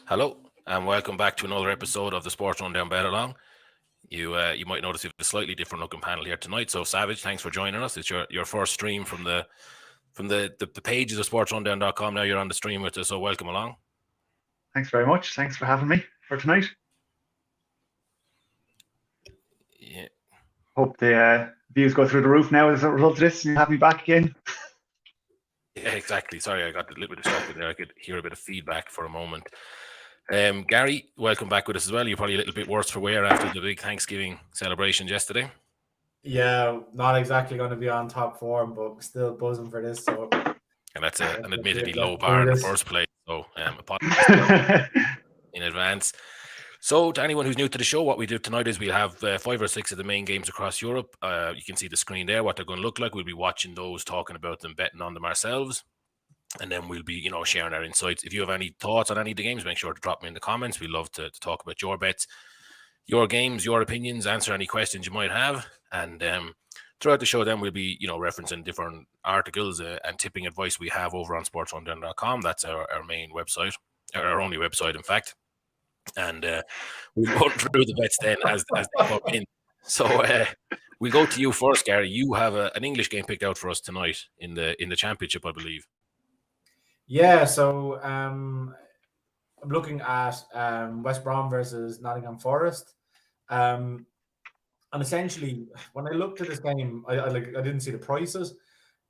Hello, and welcome back to another episode of the SportsRunDown Betalong. You might notice we have a slightly different looking panel here tonight. So, Savage, thanks for joining us. It's your first stream from the pages of SportsRundown.com. Now you're on the stream with us, so welcome along. Thanks very much. Thanks for having me for tonight. Yeah. Hope the views go through the roof now as a result of this and you have me back again. Yeah, exactly. Sorry, I got a little bit distracted there. I could hear a bit of feedback for a moment. Gary, welcome back with us as well. You're probably a little bit worse for wear after the big Thanksgiving celebrations yesterday. Yeah, not exactly going to be on top form, but still buzzing for this. So, and that's an admittedly low bar in the first place. So, apologies in advance. So, to anyone who's new to the show, what we do tonight is we'll have 5 or 6 of the main games across Europe. You can see the screen there, what they're going to look like. We'll be watching those, talking about them, betting on them ourselves. And then we'll be, sharing our insights. If you have any thoughts on any of the games, make sure to drop me in the comments. We'd love to talk about your bets, your games, your opinions, answer any questions you might have. And throughout the show, then we'll be, referencing different articles and tipping advice we have over on SportsRundown.com. That's our main website, our only website, in fact. And we'll go through the bets then as they come in. So we'll go to you first, Gary. You have an English game picked out for us tonight in the Championship, I believe. Yeah, so I'm looking at West Brom versus Nottingham Forest. And essentially, when I looked at this game, I didn't see the prices,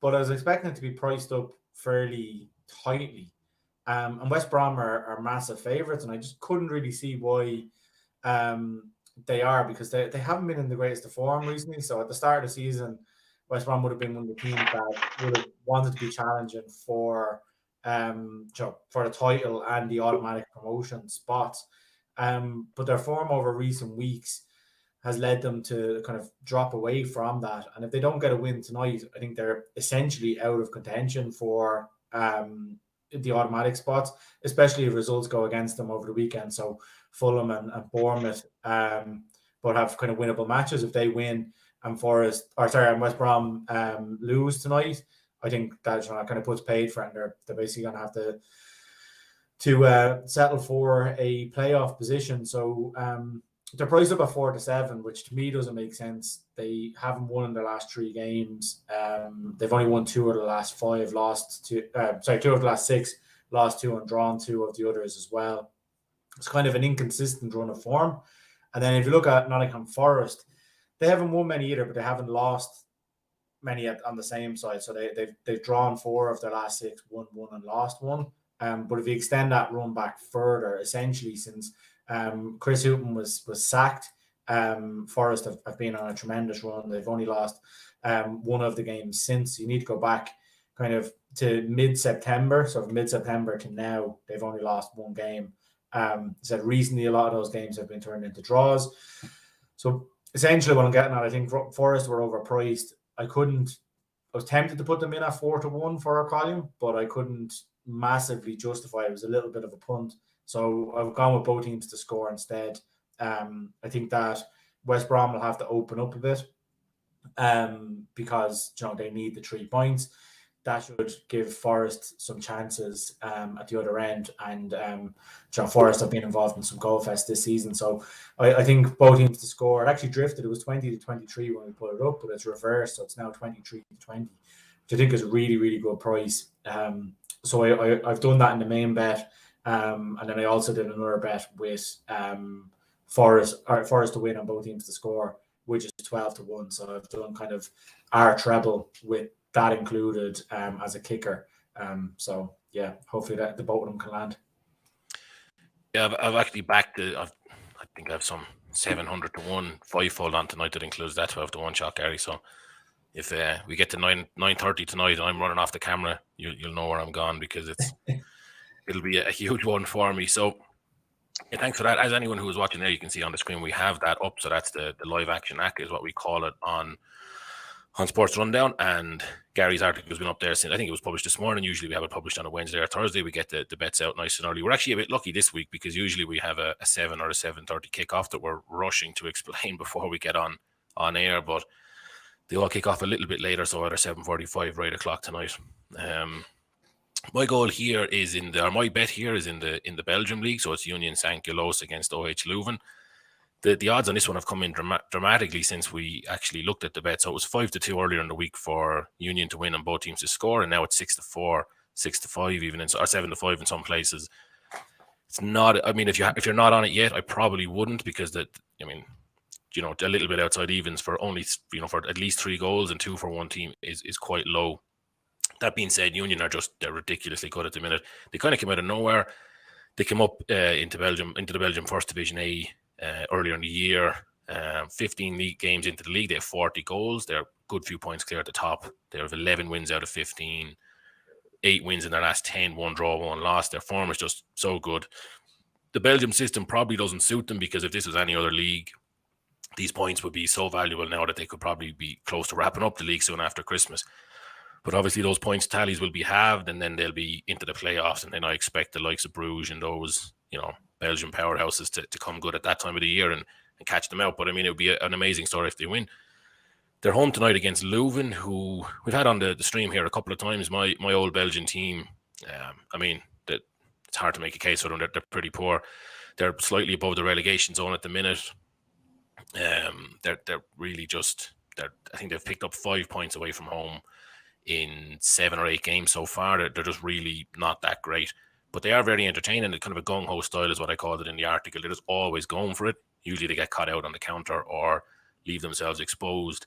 but I was expecting it to be priced up fairly tightly. And West Brom are massive favourites, and I just couldn't really see why they are, because they haven't been in the greatest of form recently. So at the start of the season, West Brom would have been one of the teams that would have wanted to be challenging for the title and the automatic promotion spots. But their form over recent weeks has led them to kind of drop away from that. And if they don't get a win tonight, I think they're essentially out of contention for the automatic spots, especially if results go against them over the weekend. So Fulham and Bournemouth both have kind of winnable matches. If they win and West Brom lose tonight, I think that kind of puts paid for it, and they're basically going to have to settle for a playoff position. So they're priced up at 4-7, which to me doesn't make sense. They haven't won in their last 3 games. They've only won 2 of the last 5, 2 of the last 6, lost 2 and drawn 2 of the others as well. It's kind of an inconsistent run of form. And then if you look at Nottingham Forest, they haven't won many either, but they haven't lost many on the same side. So they've drawn 4 of their last 6, won 1 and lost 1. But if you extend that run back further, essentially since Chris Hughton was sacked, Forest have been on a tremendous run. They've only lost 1 of the games since. You need to go back kind of to mid-September. So from mid-September to now, they've only lost 1 game. Said recently a lot of those games have been turned into draws. So essentially what I'm getting at, I think Forest were overpriced. I was tempted to put them in at 4-1 for our column, but I couldn't massively justify it. It was a little bit of a punt. So I've gone with both teams to score instead. I think that West Brom will have to open up a bit because they need the 3 points. That should give Forest some chances at the other end. And Forest have been involved in some goal fest this season. So I think both teams to score. It actually drifted. It was 20-23 when we put it up, but it's reversed. So it's now 23-20, which I think is a really, really good price. So I've done that in the main bet. And then I also did another bet with Forest to win and both teams to score, which is 12-1. So I've done kind of our treble with that included as a kicker. So yeah, hopefully the both of them can land. Yeah, I've actually backed it. I think I have some 700-1 5-fold on tonight that includes that 12-1 shot, Gary. So if we get to 9:30 tonight and I'm running off the camera, you'll know where I'm gone, because it'll be a huge one for me. So yeah, thanks for that. As anyone who is watching there, you can see on the screen we have that up. So that's the live action act is what we call it on Sports Rundown, and Gary's article has been up there since I think it was published this morning. Usually we have it published on a Wednesday or Thursday. We get the bets out nice and early. We're actually a bit lucky this week because usually we have a 7 or a 7:30 kickoff that we're rushing to explain before we get on air, but they all kick off a little bit later, so either 7:45 or 8 o'clock tonight. My goal here is my bet here is in the Belgium league. So it's Union St-Gilloise against OH Leuven. The odds on this one have come in dramatically since we actually looked at the bet. So it was 5-2 earlier in the week for Union to win and both teams to score, and now it's 6-4, 6-5 even, or 7-5 in some places. It's not. I mean, if you're not on it yet, I probably wouldn't, because a little bit outside evens for only for at least 3 goals and 2 for one team is quite low. That being said, Union they're ridiculously good at the minute. They kind of came out of nowhere. They came up into the Belgium First Division A earlier in the year. 15 league games into the league, they have 40 goals. They're a good few points clear at the top. They have 11 wins out of 15, 8 wins in their last 10, 1 draw, 1 loss. Their form is just so good. The Belgium system probably doesn't suit them, because if this was any other league, these points would be so valuable now that they could probably be close to wrapping up the league soon after Christmas. But obviously those points tallies will be halved, and then they'll be into the playoffs. And then I expect the likes of Bruges and those, Belgian powerhouses to come good at that time of the year and catch them out. But I mean, it would be an amazing story if they win. They're home tonight against Leuven, who we've had on the stream here a couple of times. My old Belgian team. It's hard to make a case for them. They're pretty poor. They're slightly above the relegation zone at the minute. They're really I think they've picked up 5 points away from home in 7 or 8 games so far. They're just really not that great, but they are very entertaining. It's kind of a gung-ho style is what I called it in the article. They're just always going for it. Usually they get caught out on the counter or leave themselves exposed.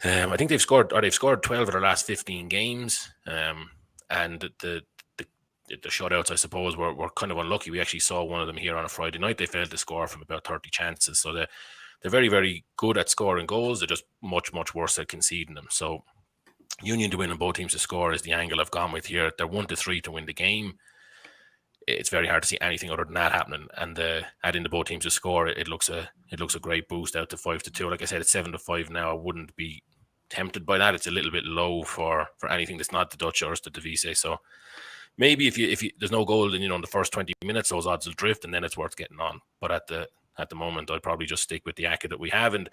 I think they've scored 12 of their last 15 games, and the shutouts, I suppose, were kind of unlucky. We actually saw one of them here on a Friday night. They failed to score from about 30 chances, so they're very, very good at scoring goals. They're just much, much worse at conceding them. So Union to win and both teams to score is the angle I've gone with here. They're 1-3 to win the game. It's very hard to see anything other than that happening. And adding the both teams to score, it looks a great boost out to 5-2. Like I said, it's 7-5 now. I wouldn't be tempted by that. It's a little bit low for anything that's not the Dutch or the Divise. So maybe if you there's no goal in the first 20 minutes, those odds will drift, and then it's worth getting on. But at the moment, I'd probably just stick with the ACCA that we have. And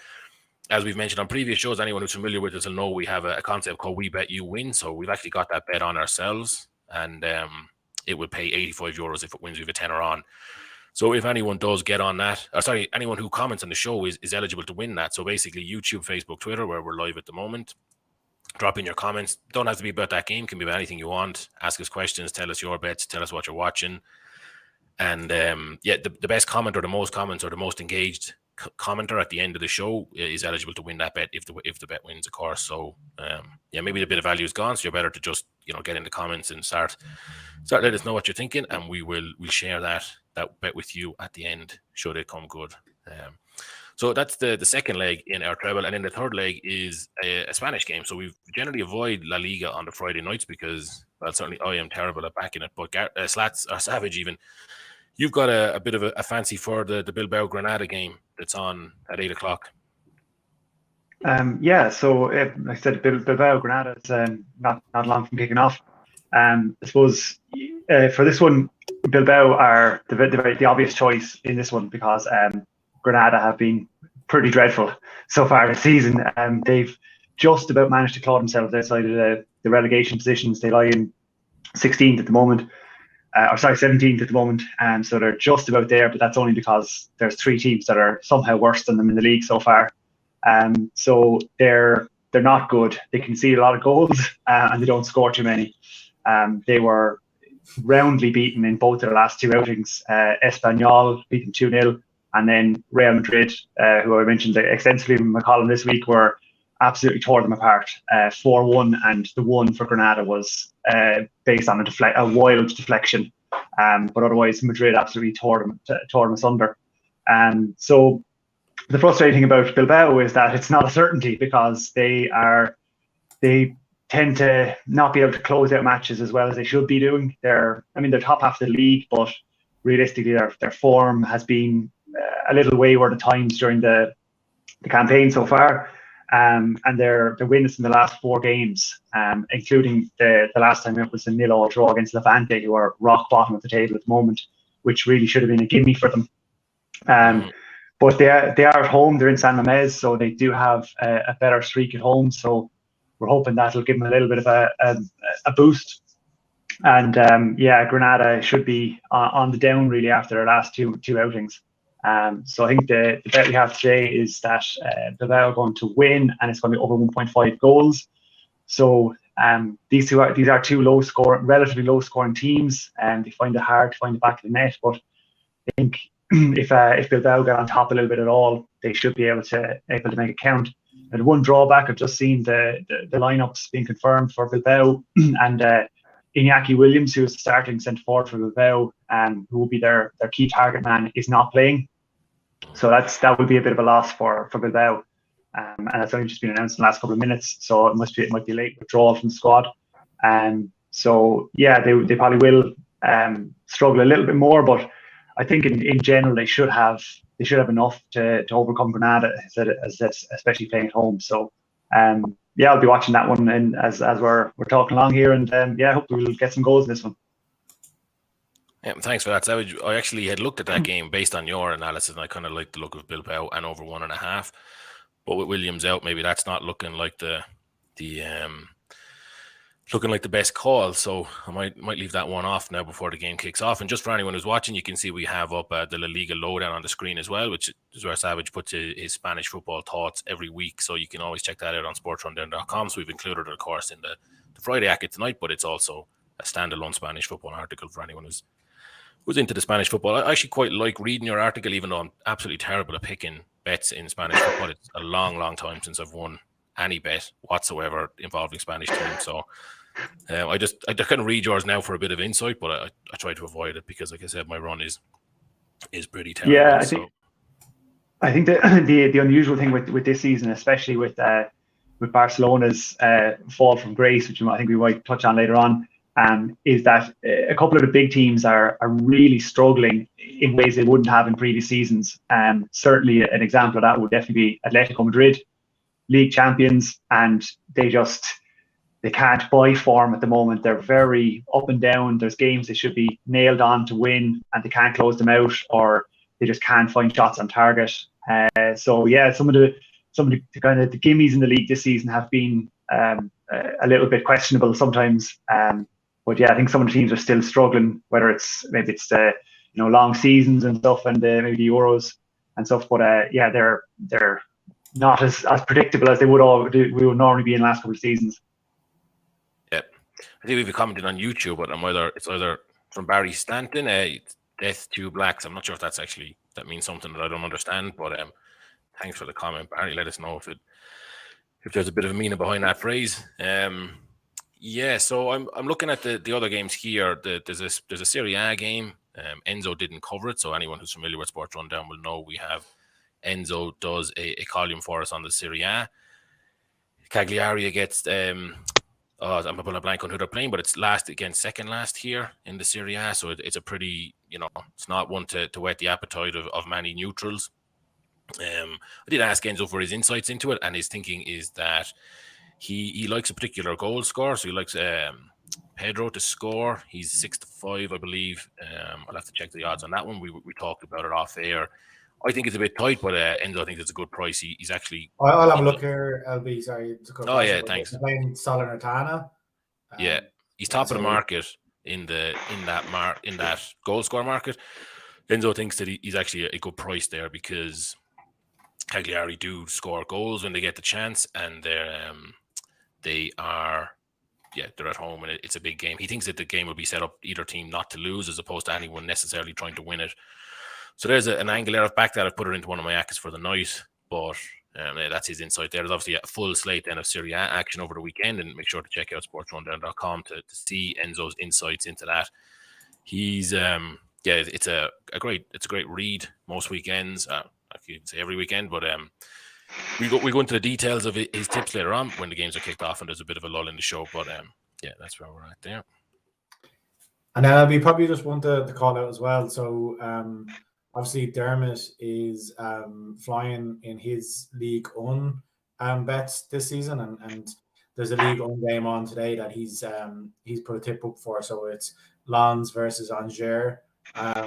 as we've mentioned on previous shows, anyone who's familiar with us will know we have a concept called We Bet You Win. So we've actually got that bet on ourselves, and it would pay 85 euros if it wins. We have a tenner on. So if anyone does get on that, anyone who comments on the show is eligible to win that. So basically YouTube, Facebook, Twitter, where we're live at the moment. Drop in your comments. Don't have to be about that game. Can be about anything you want. Ask us questions. Tell us your bets. Tell us what you're watching. And the best comment or the most comments or the most engaged commenter at the end of the show is eligible to win that bet if the bet wins, of course. So maybe the bit of value is gone, so you're better to just get in the comments and start let us know what you're thinking, and we'll share that bet with you at the end should it come good. So that's the second leg in our treble, and then the third leg is a Spanish game. So we generally avoid La Liga on the Friday nights because, well, certainly I am terrible at backing it, but Slats or Savage even. You've got a bit of a fancy for the Bilbao Granada game that's on at 8 o'clock. So like I said, Bilbao Granada is not long from kicking off. I suppose for this one, Bilbao are the obvious choice in this one because Granada have been pretty dreadful so far this season. They've just about managed to claw themselves outside of the relegation positions. They lie in 16th at the moment. 17th at the moment, so they're just about there, but that's only because there's 3 teams that are somehow worse than them in the league so far. So they're not good. They concede a lot of goals and they don't score too many. They were roundly beaten in both of their last 2 outings. Espanyol beat them 2-0, and then Real Madrid, who I mentioned extensively in my column this week, were absolutely tore them apart, 4-1, and the one for Granada was based on a wild deflection, but otherwise Madrid absolutely tore them asunder. So the frustrating thing about Bilbao is that it's not a certainty because they tend to not be able to close out matches as well as they should be doing. They're top half of the league, but realistically their form has been a little wayward at times during the campaign so far. And they're winless in the last 4 games, including the last time it was a 0-0 draw against Levante, who are rock bottom of the table at the moment, which really should have been a gimme for them. But they are at home. They're in San Mamés, so they do have a better streak at home. So we're hoping that'll give them a little bit of a boost. And Granada should be on the down really after their last two outings. So I think the bet we have today is that Bilbao are going to win, and it's going to be over 1.5 goals. So these are two relatively low scoring teams, and they find it hard to find the back of the net. But I think if Bilbao get on top a little bit at all, they should be able to make it count. And one drawback, I've just seen the lineups being confirmed for Bilbao, and Iñaki Williams, who is the starting centre forward for Bilbao, who will be their key target man, is not playing. So that would be a bit of a loss for Bilbao. And it's only just been announced in the last couple of minutes, so it might be a late withdrawal from the squad. So yeah, they probably will struggle a little bit more, but I think in general they should have enough to overcome Granada, especially playing at home. So I'll be watching that one, and as we're talking along here, and hopefully we'll get some goals in this one. Yeah, thanks for that, Savage. I actually had looked at that game based on your analysis, and I kind of liked the look of Bilbao and over 1.5. But with Williams out, maybe that's not looking like the best call. So I might leave that one off now before the game kicks off. And just for anyone who's watching, you can see we have up the La Liga lowdown on the screen as well, which is where Savage puts his Spanish football thoughts every week. So you can always check that out on SportsRunDown.com. So we've included it, of course, in the Friday Acket tonight, but it's also a standalone Spanish football article for anyone who's into the Spanish football. I actually quite like reading your article, even though I'm absolutely terrible at picking bets in Spanish football. It's a long, long time since I've won any bet whatsoever involving Spanish teams. So I can read yours now for a bit of insight, but I try to avoid it because, like I said, my run is pretty terrible. Yeah, I think the unusual thing with this season, especially with Barcelona's fall from grace, which I think we might touch on later on, is that a couple of the big teams are really struggling in ways they wouldn't have in previous seasons. Certainly an example of that would definitely be Atletico Madrid, league champions, and they can't buy form at the moment. They're very up and down. There's games they should be nailed on to win, and they can't close them out, or they just can't find shots on target. So yeah, some of the kind of the gimmies in the league this season have been a little bit questionable sometimes. But yeah, I think some of the teams are still struggling, whether it's the long seasons and stuff, and maybe the Euros and stuff. But they're not as predictable as we would normally be in the last couple of seasons. Yeah, I think we've commented on YouTube, but it's either from Barry Stanton, Death to Blacks. I'm not sure if that means something that I don't understand, but thanks for the comment, Barry. Let us know if there's a bit of a meaning behind that phrase. So I'm looking at the other games here. There's a Serie A game. Enzo didn't cover it, so anyone who's familiar with Sports Rundown will know we have Enzo does a column for us on the Serie A. Cagliari against I'm putting a blank on who they're playing, but it's last against second last here in the Serie A, so it's a pretty, it's not one to whet the appetite of many neutrals. I did ask Enzo for his insights into it, and his thinking is that he likes a particular goal scorer, so he likes Pedro to score. He's 6-5, I believe. I'll have to check the odds on that one. We talked about it off air. I think it's a bit tight, but Enzo, I think it's a good price. He's actually. I'll have a look here, LB. Sorry to cut. Oh yeah, thanks. Playing Salernitana. Yeah, he's top of the market in that goal scorer market. Enzo thinks that he's actually a good price there because Cagliari do score goals when they get the chance, and they're at home, and it's a big game. He thinks that the game will be set up either team not to lose as opposed to anyone necessarily trying to win it. So there's an angle there. I've backed that. I've put it into one of my acts for the night, but that's his insight there. There's obviously a full slate then of Serie A action over the weekend, and make sure to check out sportsrundown.com to see Enzo's insights into that. He's it's a great read most weekends. I can't say every weekend, but we go into the details of his tips later on when the games are kicked off and there's a bit of a lull in the show. But that's where we're at there. And then we probably just want to call out as well. So obviously Dermot is flying in his League One bets this season, and there's a League One game on today that he's put a tip up for. So it's Lens versus Angers,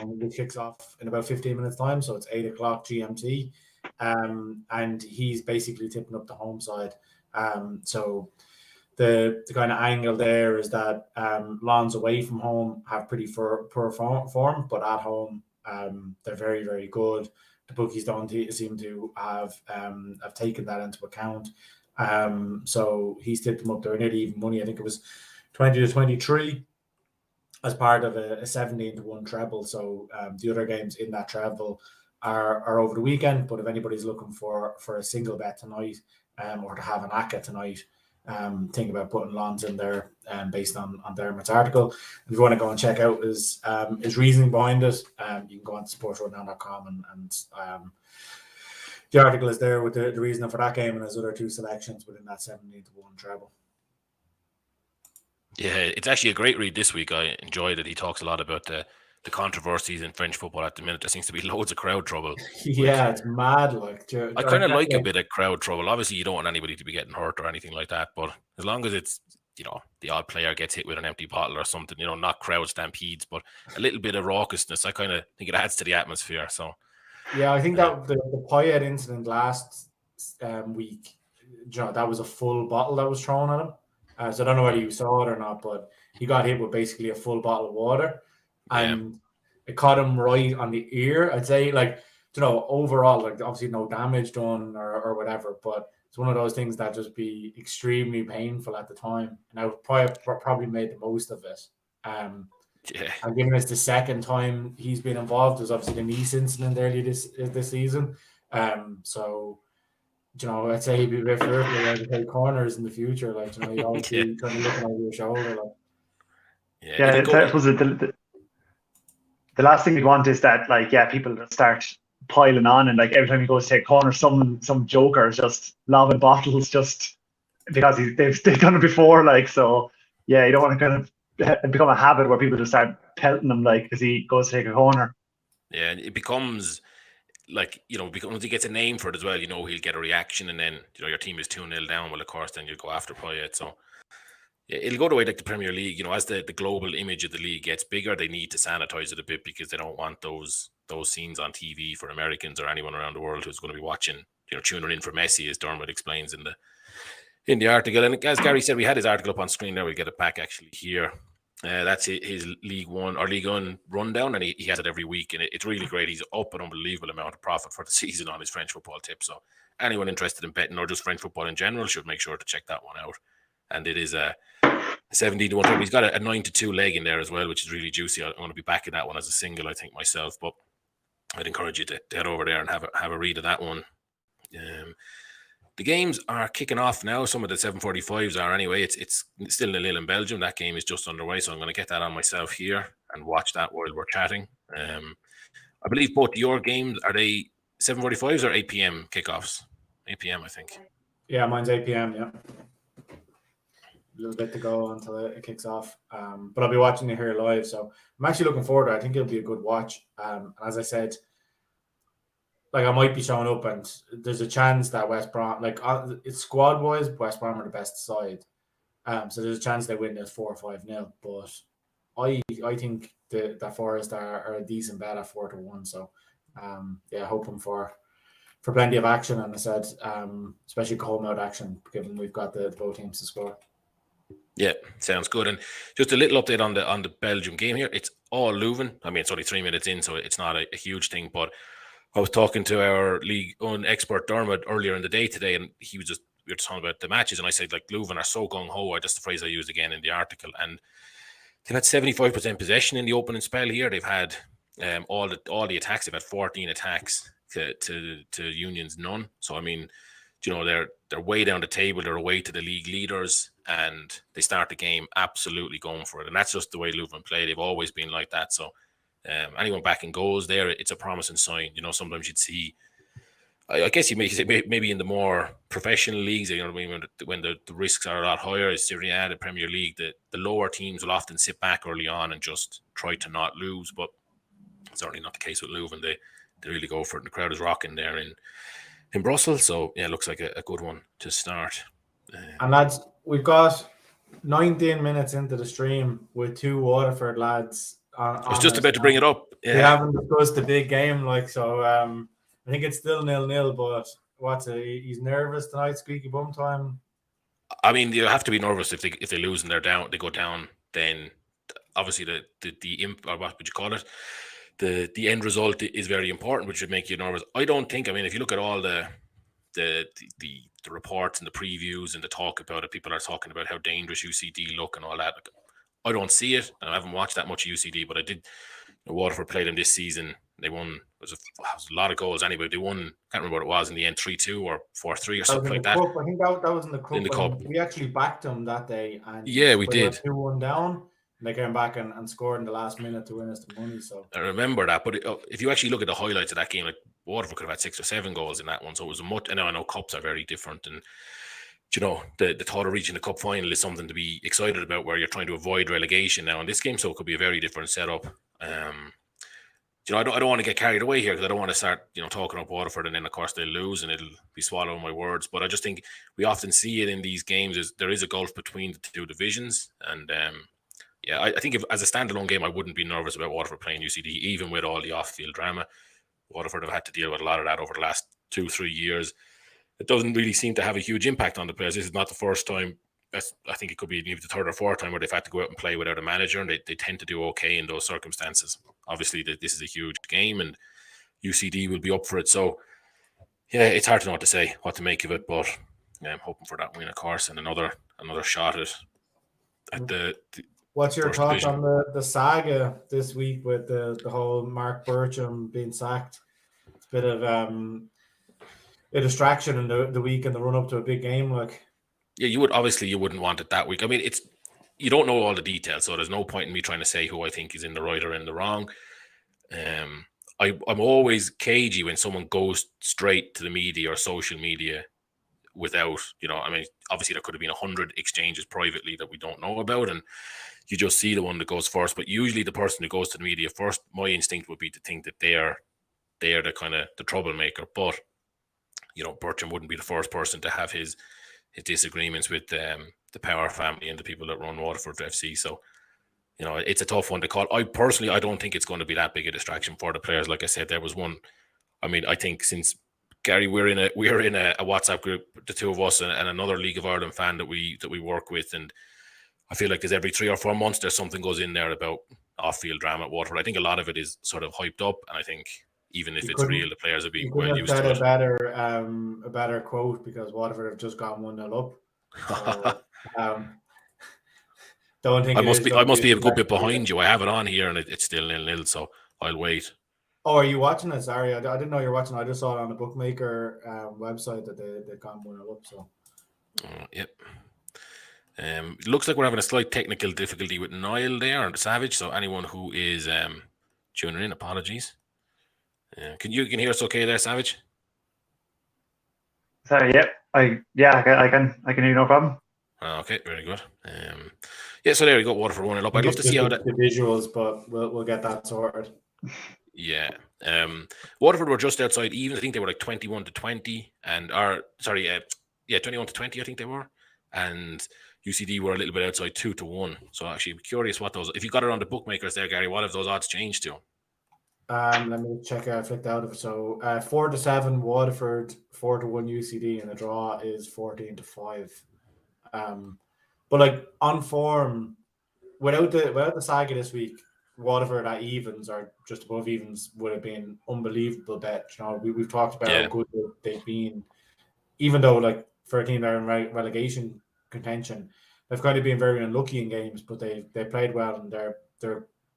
which kicks off in about 15 minutes time. So it's 8:00 GMT. And he's basically tipping up the home side. So the kind of angle there is that lawns away from home have pretty poor form, but at home they're very, very good. The bookies don't seem to have taken that into account. So he's tipped them up there nearly even money. I think it was 20-23 as part of a 17-1 treble. So the other games in that treble are over the weekend. But if anybody's looking for a single bet tonight or to have an ACCA tonight, think about putting Lons in there based on Dermot's article. If you want to go and check out his reasoning behind it, you can go on to sportsrundown.com and the article is there with the reasoning for that game and his other 2 selections within that 17-1 treble. Yeah, it's actually a great read this week. I enjoyed it. He talks a lot about the controversies in French football at the minute. There seems to be loads of crowd trouble. Yeah, it's mad. I kind of like a bit of crowd trouble. Obviously, you don't want anybody to be getting hurt or anything like that, but as long as it's, the odd player gets hit with an empty bottle or something, not crowd stampedes, but a little bit of raucousness, I kind of think it adds to the atmosphere. So, yeah, I think that the Payet incident last week, that was a full bottle that was thrown at him. So I don't know whether you saw it or not, but he got hit with basically a full bottle of water, and it caught him right on the ear. I'd say, overall, obviously no damage done or whatever, but it's one of those things that just be extremely painful at the time. And I probably made the most of it. And given it's the second time he's been involved, there's obviously the Nice incident earlier this season. So, I'd say he'd be a bit fearful to take corners in the future. You always be kind of looking over your shoulder. The last thing you'd want is that, people start piling on, and every time he goes to take corner, some joker is just lobbing bottles just because they've done it before. So yeah, you don't want to kind of become a habit where people just start pelting him because he goes to take a corner. Yeah, and it becomes because he gets a name for it as well, he'll get a reaction, and then your team is 2-0 down. Well, of course, then you'll go after Payet. So yeah, it'll go the way like the Premier League. As the global image of the league gets bigger, they need to sanitize it a bit because they don't want those scenes on TV for Americans or anyone around the world who's going to be watching, tuning in for Messi, as Dermot explains in the article. And as Gary said, we had his article up on screen there. We'll get it back actually here. That's his League One rundown, and he has it every week, and it's really great. He's up an unbelievable amount of profit for the season on his French football tips. So anyone interested in betting or just French football in general should make sure to check that one out. And it is a 17-1. He's got a 9-2 leg in there as well, which is really juicy. I'm going to be backing that one as a single, I think, myself. But I'd encourage you to head over there and have a read of that one. The games are kicking off now. Some of the 7:45s are anyway. It's still 0-0 in Belgium. That game is just underway, so I'm going to get that on myself here and watch that while we're chatting. I believe both your games, are they 7:45s or 8 p.m. kickoffs? 8 p.m. I think. Yeah, mine's 8 p.m. Yeah, a little bit to go until it kicks off. But I'll be watching it here live, so I'm actually looking forward to it. I think it'll be a good watch. And as I said, I might be showing up, and there's a chance that West Brom, it's squad wise, West Brom are the best side. So there's a chance they win this 4 or 5-0. But I think that Forest are a decent bet at 4-1. So hoping for plenty of action. And I said, especially home out action, given we've got the both teams to score. Yeah, sounds good. And just a little update on the Belgium game here. It's all Leuven. I mean, it's only 3 minutes in, so it's not a huge thing, but I was talking to our league own expert Dermot earlier in the day today, and we were just talking about the matches, and I said Leuven are so gung-ho, just the phrase I used again in the article, and they've had 75% possession in the opening spell here. They've had all the attacks. They've had 14 attacks to Union's none. So I mean, they're way down the table. They're away to the league leaders, and they start the game absolutely going for it, and that's just the way Leuven play. They've always been like that. So anyone back in goals there, it's a promising sign. Sometimes you'd see, I guess you may say maybe in the more professional leagues, when the risks are a lot higher, Serie A, the Premier League, the lower teams will often sit back early on and just try to not lose. But certainly not the case with Leuven. They really go for it. The crowd is rocking there in Brussels. So yeah, it looks like a good one to start. And lads, we've got 19 minutes into the stream with 2 Waterford lads. I was just about to bring it up. Yeah. We haven't discussed the big game, so I think it's still 0-0, but he's nervous tonight, squeaky bum time. I mean, you have to be nervous if they lose and they go down. Then obviously the or what would you call it? The end result is very important, which would make you nervous. I don't think. I mean, if you look at all the reports and the previews and the talk about it, people are talking about how dangerous UCD look and all that. I don't see it, and I haven't watched that much UCD, but I did. Waterford played them this season. They won. It was a lot of goals anyway. They won. Can't remember what it was in the end, 3-2 or 4-3 or something like that. Cup. I think that was in the cup. In the cup. We actually backed them that day, and yeah, we did. 2-1 down. And they came back and scored in the last minute to win us the money. So I remember that. But if you actually look at the highlights of that game, like Waterford could have had 6 or 7 goals in that one. So it was a much. I know cups are very different, and the thought of reaching the cup final is something to be excited about, where you're trying to avoid relegation now in this game. So it could be a very different setup. I don't want to get carried away here, because I don't want to start, talking up Waterford and then of course they'll lose and it'll be swallowing my words. But I just think we often see it in these games there is a gulf between the two divisions. And I think as a standalone game, I wouldn't be nervous about Waterford playing UCD, even with all the off-field drama. Waterford have had to deal with a lot of that over the last 2-3 years. It doesn't really seem to have a huge impact on the players. This is not the first time. I think it could be even the third or fourth time where they've had to go out and play without a manager, and they tend to do okay in those circumstances. Obviously, this is a huge game, and UCD will be up for it. So, yeah, it's hard to know what to make of it, but I'm hoping for that win, of course, and another shot at the What's your thoughts division on the saga this week with the whole Mark Bircham being sacked? It's a bit of a distraction in the week and the run up to a big game, like. Yeah, you wouldn't want it that week. I mean, you don't know all the details, so there's no point in me trying to say who I think is in the right or in the wrong. I'm always cagey when someone goes straight to the media or social media without, I mean, obviously there could have been 100 exchanges privately that we don't know about, and you just see the one that goes first. But usually the person who goes to the media first, my instinct would be to think that they're the kind of the troublemaker. But Bircham wouldn't be the first person to have his disagreements with the Power family and the people that run Waterford FC. So, it's a tough one to call. I don't think it's going to be that big a distraction for the players. Like I said, there was one. I mean, I think since Gary, we're in a WhatsApp group, the two of us and another League of Ireland fan that we work with, and I feel like there's every 3 or 4 months there's something goes in there about off-field drama at Waterford. I think a lot of it is sort of hyped up, and I think even if it's real, the players are being well used to it. A better quote, because Waterford have just gone 1-0 up. So, don't think I must be a good bit behind you. I have it on here, and it's still 0-0, so I'll wait. Oh, are you watching it? Sorry, I didn't know you were watching. I just saw it on the bookmaker website that they've gone 1-0 up. So, yep. It looks like we're having a slight technical difficulty with Niall there and Savage. So anyone who is tuning in, apologies. Can you hear us okay there, Savage? Sorry, yep. I can hear you, no problem. Okay, very good. So there we go. Waterford 1-0 up. I'd love to see how that the visuals, but we'll get that sorted. Yeah. Waterford were just outside even. I think they were like 21-20, 21-20. I think they were, and UCD were a little bit outside 2-1. So actually, I'm curious what those. If you got it on the bookmakers there, Gary, what have those odds changed to? Let me check. I flicked out of it. So 4-7 Waterford, 4-1 UCD, and the draw is 14-5. But like on form, without the saga this week, Waterford at evens or just above evens would have been unbelievable bet. We've talked about how good they've been, even though like for a team that are in relegation contention, they've kind of been very unlucky in games, but they played well, and they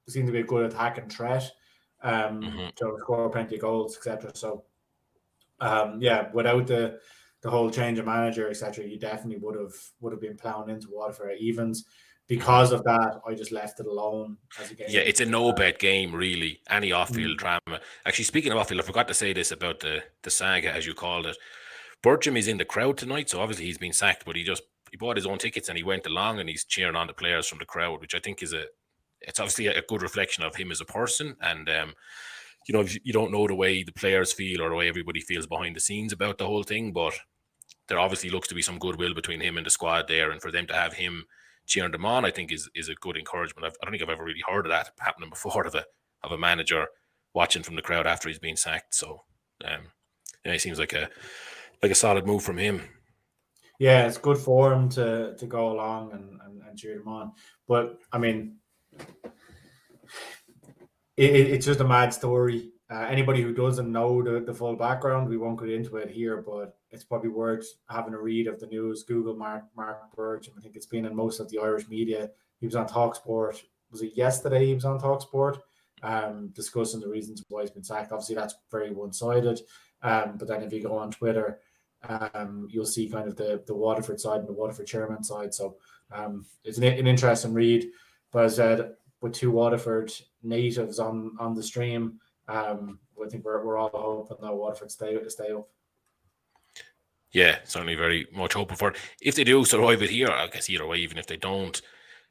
seem to be a good attacking threat. To score plenty of goals, etc. So, without the whole change of manager, etc., you definitely would have been plowing into Waterford at evens. Because of that, I just left it alone as a game. Yeah, it's a no-bet game, really. Any off-field drama. Actually, speaking of off-field, I forgot to say this about the saga, as you called it. Bircham is in the crowd tonight, so obviously he's been sacked, but he bought his own tickets and he went along and he's cheering on the players from the crowd, which I think it's obviously a good reflection of him as a person. And, you don't know the way the players feel or the way everybody feels behind the scenes about the whole thing, but there obviously looks to be some goodwill between him and the squad there. And for them to have him cheering them on, I think is a good encouragement. I don't think I've ever really heard of that happening before, of a manager watching from the crowd after he's been sacked. So, it seems like a solid move from him. Yeah, it's good form to go along and cheer them on. But I mean, it's just a mad story. Anybody who doesn't know the full background, we won't get into it here, but it's probably worth having a read of the news. Google Mark Birch, and I think it's been in most of the Irish media. He was on TalkSport. Was it yesterday? He was on TalkSport, discussing the reasons why he's been sacked. Obviously, that's very one-sided. But then if you go on Twitter, you'll see kind of the Waterford side and the Waterford chairman side. So it's an interesting read. But as I said, with two Waterford natives on the stream, I think we're all hoping that Waterford stay up. Yeah, certainly very much hoping for it. If they do survive it here, I guess either way, even if they don't,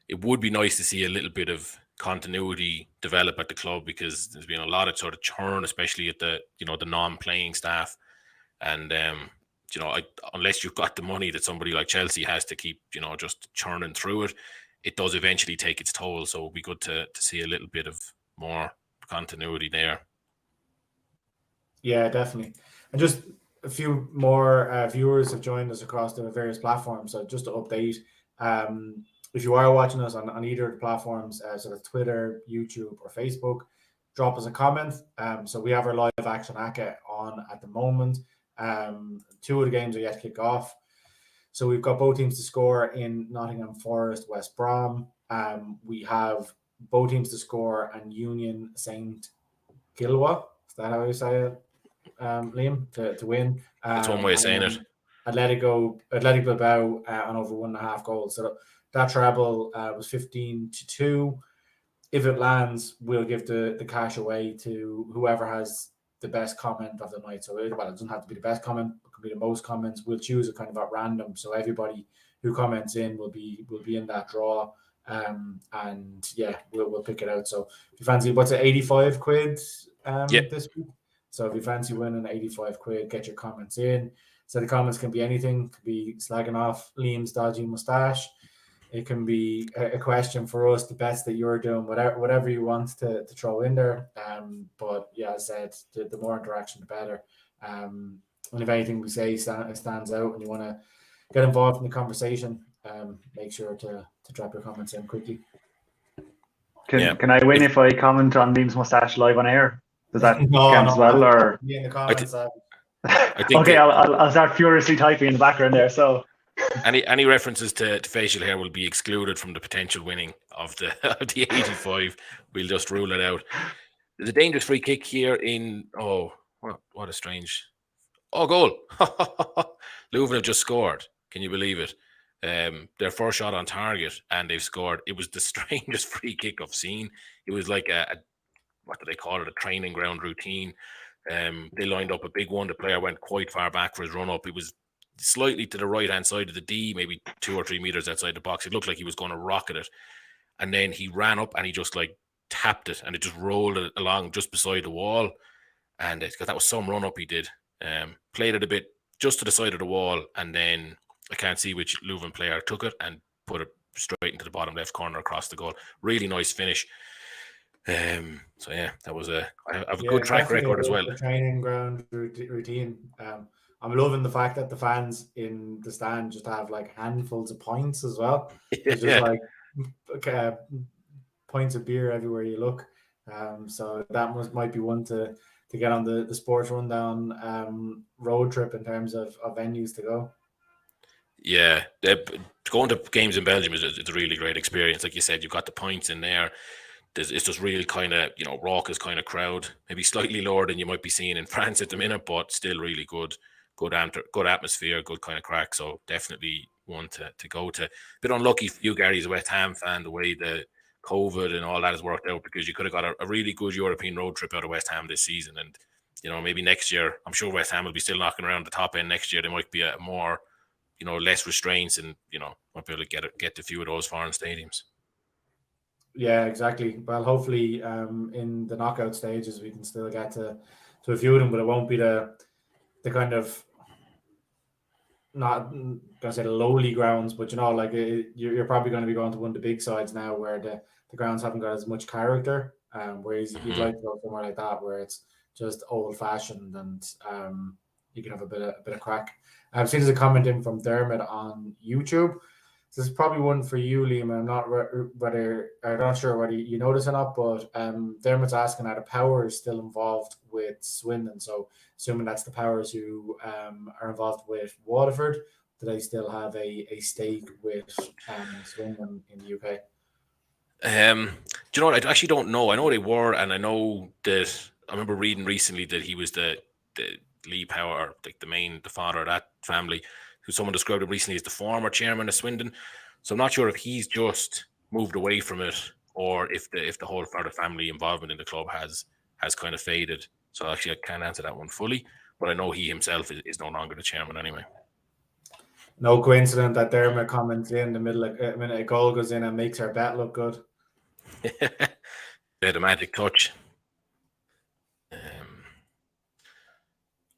it would be nice to see a little bit of continuity develop at the club, because there's been a lot of sort of churn, especially at the the non-playing staff, and unless you've got the money that somebody like Chelsea has to keep just churning through it, it does eventually take its toll. So it'd be good to see a little bit of more continuity there. Yeah, definitely. And just a few more viewers have joined us across the various platforms. So just to update, if you are watching us on either of the platforms, sort of Twitter, YouTube, or Facebook, drop us a comment. So we have our live action ACCA on at the moment. Two of the games are yet to kick off. So we've got both teams to score in Nottingham Forest, West Brom. We have both teams to score and Union St-Gilloise. Is that how you say it, Liam? To win. That's one way of saying it. Athletic Bilbao on over 1.5 goals. So that treble was 15-2. If it lands, we'll give the cash away to whoever has the best comment of the night. So it doesn't have to be the best comment, it could be the most comments. We'll choose it kind of at random. So everybody who comments in will be in that draw. And yeah, we'll pick it out. So if you fancy, what's it, 85 quid this week? So if you fancy winning 85 quid, get your comments in. So the comments can be anything. It could be slagging off Liam's dodgy mustache. It can be a question for us, the bets that you're doing, whatever you want to throw in there. But yeah, as I said, the more interaction, the better. And if anything we say stands out and you want to get involved in the conversation, make sure to drop your comments in quickly. Can I win if I comment on Liam's mustache live on air? Does that count as well? Or in the comments? Okay, I'll start furiously typing in the background there. So any references to facial hair will be excluded from the potential winning of the 85. We'll just rule it out. There's a dangerous free kick here in what a strange goal. Leuven have just scored. Can you believe it? Their first shot on target and they've scored. It was the strangest free kick I've seen. It was like a what do they call it? A training ground routine. They lined up a big one. The player went quite far back for his run up. It was slightly to the right hand side of the D, maybe 2 or 3 meters outside the box. It looked like he was going to rocket it, and then he ran up and he just like tapped it, and it just rolled it along just beside the wall. And that was some run up he did. Played it a bit just to the side of the wall, and then I can't see which Leuven player took it and put it straight into the bottom left corner across the goal. Really nice finish. So yeah, that was I have a good track record as well. Training ground routine. I'm loving the fact that the fans in the stand just have like handfuls of points as well. It's just like points of beer everywhere you look. So that might be one to get on the sports rundown road trip in terms of venues to go. Yeah, going to games in Belgium is a really great experience. Like you said, you've got the points in there. It's just real kind of raucous kind of crowd. Maybe slightly lower than you might be seeing in France at the minute, but still really good atmosphere, good kind of crack. So definitely one to go to. A bit unlucky for you, Gary, as a West Ham fan, the way the COVID and all that has worked out, because you could have got a really good European road trip out of West Ham this season. And maybe next year, I'm sure West Ham will be still knocking around the top end next year. There might be a more less restraints, and might be able to get to a few of those foreign stadiums. Yeah, exactly. Well, hopefully in the knockout stages we can still get to a few of them, but it won't be the kind of, not gonna say the lowly grounds, but you're probably going to be going to one of the big sides now where the grounds haven't got as much character. Whereas you'd like to go somewhere like that where it's just old fashioned and you can have a bit of crack. I've seen there's a comment in from Dermot on YouTube. This is probably one for you, Liam. I'm not sure whether you notice or not, but Dermot's asking are the Powers still involved with Swindon? So assuming that's the Powers who are involved with Waterford, do they still have a stake with Swindon in the UK? Do you know what? I actually don't know. I know they were, and I know that I remember reading recently that he was the Lee Power, like the father of that family, who someone described him recently as the former chairman of Swindon. So I'm not sure if he's just moved away from it or if the whole part of family involvement in the club has kind of faded. So actually, I can't answer that one fully, but I know he himself is no longer the chairman anyway. No coincidence that Dermot comments in the middle of a minute a goal goes in and makes our bet look good. The magic touch.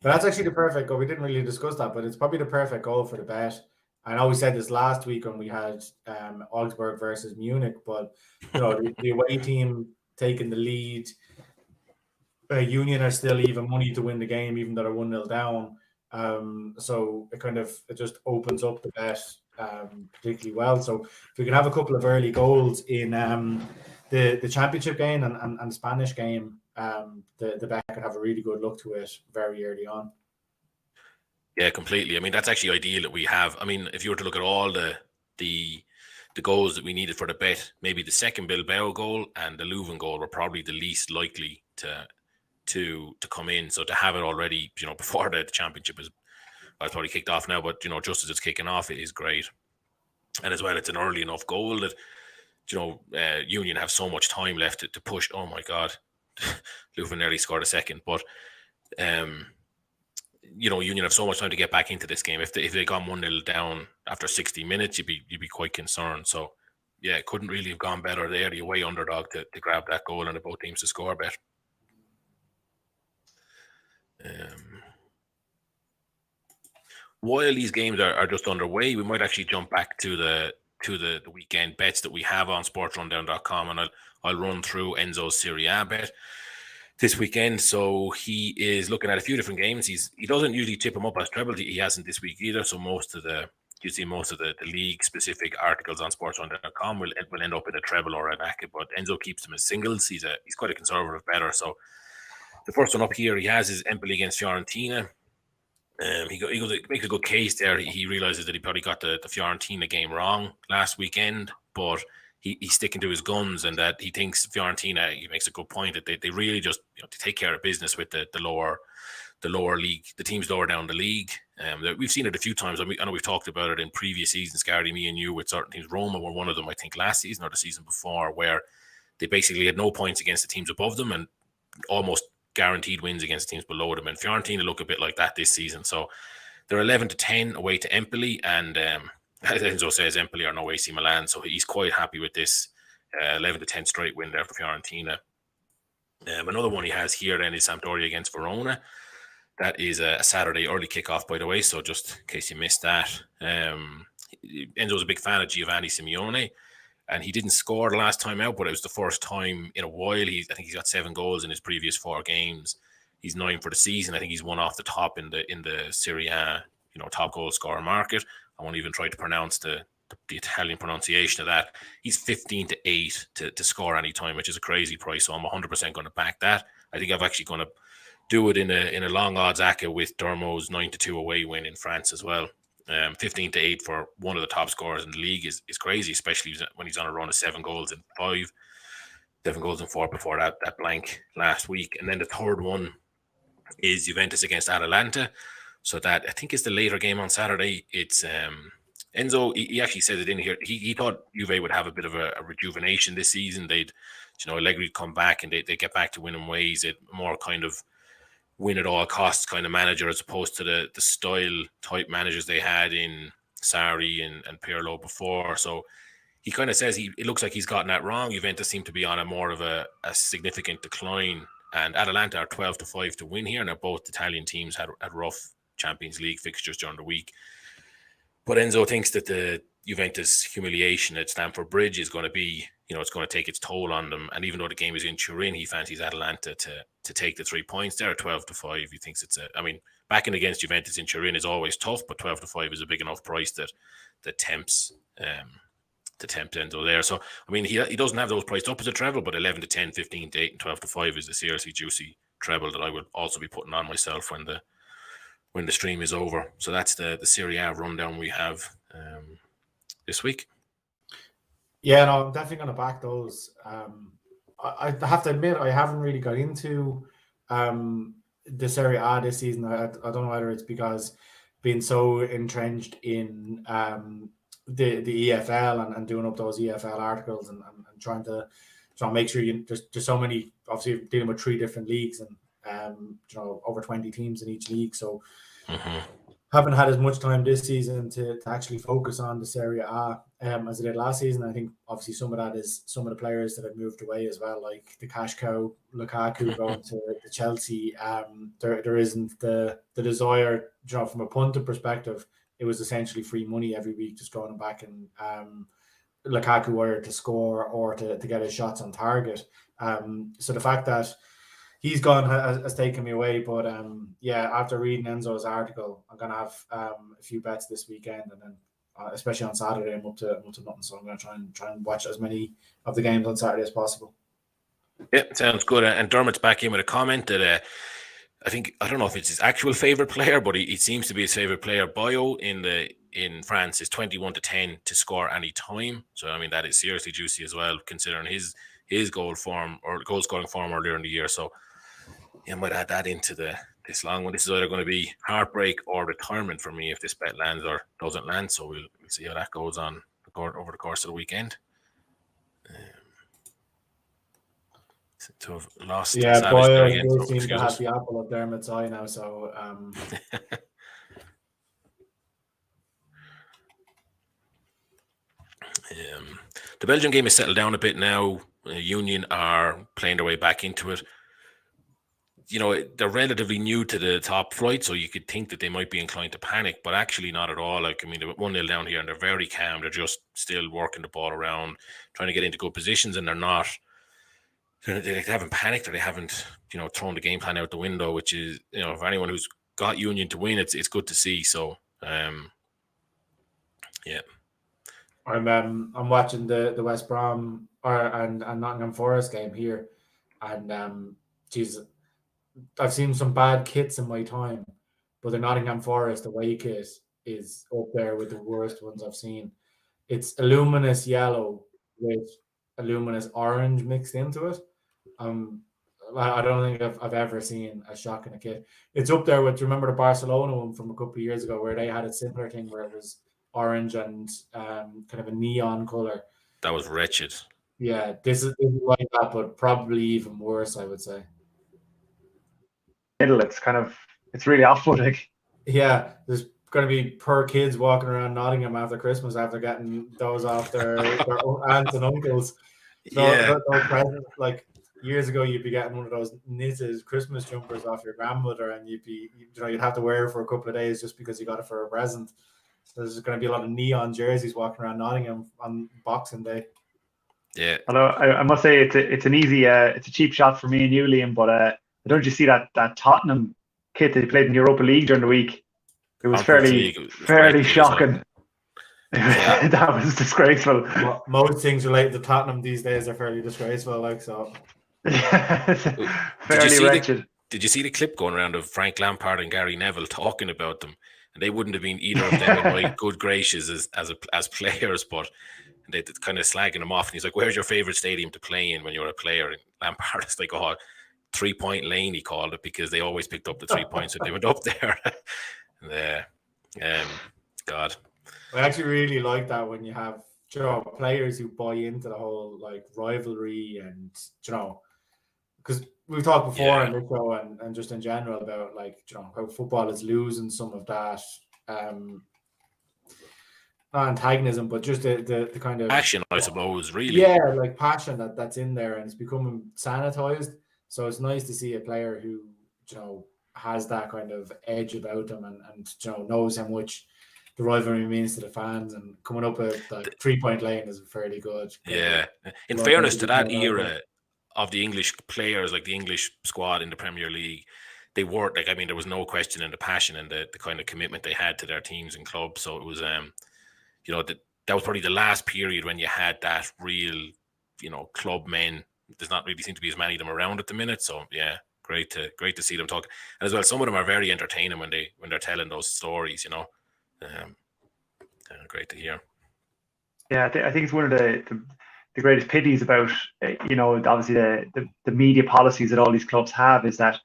But that's actually the perfect goal. We didn't really discuss that, but it's probably the perfect goal for the bet. I know we said this last week when we had Augsburg versus Munich, but the away team taking the lead. Union are still even money to win the game, even though they're 1-0 down. So it just opens up the bet particularly well. So if we can have a couple of early goals in the championship game and the Spanish game, the bet could have a really good look to it very early on. Yeah, completely. I mean, that's actually ideal that we have. I mean, if you were to look at all the goals that we needed for the bet, maybe the second Bilbao goal and the Leuven goal were probably the least likely to come in. So to have it already, before the championship it's probably kicked off now, but just as it's kicking off, it is great. And as well, it's an early enough goal that Union have so much time left to push. Oh my God, Leuven nearly scored a second, but Union have so much time to get back into this game. If they got 1-0 down after 60 minutes, you'd be quite concerned. So yeah, it couldn't really have gone better there. The away underdog to grab that goal and both teams to score a bet. While these games are just underway, we might actually jump back to the weekend bets that we have on SportsRunDown.com, and I'll run through Enzo's Serie A bet this weekend. So he is looking at a few different games. He doesn't usually tip them up as treble. He hasn't this week either. So most of the league specific articles on SportsRunDown.com will end up in a treble or a bracket, but Enzo keeps them as singles. He's quite a conservative bettor. So the first one up here he has is Empoli against Fiorentina. He makes a good case there. He realizes that he probably got the Fiorentina game wrong last weekend, but he's sticking to his guns, and that he thinks Fiorentina, he makes a good point that they really just to take care of business with the lower league, the teams lower down the league. We've seen it a few times. I know we've talked about it in previous seasons, Gary, me and you, with certain teams. Roma were one of them, I think, last season or the season before, where they basically had no points against the teams above them and almost guaranteed wins against teams below them. And Fiorentina look a bit like that this season. So they're 11-10 away to Empoli, and as Enzo says, Empoli are no AC Milan, so he's quite happy with this 11-10 straight win there for Fiorentina. Another one he has here then is Sampdoria against Verona. That is a Saturday early kickoff, by the way, so just in case you missed that. Enzo's a big fan of Giovanni Simeone, and he didn't score the last time out, but it was the first time in a while. I think he's got 7 goals in his previous 4 games. He's 9 for the season. I think he's one off the top in the Serie A, top goal scorer market. I won't even try to pronounce the Italian pronunciation of that. He's 15-8 to score any time, which is a crazy price. So I'm 100% going to back that. I think I'm actually going to do it in a long odds ACCA with Dermo's 9-2 away win in France as well. 15-8 for one of the top scorers in the league is crazy, especially when he's on a run of 7 goals in 5, 7 goals in 4 before that blank last week. And then the third one is Juventus against Atalanta. So that I think is the later game on Saturday. It's Enzo. He actually said it in here. He thought Juve would have a bit of a rejuvenation this season. They'd, Allegri come back and they get back to winning ways. It more kind of win at all costs kind of manager, as opposed to the style type managers they had in Sarri and Pirlo before. So he kind of says it looks like he's gotten that wrong. Juventus seem to be on a more of a significant decline, and Atalanta are 12-5 to win here. Now both Italian teams had rough Champions League fixtures during the week, but Enzo thinks that the Juventus humiliation at Stamford Bridge is going to be, it's going to take its toll on them. And even though the game is in Turin, he fancies Atalanta to take the 3 points. They're 12-5. He thinks backing against Juventus in Turin is always tough, but 12-5 is a big enough price that tempts Enzo there. So I mean, he doesn't have those priced up as a treble, but 11-10, 15-8, and 12-5 is a seriously juicy treble that I would also be putting on myself when the stream is over. So that's the Serie A rundown we have this week. Yeah, no, I'm definitely going to back those. I have to admit, I haven't really got into the Serie A this season. I don't know whether it's because being so entrenched in the EFL and doing up those EFL articles and trying to make sure there's so many, obviously dealing with 3 different leagues and over 20 teams in each league. So haven't had as much time this season to actually focus on the Serie A as I did last season. I think obviously some of that is some of the players that have moved away as well, like the cash cow Lukaku going to Chelsea. There isn't the desire, from a punter perspective. It was essentially free money every week, just throwing him back in Lukaku either to score or to get his shots on target. So the fact that he's gone has taken me away. But after reading Enzo's article, I'm going to have a few bets this weekend, and then especially on Saturday, I'm up to nothing. So I'm going to try and watch as many of the games on Saturday as possible. Yeah, sounds good. And Dermot's back in with a comment that I don't know if it's his actual favorite player, but he seems to be his favorite player. Bio in France is 21-10 to score any time. So I mean, that is seriously juicy as well, considering his goal scoring form earlier in the year. So I might add that into this long one. This is either going to be heartbreak or retirement for me if this bet lands or doesn't land. So we'll see how that goes on over the course of the weekend. To have lost, yeah, Boyle does seem to have the apple of Dermot's eye now. So the Belgian game has settled down a bit now. Union are playing their way back into it. They're relatively new to the top flight, so you could think that they might be inclined to panic, but actually not at all. Like, I mean, they're 1-0 down here and they're very calm. They're just still working the ball around, trying to get into good positions, and they're not. They haven't panicked, or they haven't, thrown the game plan out the window, which is, for anyone who's got Union to win, it's good to see. So, yeah. I'm watching the West Brom and Nottingham Forest game here, and I've seen some bad kits in my time, but the Nottingham Forest away kit is up there with the worst ones I've seen. It's a luminous yellow with a luminous orange mixed into it. I don't think I've ever seen a shock in a kit. It's up there with, remember the Barcelona one from a couple of years ago where they had a similar thing where it was orange and kind of a neon color. That was wretched. Yeah, this is like that, but probably even worse, I would say. It's really off-putting. Yeah, there's going to be poor kids walking around Nottingham after Christmas after getting those off their aunts and uncles. No presents. Like years ago, you'd be getting one of those knitted Christmas jumpers off your grandmother, and you'd have to wear it for a couple of days just because you got it for a present. So there's going to be a lot of neon jerseys walking around Nottingham on Boxing Day. Yeah. Although I must say it's an easy, it's a cheap shot for me and you, Liam. But don't you see that Tottenham kit they played in the Europa League during the week? It was fairly shocking. Yeah. That was disgraceful. Well, most things related to Tottenham these days are fairly disgraceful, like so. Fairly wretched. Did you see the clip going around of Frank Lampard and Gary Neville talking about them? And they wouldn't have been either of them in my good gracious as players, but they kind of slagging him off. And he's like, "Where's your favorite stadium to play in when you're a player?" And Lampard is like, "Oh, 3-point lane," he called it, because they always picked up the 3 points and they went up there. God. I actually really like that when you have players who buy into the whole like rivalry and because we've talked before on this show and just in general about like how football is losing some of that not antagonism, but just the kind of passion, I suppose, really. Yeah, like passion that's in there, and it's becoming sanitized. So it's nice to see a player who has that kind of edge about them and knows how much the rivalry means to the fans, and coming up with like 3-point lane is fairly good. Yeah. In fairness to that era of the English players, like the English squad in the Premier League, they were like, I mean, there was no question in the passion and the kind of commitment they had to their teams and clubs. So it was, you know, that was probably the last period when you had that real, you know, club men. There's not really seem to be as many of them around at the minute. So yeah, great to see them talk. And as well, some of them are very entertaining when they're telling those stories. You know, great to hear. Yeah, I think it's one of the greatest pities about, you know, obviously the media policies that all these clubs have is that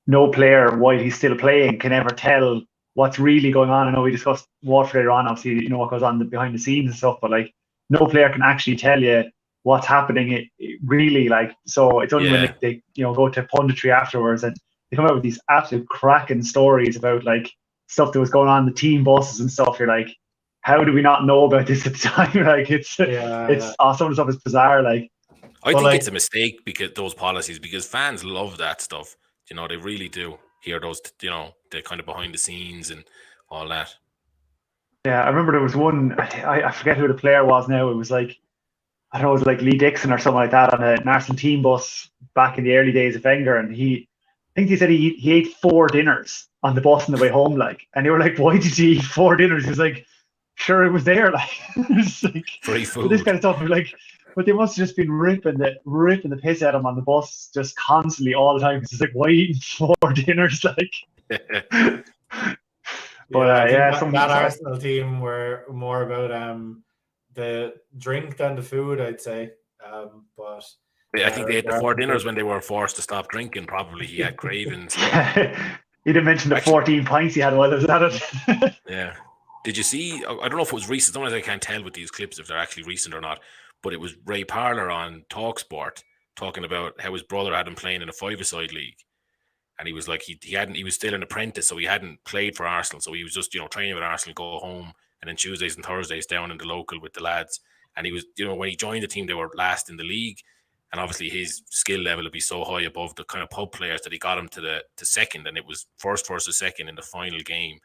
no player, while he's still playing, can ever tell what's really going on. I know we discussed Waterford later on, obviously, you know, what goes on behind the scenes and stuff, but like no player can actually tell you what's happening really, like, so it's only when they you know, go to punditry afterwards and they come out with these absolute cracking stories about like stuff that was going on in the team buses and stuff. You're like, how do we not know about this at the time? Like some of the stuff is bizarre. Like, I think it's a mistake because those policies, because fans love that stuff. You know, they really do hear those, you know, the kind of behind the scenes and all that. Yeah, I remember there was one, I forget who the player was now. It was like, I don't know, it was like Lee Dixon or something like that on an Arsenal team bus back in the early days of Wenger. And I think he said he ate 4 dinners on the bus on the way home. Like, and they were like, why did you eat 4 dinners? He was like, sure, it was there. Like, it's like free food. This kind of stuff. Like, but they must have just been ripping the piss out of him on the bus just constantly all the time. Because it's like, why eating 4 dinners? Like, but that Arsenal team were more about the drink than the food, I'd say. But I think they ate the 4 dinners when they were forced to stop drinking. Probably he had cravings. He didn't mention the 14 pints he had while he was at it. Yeah. Did you see? I don't know if it was recent. Sometimes I can't tell with these clips if they're actually recent or not. But it was Ray Parlour on TalkSport talking about how his brother had him playing in a 5-a-side league, and he was like he was still an apprentice, so he hadn't played for Arsenal. So he was just, you know, training with Arsenal, go home, and then Tuesdays and Thursdays down in the local with the lads. And he was, you know, when he joined the team, they were last in the league, and obviously his skill level would be so high above the kind of pub players that he got him to second, and it was first versus second in the final game.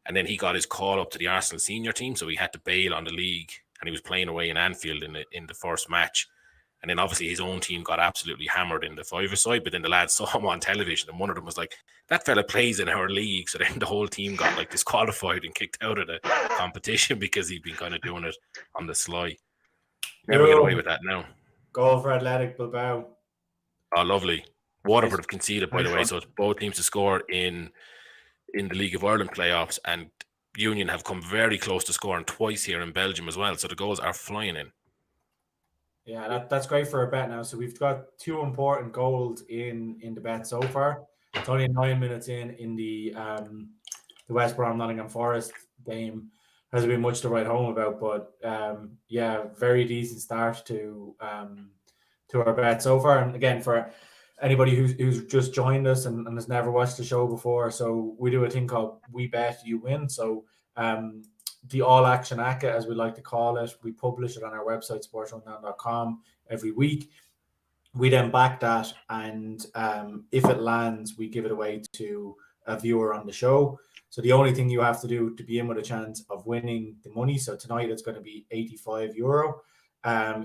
And then he got his call up to the Arsenal senior team, so he had to bail on the league, and he was playing away in Anfield in the first match. And then obviously his own team got absolutely hammered in the 5-a-side, but then the lads saw him on television, and one of them was like, that fella plays in our league. So then the whole team got like disqualified and kicked out of the competition because he'd been kind of doing it on the sly. Never get away with that now. Goal for Athletic Bilbao. Oh, lovely. Waterford have conceded, by the way, so it's both teams to score in the League of Ireland playoffs, and Union have come very close to scoring twice here in Belgium as well. So the goals are flying in. Yeah, that's great for a bet now. So we've got 2 important goals in the bet so far. It's only 9 minutes in the West Brom Nottingham Forest game. Hasn't been much to write home about, but very decent start to our bet so far. And again, for anybody who's just joined us and has never watched the show before, so we do a thing called We Bet You Win. So the all action ACCA, as we like to call it, we publish it on our website, SportsRunDown.com, every week. We then back that, and if it lands, we give it away to a viewer on the show. So the only thing you have to do to be in with a chance of winning the money, so tonight it's going to be €85.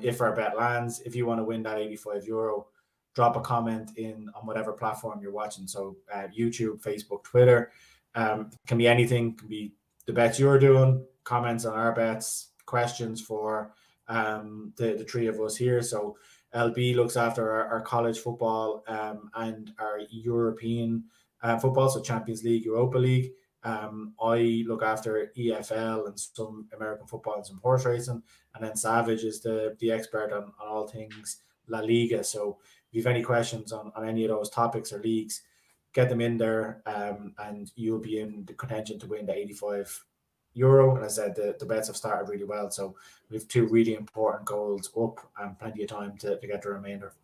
If our bet lands, if you want to win that €85, drop a comment in on whatever platform you're watching. So YouTube, Facebook, Twitter, can be anything. Can be the bets you're doing, comments on our bets, questions for the 3 of us here. So LB looks after our college football and our European football, so Champions League, Europa League. I look after EFL and some American football and some horse racing. And then Savage is the expert on all things La Liga. So if you have any questions on any of those topics or leagues, get them in there, and you'll be in the contention to win the €85. And as I said, the bets have started really well. So we have 2 really important goals up and plenty of time to get the remainder.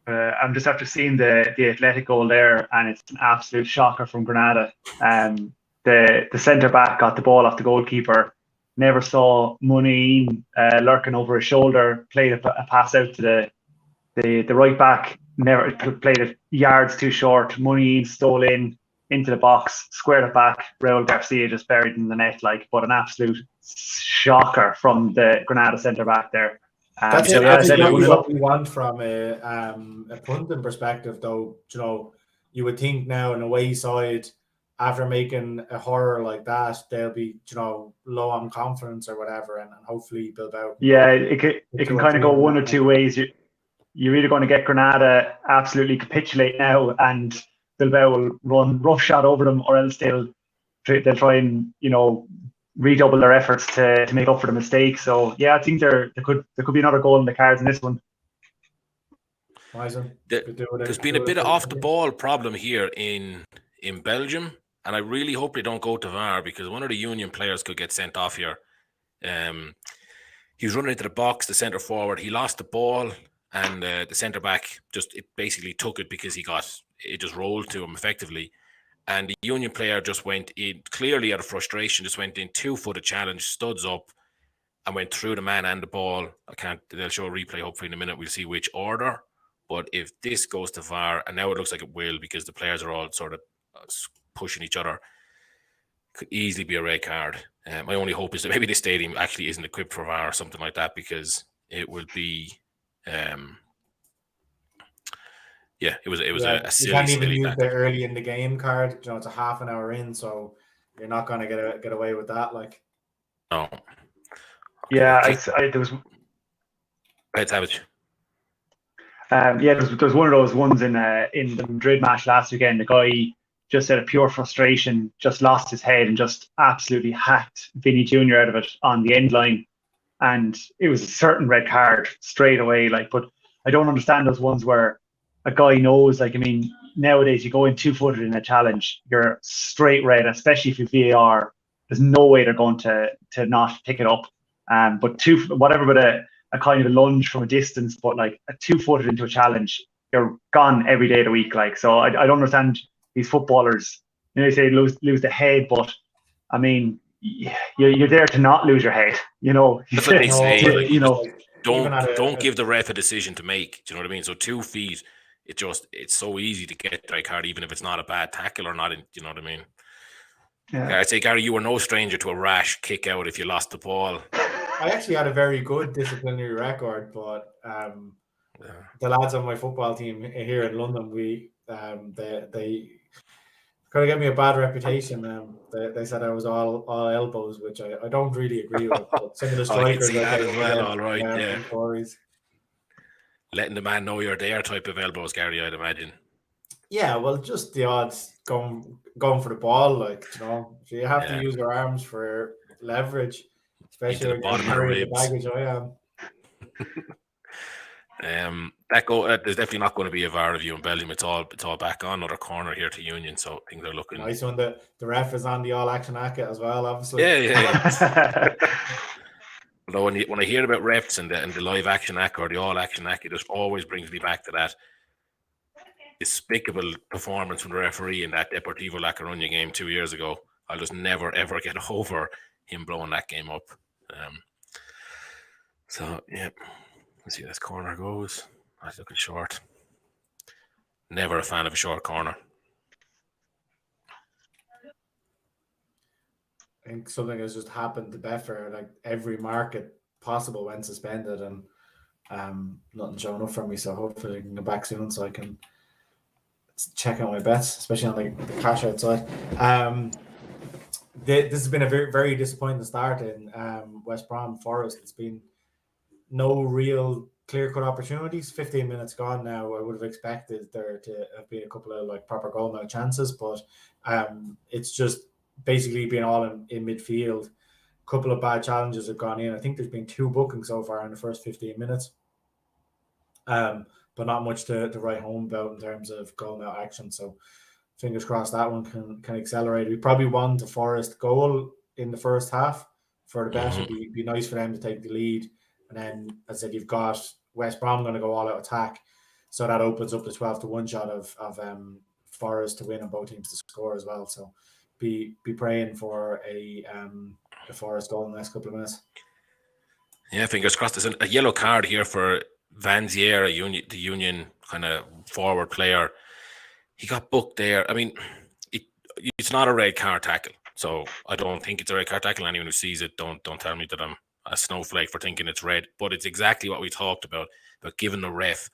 I'm just after seeing the Athletic goal there, and it's an absolute shocker from Granada. The centre back got the ball off the goalkeeper, never saw Muneen lurking over his shoulder, played a pass out to the right back, never played it yards too short. Muneen stole into the box, squared it back. Raul Garcia just buried in the net, but an absolute shocker from the Granada centre back there. That's exactly what we want from a punting perspective, though. You know, you would think now an away side, after making a horror like that, they'll be, low on confidence or whatever, and hopefully Bilbao. Yeah, it can kind of go one or two ways. You're either going to get Granada absolutely capitulate now, and Bilbao will run roughshod over them, or else they'll try and redouble their efforts to make up for the mistake. So yeah, I think there could be another goal in the cards in this one. There's been a bit of off the ball problem here in Belgium, and I really hope they don't go to VAR, because one of the Union players could get sent off here. He was running into the box, the centre forward. He lost the ball, and the centre back basically took it because it just rolled to him effectively. And the Union player just went in, clearly out of frustration, just went in 2-footed challenge, studs up, and went through the man and the ball. They'll show a replay hopefully in a minute. We'll see which order. But if this goes to VAR, and now it looks like it will, because the players are all sort of pushing each other, could easily be a red card. My only hope is that maybe the stadium actually isn't equipped for VAR or something like that, because it would be, it was a silly. You can't even use the early in the game card. It's a half an hour in, so you're not going to get away with that. No. Okay. Yeah, there was. Right, Savage. There was one of those ones in the Madrid match last weekend. The guy just out of pure frustration just lost his head and just absolutely hacked Vinny Jr. out of it on the end line, and it was a certain red card straight away. But I don't understand those ones where a guy knows. Nowadays you go in 2-footed in a challenge, you're straight red, especially if you VAR. There's no way they're going to not pick it up. But whatever with a kind of a lunge from a distance, but a 2-footed into a challenge, you're gone every day of the week. So I don't understand these footballers. They say lose the head, but you're there to not lose your head. That's what they say. Don't give the ref a decision to make. Do you know what I mean? So 2 feet, it's so easy to get the right card, even if it's not a bad tackle or not. Do you know what I mean? Yeah. I'd say, Gary, you were no stranger to a rash kick out if you lost the ball. I actually had a very good disciplinary record, but the lads on my football team here in London, they kind of gave me a bad reputation. They said I was all elbows, which I don't really agree with. But some of the strikers as well, all right, stories. Letting the man know you're there type of elbows, Gary, I'd imagine. Yeah, well, just the odds going for the ball, so you have to use your arms for leverage. Especially when you're carrying the baggage I am. There's definitely not going to be a VAR review in Belgium. It's all back on another corner here to Union, so things are looking nice. When the ref is on the all action ACA as well, obviously. Yeah. Although when I hear about refs and the live action ACA or the all action ACA, it just always brings me back to that despicable performance from the referee in that Deportivo La Coruña game 2 years ago. I'll just never ever get over him blowing that game up. Let's see how this corner goes. That's looking short. Never a fan of a short corner. I think something has just happened to Betfair. Every market possible went suspended, and nothing showing up for me. So hopefully I can go back soon so I can check out my bets, especially on the cash outside. This has been a very, very disappointing start in West Brom Forest. It's been no real clear-cut opportunities. 15 minutes gone now. I would have expected there to have been a couple of proper goal now chances, but it's just basically been all in midfield. A couple of bad challenges have gone in. I think there's been 2 bookings so far in the first 15 minutes, but not much to write home about in terms of goal now action. So fingers crossed that one can accelerate. We probably won the Forest goal in the first half for the bet. It'd be nice for them to take the lead. And then, as I said, you've got West Brom going to go all out attack. So that opens up the 12-1 shot of Forest to win and both teams to score as well. So be praying for a Forest goal in the next couple of minutes. Yeah, fingers crossed. There's a yellow card here for Vanzier, the Union kind of forward player. He got booked there. It's not a red card tackle, so I don't think it's a red card tackle. Anyone who sees it, don't tell me that I'm a snowflake for thinking it's red. But it's exactly what we talked about giving the ref.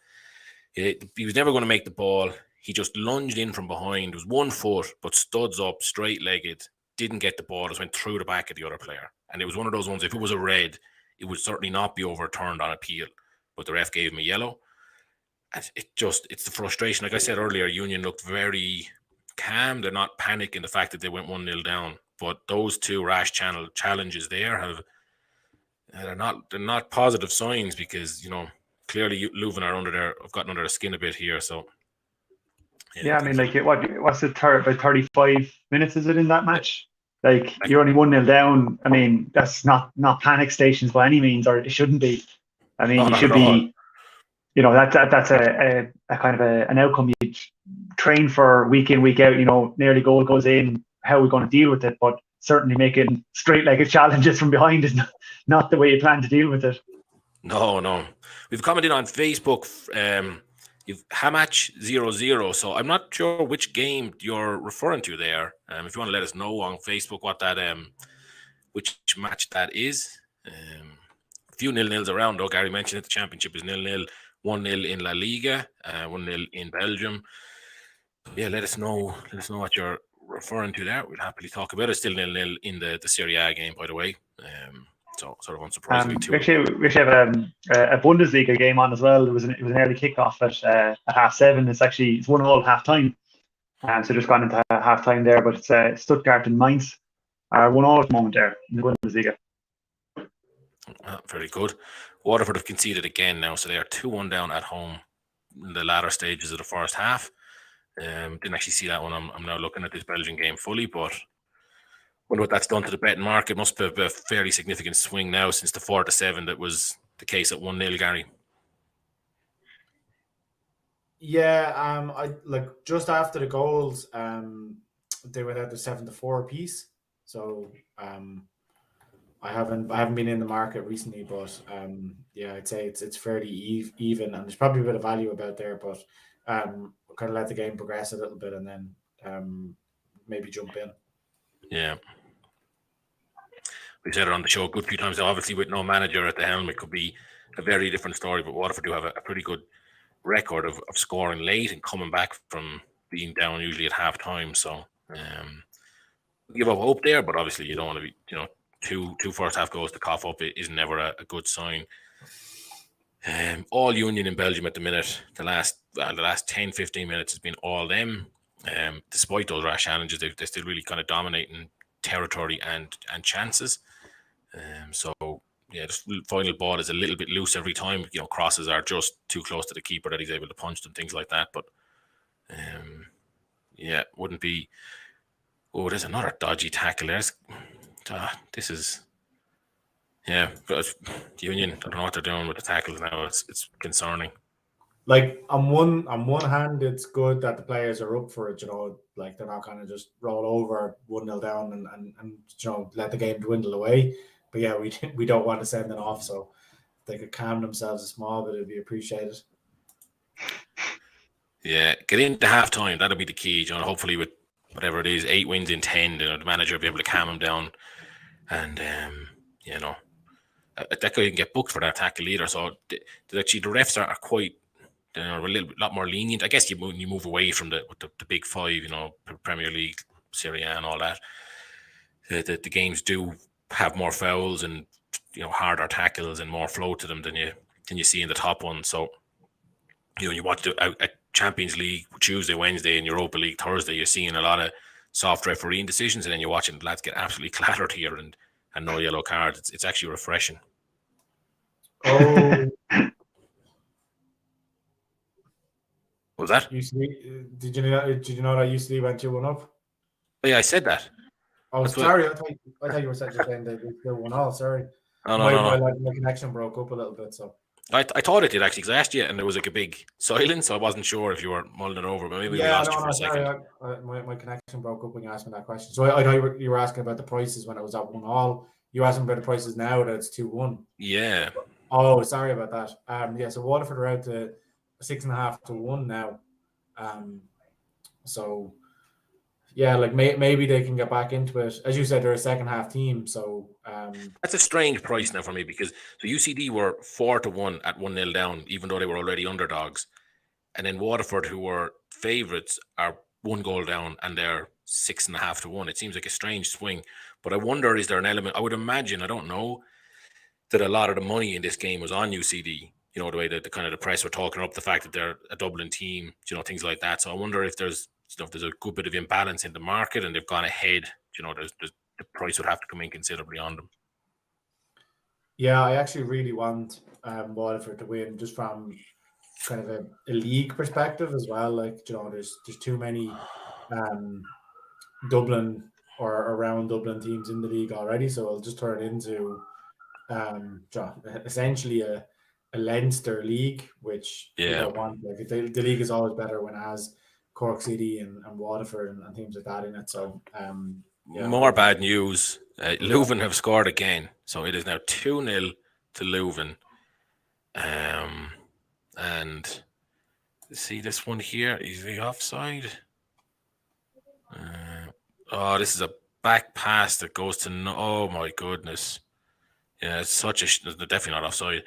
He was never going to make the ball. he just lunged in from behind. It was 1 foot, but studs up, straight-legged, didn't get the ball, just went through the back of the other player. And it was one of those ones, if it was a red, it would certainly not be overturned on appeal. But the ref gave him a yellow. And it's the frustration. Like I said earlier, Union looked very calm. They're not panicking the fact that they went 1-0 down. But those two rash challenges there they're not positive signs, because, clearly Leuven have gotten under their skin a bit here. So I mean, like, what's the about 35 minutes is it in that match? Like, you're only 1-0 down. I mean, that's not panic stations by any means, or it shouldn't be. I mean, you should be, that's a kind of an outcome you train for week in, week out. Nearly goal goes in. How are we going to deal with it? But certainly making straight-legged challenges from behind is not the way you plan to deal with it. No. We've commented on Facebook. You've Hamach 0-0. So I'm not sure which game you're referring to there. If you want to let us know on Facebook what that which match that is. A few 0-0s around, though. Gary mentioned it. The championship is 0-0. 1-0 in La Liga, 1-0 in Belgium. Yeah, let us know what you're referring to there. We'll happily talk about it. Still 0-0 in the Serie A game, by the way. So sort of unsurprisingly too. We actually have a Bundesliga game on as well. It was an early kickoff at 7:30. It's 1-1 half time. So just gone into half time there, but it's Stuttgart and Mainz are 1-1 at the moment there in the Bundesliga. Very good. Waterford have conceded again now, so they are 2-1 down at home in the latter stages of the first half. Didn't actually see that one. I'm now looking at this Belgian game fully, but wonder what that's done to the betting market. Must be a fairly significant swing now since the 4-7 that was the case at 1-0, Gary. Yeah, I like just after the goals, they went out to 7-4 apiece. So I haven't been in the market recently, but I'd say it's fairly even, and there's probably a bit of value about there, but we'll kind of let the game progress a little bit and then maybe jump in. Yeah. We said it on the show a good few times. Obviously, with no manager at the helm, it could be a very different story, but Waterford do have a pretty good record of scoring late and coming back from being down usually at half time. So give up hope there, but obviously you don't want to be, two first half goals to cough up is never a good sign. All Union in Belgium at the minute, the last 10-15 minutes has been all them. Despite those rash challenges, they're still really kind of dominating territory and chances. The final ball is a little bit loose every time. Crosses are just too close to the keeper that he's able to punch them, things like that. But wouldn't be. Oh, there's another dodgy tackle. This is. Yeah, Union, I don't know what they're doing with the tackles now. It's concerning. Like on one hand, it's good that the players are up for it. Like they're not kind of just roll over 1-0 down and let the game dwindle away. But yeah, we don't want to send it off. So if they could calm themselves a small bit, it'd be appreciated. Yeah, get into halftime. That'll be the key. Hopefully with whatever it is, 8 wins in 10, the manager will be able to calm them down. And that guy can get booked for that tackle either. So actually, the refs are quite. A lot more lenient. I guess you move away from the big five, Premier League, Serie A, and all that. The games do have more fouls and harder tackles and more flow to them than you see in the top one. So you watch a Champions League Tuesday, Wednesday, and Europa League Thursday. You're seeing a lot of soft refereeing decisions, and then you're watching the lads get absolutely clattered here and no yellow cards. It's actually refreshing. Oh. What was that? Did you know that UCD went 2-1 up? Oh, yeah, I said that. Oh, sorry. I thought you were saying they still 1-0. Sorry. No. My connection broke up a little bit. So I thought it did actually, because I asked you and there was like a big silence, so I wasn't sure if you were mulling it over. But maybe we lost you for a second. My connection broke up when you asked me that question. So I thought you were asking about the prices when it was at 1-1. You asking about the prices now that it's 2-1. Yeah. Oh, sorry about that. So Waterford are out to 6.5 to 1 now. So yeah, like maybe they can get back into it. As you said, they're a second half team. So that's a strange price now for me, because the UCD were 4-1 at 1-0 down, even though they were already underdogs. And then Waterford, who were favourites are 1 goal down and they're 6.5 to 1. It seems like a strange swing, but I wonder, is there an element? I would imagine, I don't know, that a lot of the money in this game was on UCD. You know, the way that the kind of the press were talking up the fact that they're a Dublin team, you know, things like that. So I wonder if there's a good bit of imbalance in the market and they've gone ahead. You know, the price would have to come in considerably on them. Yeah, I actually really want Waterford to win, just from kind of a league perspective as well. Like, you know, there's too many Dublin or around Dublin teams in the league already, so I'll just turn it into essentially a Leinster league, which we don't want. Like, the league is always better when it has Cork City and Waterford and teams like that in it. So more bad news. Leuven have scored again, so it is now 2-0 to Leuven. And see this one here, is the offside? This is a back pass that goes to oh my goodness. Yeah, it's definitely not offside.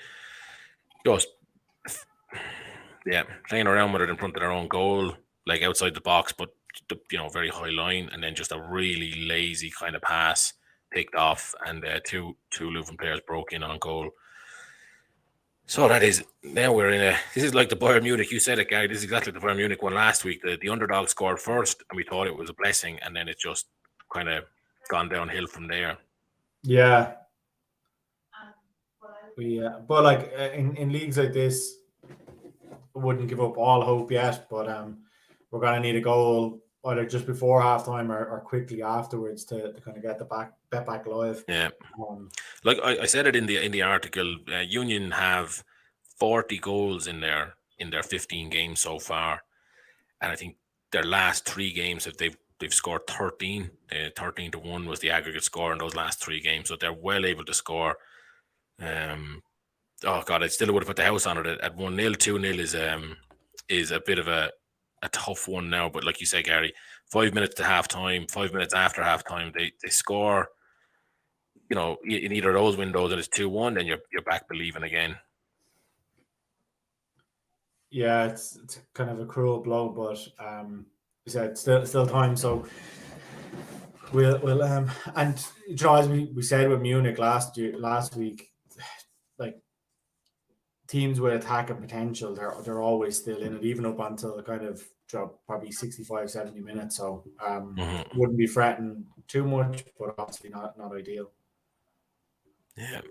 Goes, playing around with it in front of their own goal, like outside the box, but very high line, and then just a really lazy kind of pass picked off, and two Leuven players broke in on goal. So that is, now this is like the Bayern Munich, you said it, Gary, this is exactly the Bayern Munich one last week. The underdog scored first, and we thought it was a blessing, and then it just kind of gone downhill from there. Yeah. But like in leagues like this, I wouldn't give up all hope yet, but we're going to need a goal either just before halftime or quickly afterwards to kind of get the bet back live. Yeah. Like I said it in the article, Union have 40 goals in their 15 games so far, and I think their last 3 games they've scored 13. 13 to 1 was the aggregate score in those last 3 games, so they're well able to score. I still would have put the house on it at 1-0. 2-0 is a bit of a tough one now, but like you say, Gary, 5 minutes to half time, 5 minutes after half time, they score, in either of those windows, and it's 2-1, then you're back believing again. Yeah, it's kind of a cruel blow, but it's still time. So we'll and as we said with Munich last week, like, teams with attacking potential, they're always still in it, even up until the kind of probably 65-70 minutes. So wouldn't be fretting too much, but obviously not ideal. Yeah,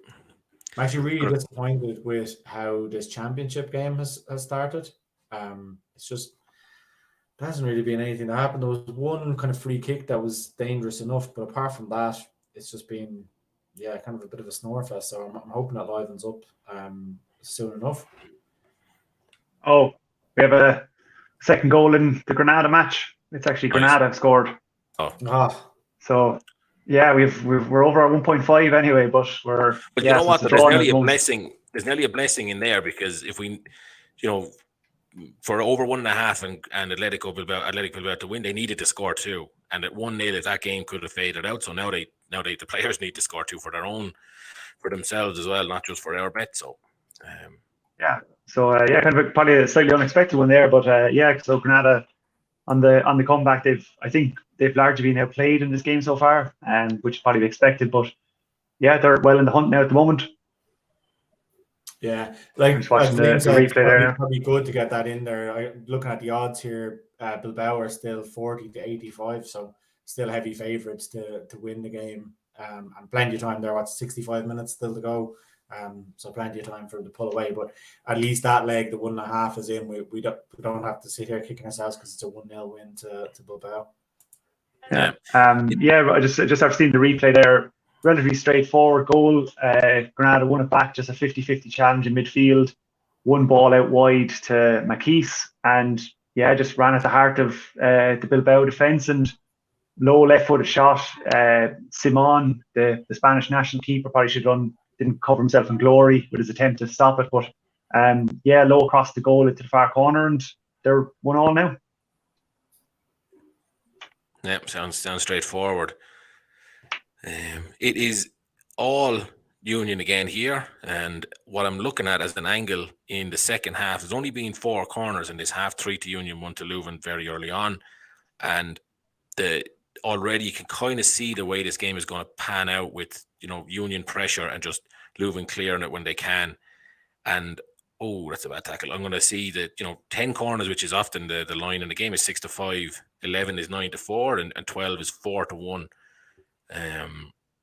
I'm actually really disappointed with how this championship game has started. It's just, there hasn't really been anything that happened. There was one kind of free kick that was dangerous enough, but apart from that, it's just been kind of a bit of a snore fest. So I'm hoping that livens up soon enough. Oh, we have a second goal in the Granada match. It's actually Granada have scored. So yeah, we're over at 1.5 anyway, but you know what? There's nearly a blessing. There's nearly a blessing in there, because if we, for over 1.5 and Atletico Bilbao to win, they needed to score 2, and at 1-0, that game could have faded out. So now the players need to score 2 for themselves as well, not just for our bet. So. Kind of probably a slightly unexpected one there, but so Granada on the comeback, I think they've largely been outplayed in this game so far, and which is probably expected, but they're well in the hunt now at the moment. Yeah, like just watching the replay there now. Probably good to get that in there. Looking at the odds here, Bilbao are still 40 to 85, so still heavy favourites to win the game, and plenty of time there. 65 minutes still to go. So plenty of time for them to pull away, but at least that leg, the 1.5 is in. We don't have to sit here kicking ourselves because it's a 1-0 win to Bilbao. I just after seeing the replay there, relatively straightforward goal. Granada won it back, just a 50-50 challenge in midfield, one ball out wide to Makis, and just ran at the heart of the Bilbao defence, and low left-footed shot. Simon, the Spanish national keeper, probably didn't cover himself in glory with his attempt to stop it, but low across the goal into the far corner, and they're 1-1 now. Yeah, sounds straightforward. It is all Union again here, and what I'm looking at as an angle in the second half, there's only been 4 corners in this half, 3 to Union, 1 to Leuven very early on, and already you can kind of see the way this game is going to pan out with, Union pressure and just Leuven clearing it when they can. And that's a bad tackle. I'm going to see that 10 corners, which is often the line in the game, is 6-5, 11 is 9-4, and 12 is 4-1.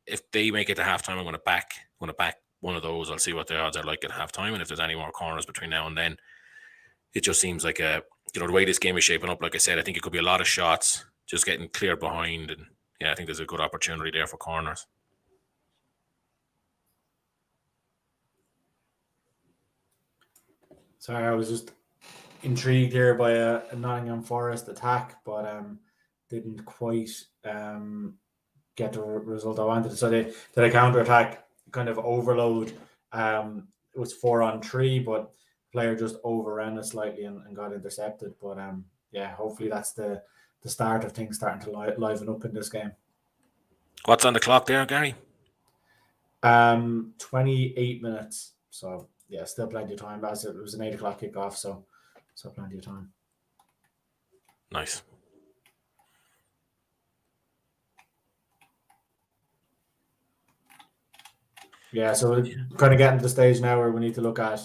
If they make it to halftime, I'm going to back one of those. I'll see what the odds are like at halftime, and if there's any more corners between now and then. It just seems like the way this game is shaping up. Like I said, I think it could be a lot of shots just getting cleared behind, and I think there's a good opportunity there for corners. Sorry, I was just intrigued here by a Nottingham Forest attack, but didn't quite get the result I wanted. So they did a counter-attack kind of overload. It was 4-on-3, but player just overran it slightly and got intercepted. But hopefully that's the start of things starting to liven up in this game. What's on the clock there, Gary? 28 minutes. So still plenty of time. As it was an 8 o'clock kickoff, so plenty of time. Nice. Yeah, so we're kind of getting to the stage now where we need to look at,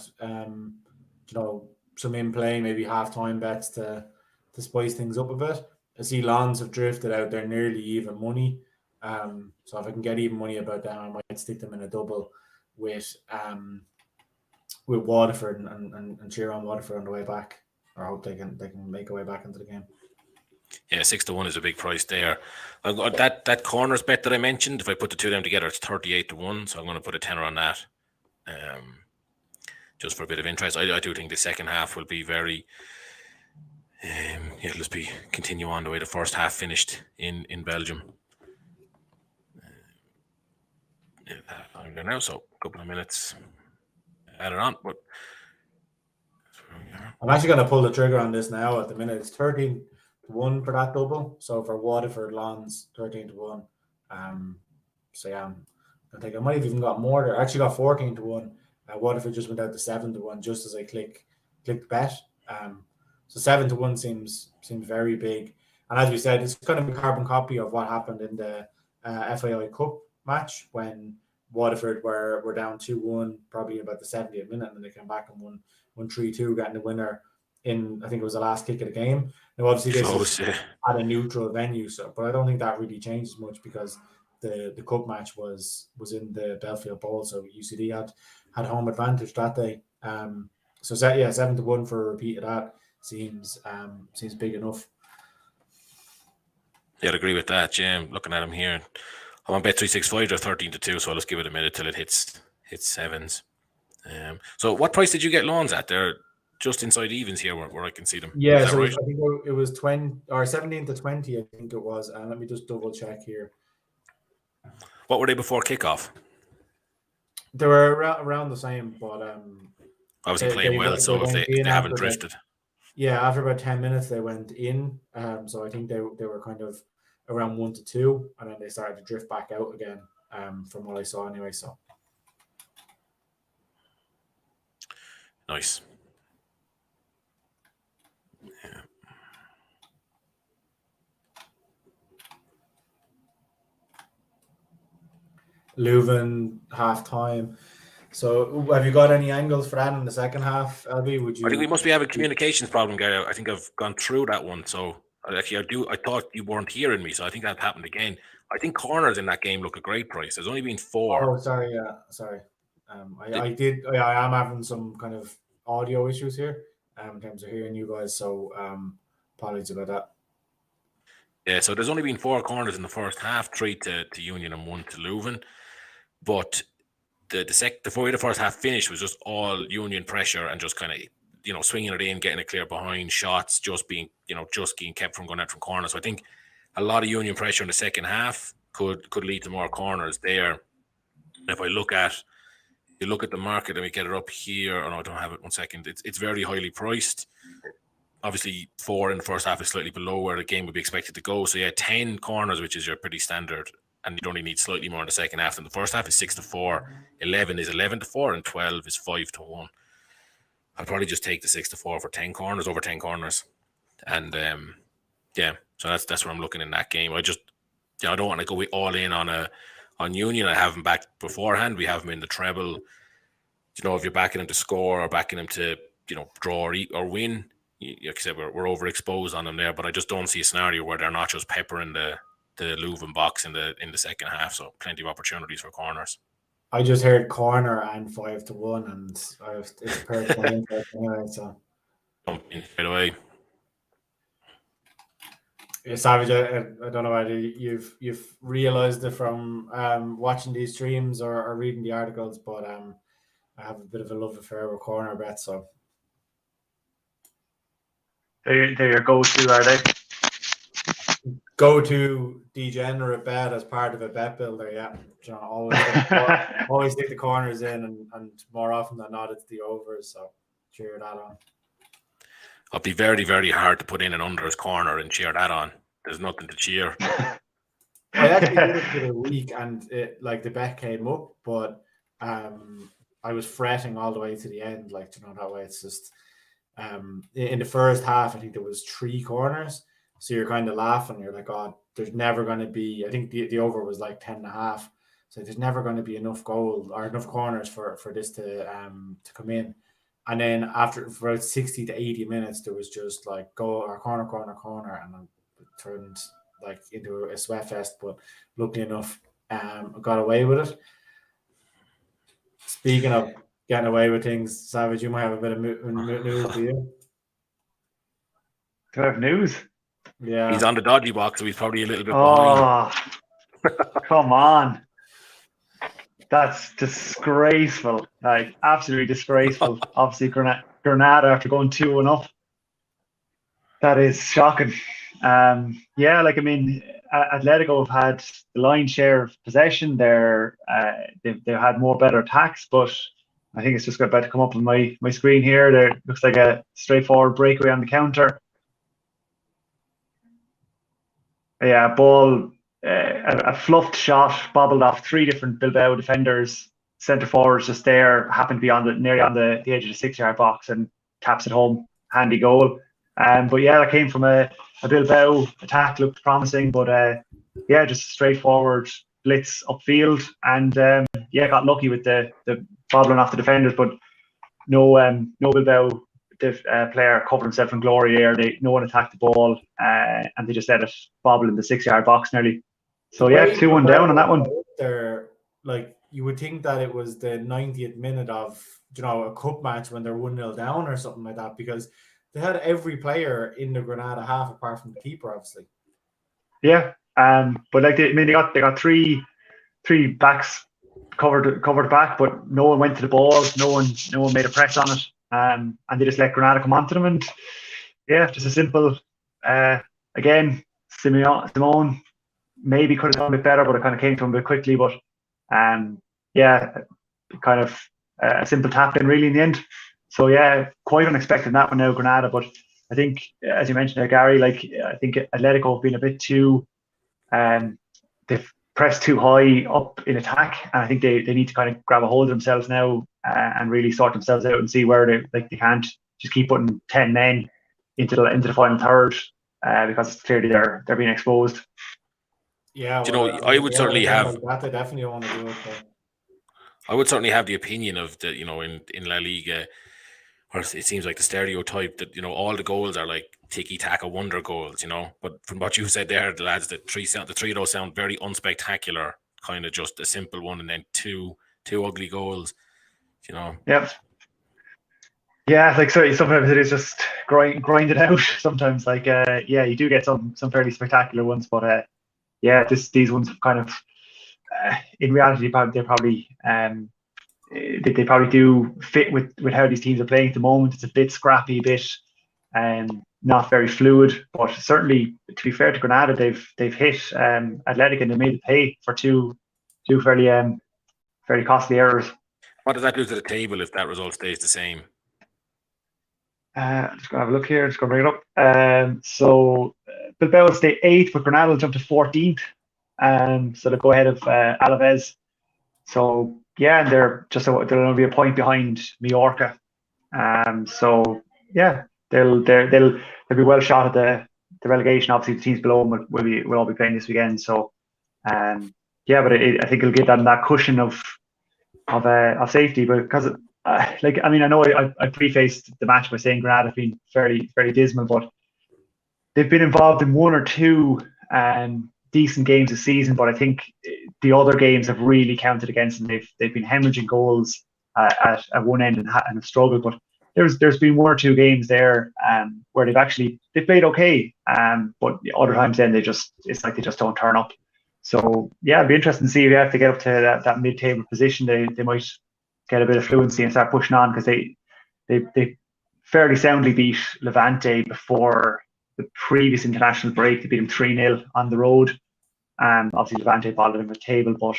some in-play, maybe half-time bets to spice things up a bit. I see Lons have drifted out. They're nearly even money. So if I can get even money about them, I might stick them in a double with Waterford and cheer on Waterford on the way back, or hope they can make a way back into the game. Yeah, 6-1 is a big price there. That corners bet that I mentioned, if I put the two of them together, it's 38-1. So I'm going to put a tenner on that, just for a bit of interest. I do think the second half will be very, continue on the way the first half finished in Belgium. I'm there now, so a couple of minutes add it on. But I'm actually going to pull the trigger on this now. At the minute, it's 13-1 for that double. So for Waterford Lons, 13-1. I might have even got more there. I actually got 14-1. Waterford just went out to 7-1 just as I clicked bet. So 7-1 seems very big. And as we said, it's kind of a carbon copy of what happened in the FAI Cup match when Waterford were down 2-1, probably about the 70th minute, and then they came back and won 3-2, getting the winner in, I think it was the last kick of the game. Now, obviously, this is at a neutral venue, but I don't think that really changes much because the cup match was in the Belfield Bowl, so UCD had home advantage that day. 7-1 for a repeat of that seems big enough. Yeah, I'd agree with that, Jim. Looking at him here, I'm on Bet365. They're 13-2, so let's give it a minute till it hits sevens. So what price did you get Lawns at? They're just inside evens here where I can see them. Yeah, so right? I think it was 20 or 17-20. I think it was. And let me just double check here. What were they before kickoff? They were around the same, but obviously playing well. So if they haven't drifted, after about 10 minutes they went in. So I think they were kind of around 1-2, and then they started to drift back out again. From what I saw anyway. So nice. Yeah. Leuven half time. So have you got any angles for that in the second half, LB? I think we must be having a communications problem, Gary. I think I've gone through that one. So actually, I thought you weren't hearing me, so I think that happened again. I think corners in that game look a great price. There's only been 4. Oh, sorry. Yeah, sorry. I am having some kind of audio issues here in terms of hearing you guys. So apologies about that. Yeah, so there's only been 4 corners in the first half, 3 to Union and 1 to Leuven. But the way the first half finished was just all Union pressure and just kind of swinging it in, getting it clear behind, shots just being kept from going out from corners. So I think a lot of Union pressure in the second half could lead to more corners there. If you look at the market, and we get it up here. Oh no, I don't have it. 1 second. It's very highly priced. Obviously, 4 in the first half is slightly below where the game would be expected to go. So 10 corners, which is your pretty standard and you'd only need slightly more in the second half than the first half. Is 6-4, 11 is 11-4, and 12 is 5-1. I'd probably just take the 6-4 for 10 corners, over 10 corners, and so that's what I'm looking in that game. I don't want to go all in on Union. I have them back beforehand. We have them in the treble. If you're backing them to score or backing them to draw or win, like I said, we're overexposed on them there. But I just don't see a scenario where they're not just peppering the Leuven box in the second half. So plenty of opportunities for corners. I just heard corner and 5-1, and it's perfect anyway. So jump in straight away. Yeah, Savage, I don't know whether you've realised it from watching these streams or reading the articles, but I have a bit of a love affair with corner bets. So they're your go-to, are they? Go-to degenerate bet as part of a bet builder, yeah. Always take the corners in, and more often than not, it's the overs. So cheer that on. It'll be very, very hard to put in an unders corner and cheer that on. There's nothing to cheer. I actually did it for the week, and the bet came up, but I was fretting all the way to the end. That way it's just in the first half, I think there was 3 corners. So you're kind of laughing. You're like, oh, there's never going to be. I think the over was like 10.5. So there's never going to be enough goal or enough corners for this to come in. And then after for about 60 to 80 minutes, there was just like goal or corner, and it turned into a sweat fest. But luckily enough, got away with it. Speaking of getting away with things, Savage, you might have a bit of news, do you? Do I have news? Yeah, he's on the dodgy box, so he's probably a little bit behind. Come on. That's disgraceful. Absolutely disgraceful. Obviously, Granada after going 2-1 up. That is shocking. Atletico have had the lion's share of possession. They've had more better attacks, but I think it's just about to come up on my screen here. There looks like a straightforward breakaway on the counter. Yeah, ball, a fluffed shot, bobbled off 3 different Bilbao defenders. Centre forwards just there, happened to be nearly on the edge of the 6-yard box and taps it home. Handy goal. But yeah, that came from a Bilbao attack, looked promising, but just a straightforward blitz upfield, and got lucky with the bobbling off the defenders, but no Bilbao player covered himself in glory there. No one attacked the ball, and they just let it bobble in the 6-yard box nearly. So yeah, 2-1 down on that one. You would think that it was the 90th minute of a cup match when they're 1-0 down or something like that, because they had every player in the Granada half apart from the keeper, obviously. Yeah, but they got three backs covered back, but no one went to the ball. No one made a press on it. And they just let Granada come onto them, and just a simple. Again, Simone maybe could have done a bit better, but it kind of came to him a bit quickly. But kind of a simple tap in really in the end. So quite unexpected in that one now, Granada. But I think, as you mentioned there, Gary, I think Atletico have been a bit too. They've pressed too high up in attack, and I think they need to kind of grab a hold of themselves now and really sort themselves out and see where they can't just keep putting 10 men into the final third because clearly they're being exposed. Yeah, I would certainly have. They definitely want to do it. I would certainly have the opinion of the in La Liga, or it seems like the stereotype that all the goals are like tiki-taka wonder goals, But from what you said there, the lads, the three of those sound very unspectacular, kind of just a simple one, and then two ugly goals, Yep. Yeah, sometimes it is just grind it out. Sometimes, you do get some fairly spectacular ones, but these ones have kind of, in reality, they probably do fit with how these teams are playing at the moment. It's a bit scrappy, not very fluid, but certainly, to be fair to Granada, they've hit Athletic and they made it pay for two fairly costly errors. What does that do to the table if that result stays the same? I'm just going to have a look here. Just going to bring it up. So Bilbao will stay 8th, but Granada will jump to 14th. So they go ahead of Alaves. So yeah, and they'll only be a point behind Mallorca. So yeah, they'll be well shot at the relegation. Obviously, the teams below them will all be playing this weekend. So yeah, but I think it'll give them that cushion of safety. But because I know I prefaced the match by saying Granada have been very dismal, but they've been involved in one or two decent games this season. But I think the other games have really counted against them. They've been hemorrhaging goals at one end and have struggled. But there's been one or two games there where they've played okay, but other times then it's like they just don't turn up. So yeah, it'd be interesting to see if they have to get up to that mid-table position. They might get a bit of fluency and start pushing on, because they fairly soundly beat Levante before the previous international break. They beat them 3-0 on the road. Obviously Levante followed them with the table, but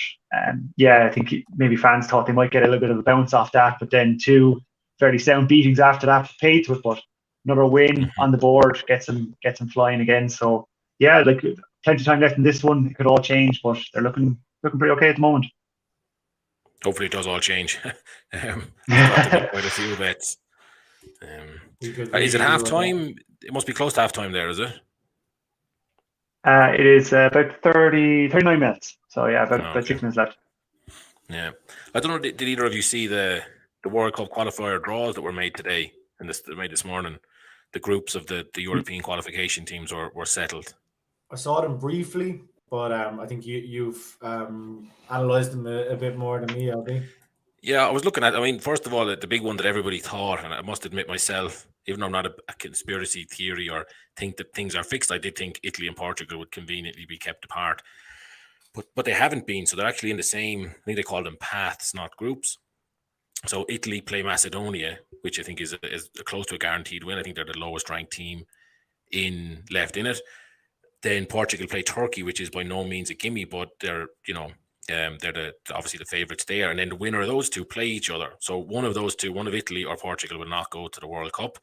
yeah, I think maybe fans thought they might get a little bit of a bounce off that, but then two fairly sound beatings after that paid to it. But another win on the board gets them flying again. So yeah, like plenty of time left in this one. It could all change, but they're looking pretty okay at the moment. Hopefully it does all change. Quite a few bets. Is it half time? It must be close to half time there, is it? It is about 39 minutes. So yeah, about 6 minutes left. Yeah. I don't know, did either of you see the World Cup qualifier draws that were made today and made this morning? The groups of the European qualification teams were settled. I saw them briefly, but I think you've analysed them a bit more than me, Albie. Yeah, I was looking at, first of all, the big one that everybody thought, and I must admit myself, even though I'm not a conspiracy theory or think that things are fixed, I did think Italy and Portugal would conveniently be kept apart. But they haven't been, so they're actually in the same, I think they call them paths, not groups. So Italy play Macedonia, which I think is close to a guaranteed win. I think they're the lowest ranked team left in it. Then Portugal play Turkey, which is by no means a gimme, but they're obviously the favourites there. And then the winner of those two play each other. So one of those two, one of Italy or Portugal, will not go to the World Cup.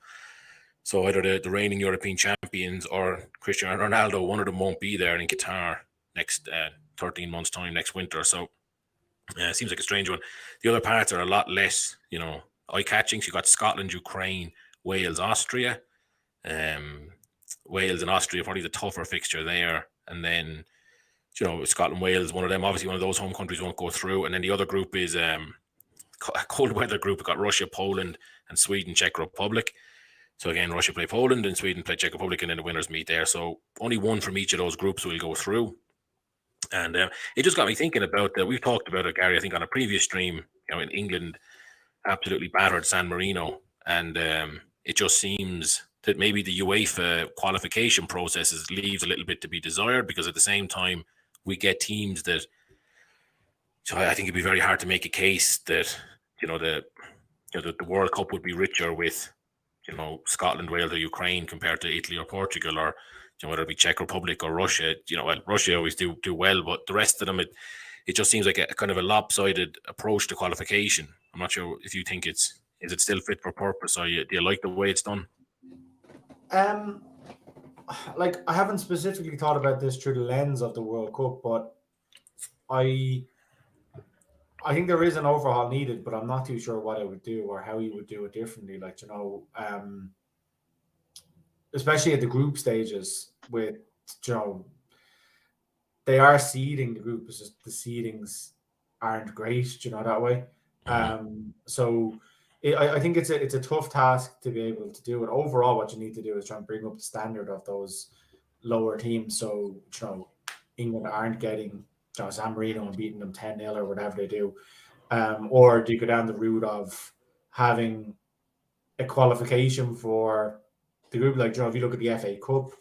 So either the reigning European champions or Cristiano Ronaldo, one of them won't be there in Qatar next 13 months' time, next winter. So it seems like a strange one. The other parts are a lot less, eye-catching. So you've got Scotland, Ukraine, Wales, Austria. Wales and Austria probably the tougher fixture there. And then, Scotland, Wales, one of them, obviously one of those home countries won't go through. And then the other group is a cold weather group. We've got Russia, Poland, and Sweden, Czech Republic. So again, Russia play Poland and Sweden play Czech Republic, and then the winners meet there. So only one from each of those groups will go through. And it just got me thinking about that. We've talked about it, Gary, I think on a previous stream, in England absolutely battered San Marino. And it just seems that maybe the UEFA qualification processes leaves a little bit to be desired, because at the same time, we get teams that, so I think it'd be very hard to make a case that, the World Cup would be richer with, Scotland, Wales, or Ukraine compared to Italy or Portugal, or whether it be Czech Republic or Russia. Russia always do well, but the rest of them, it just seems like a kind of a lopsided approach to qualification. I'm not sure if you think is it still fit for purpose, or do you like the way it's done? I haven't specifically thought about this through the lens of the World Cup, but I think there is an overhaul needed, but I'm not too sure what I would do or how you would do it differently. Especially at the group stages, with they are seeding the group. It's just the seedings aren't great, that way. So I think it's a tough task to be able to do it. Overall, what you need to do is try and bring up the standard of those lower teams. So England aren't getting San Marino and beating them 10-0 or whatever they do. Or do you go down the route of having a qualification for the group? If you look at the FA Cup,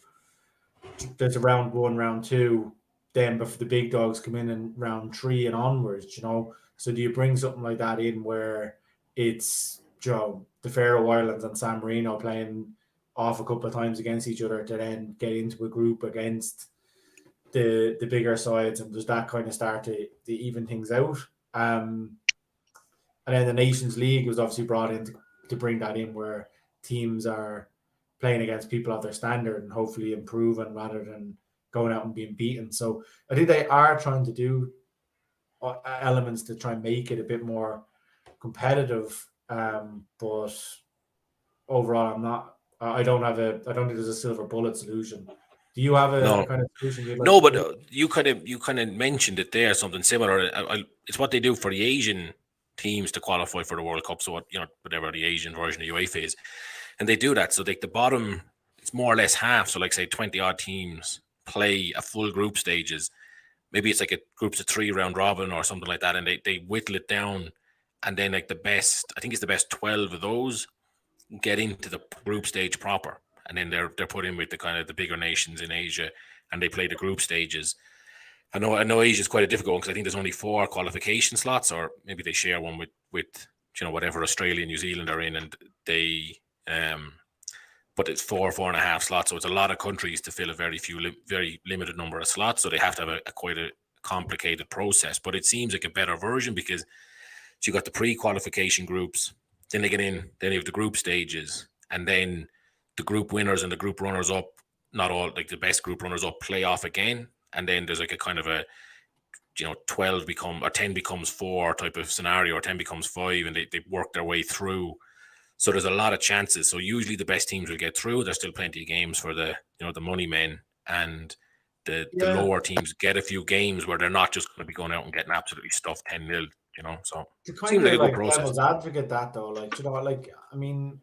there's a round 1, round 2, then before the big dogs come in round 3 and onwards, So do you bring something like that in where it's the Faroe Islands and San Marino playing off a couple of times against each other to then get into a group against the bigger sides, and does that kind of start to even things out? And then the Nations League was obviously brought in to bring that in, where teams are playing against people of their standard and hopefully improving rather than going out and being beaten. So I think they are trying to do elements to try and make it a bit more competitive. But overall, I don't think there's a silver bullet solution. Do you have a kind of solution you'd like? No, but you kind of mentioned it there, something similar. It's what they do for the Asian teams to qualify for the World Cup. So whatever the Asian version of UEFA is, and they do that. So the bottom, it's more or less half. So like say 20 odd teams play a full group stages. Maybe it's like a groups of 3 round robin or something like that, and they whittle it down, and then like the best 12 of those get into the group stage proper. And then they're put in with the kind of the bigger nations in Asia, and they play the group stages. I know Asia is quite a difficult one because I think there's only 4 qualification slots, or maybe they share one with whatever Australia and New Zealand are in, and they but it's 4.5 slots, so it's a lot of countries to fill a very limited number of slots. So they have to have quite a complicated process. But it seems like a better version because you got the pre-qualification groups, then they get in, then you have the group stages, and then the group winners and the group runners up, not all, like the best group runners up, play off again, and then there's like a kind of a 10 becomes 4 type of scenario, or 10 becomes 5, and they work their way through. So there's a lot of chances. So usually the best teams will get through. There's still plenty of games for the the money men, and the lower teams get a few games where they're not just going to be going out and getting absolutely stuffed 10-0. So it seems like a good process. Devil's advocate that though, I mean,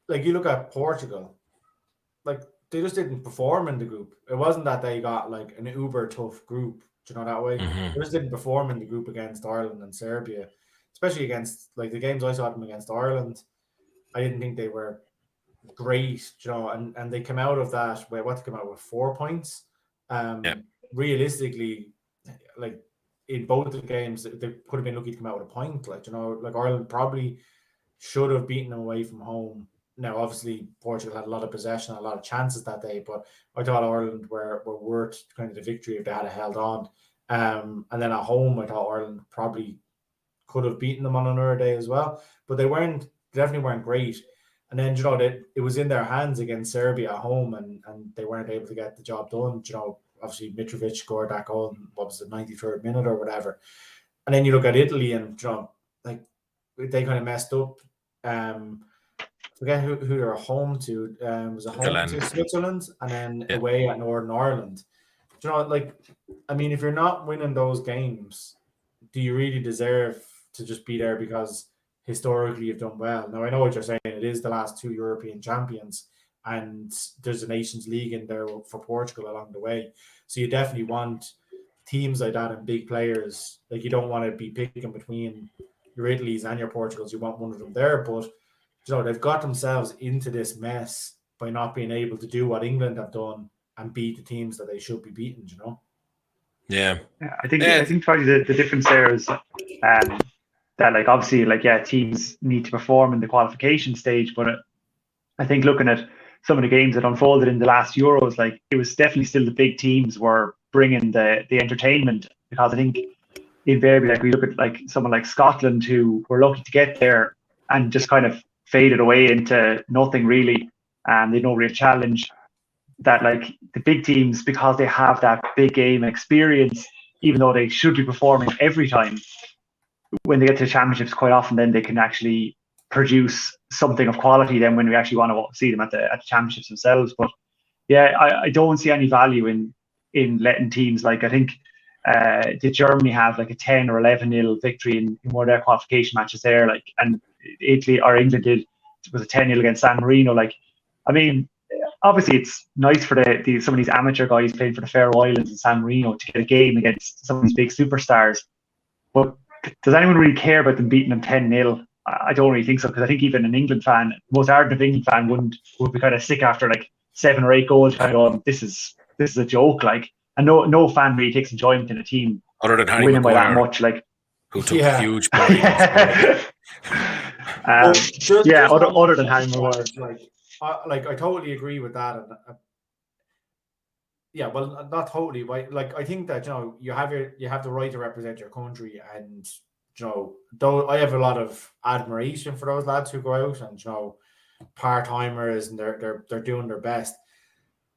like you look at Portugal, like they just didn't perform in the group. It wasn't that they got like an uber tough group, that way. Mm-hmm. They just didn't perform in the group against Ireland and Serbia, especially against like the games I saw them against Ireland. I didn't think they were great, and they came out of that. They came out with 4 points. Realistically, like in both the games, they could have been lucky to come out with a point. Like Ireland probably should have beaten them away from home. Now, obviously, Portugal had a lot of possession, a lot of chances that day, but I thought Ireland were worth kind of the victory if they had held on. And then at home, I thought Ireland probably could have beaten them on another day as well, but they definitely weren't great. And then, it was in their hands against Serbia at home, and they weren't able to get the job done. Obviously, Mitrovic scored that goal in, 93rd minute or whatever. And then you look at Italy, and they kind of messed up. Forget who they're home to. Was it home to Switzerland, and then away at Northern Ireland. If you're not winning those games, do you really deserve to just be there because historically you've done well? Now, I know what you're saying. It is the last 2 European champions, and there's a Nations League in there for Portugal along the way. So you definitely want teams like that and big players. Like, you don't want to be picking between your Italys and your Portugals. You want one of them there, but they've got themselves into this mess by not being able to do what England have done and beat the teams that they should be beating. Yeah. I think probably the difference there is that obviously teams need to perform in the qualification stage, but I think looking at some of the games that unfolded in the last Euros, it was definitely still the big teams were bringing the entertainment, because I think invariably we look at someone like Scotland, who were lucky to get there and just kind of faded away into nothing really, and they had no real challenge. That the big teams, because they have that big game experience, even though they should be performing every time, when they get to the championships, quite often then they can actually produce something of quality then when we actually want to see them at the championships themselves. But yeah, I don't see any value in letting teams, I think did Germany have a 10 or 11-0 victory in one of their qualification matches there, and Italy or England was a 10-0 against San Marino. Obviously it's nice for some of these amateur guys playing for the Faroe Islands and San Marino to get a game against some of these big superstars, but does anyone really care about them beating them 10-0? I don't really think so, because I think even an England fan, most ardent England fan, would be kind of sick after 7 or 8 goals, kind of going, this is a joke, and no fan really takes enjoyment in a team other than Harry winning Maguire, by that much, who took huge pride. Other than Harry Maguire, I totally agree with that. Not totally. I think that you have the right to represent your country, and though I have a lot of admiration for those lads who go out and part timers, and they're doing their best.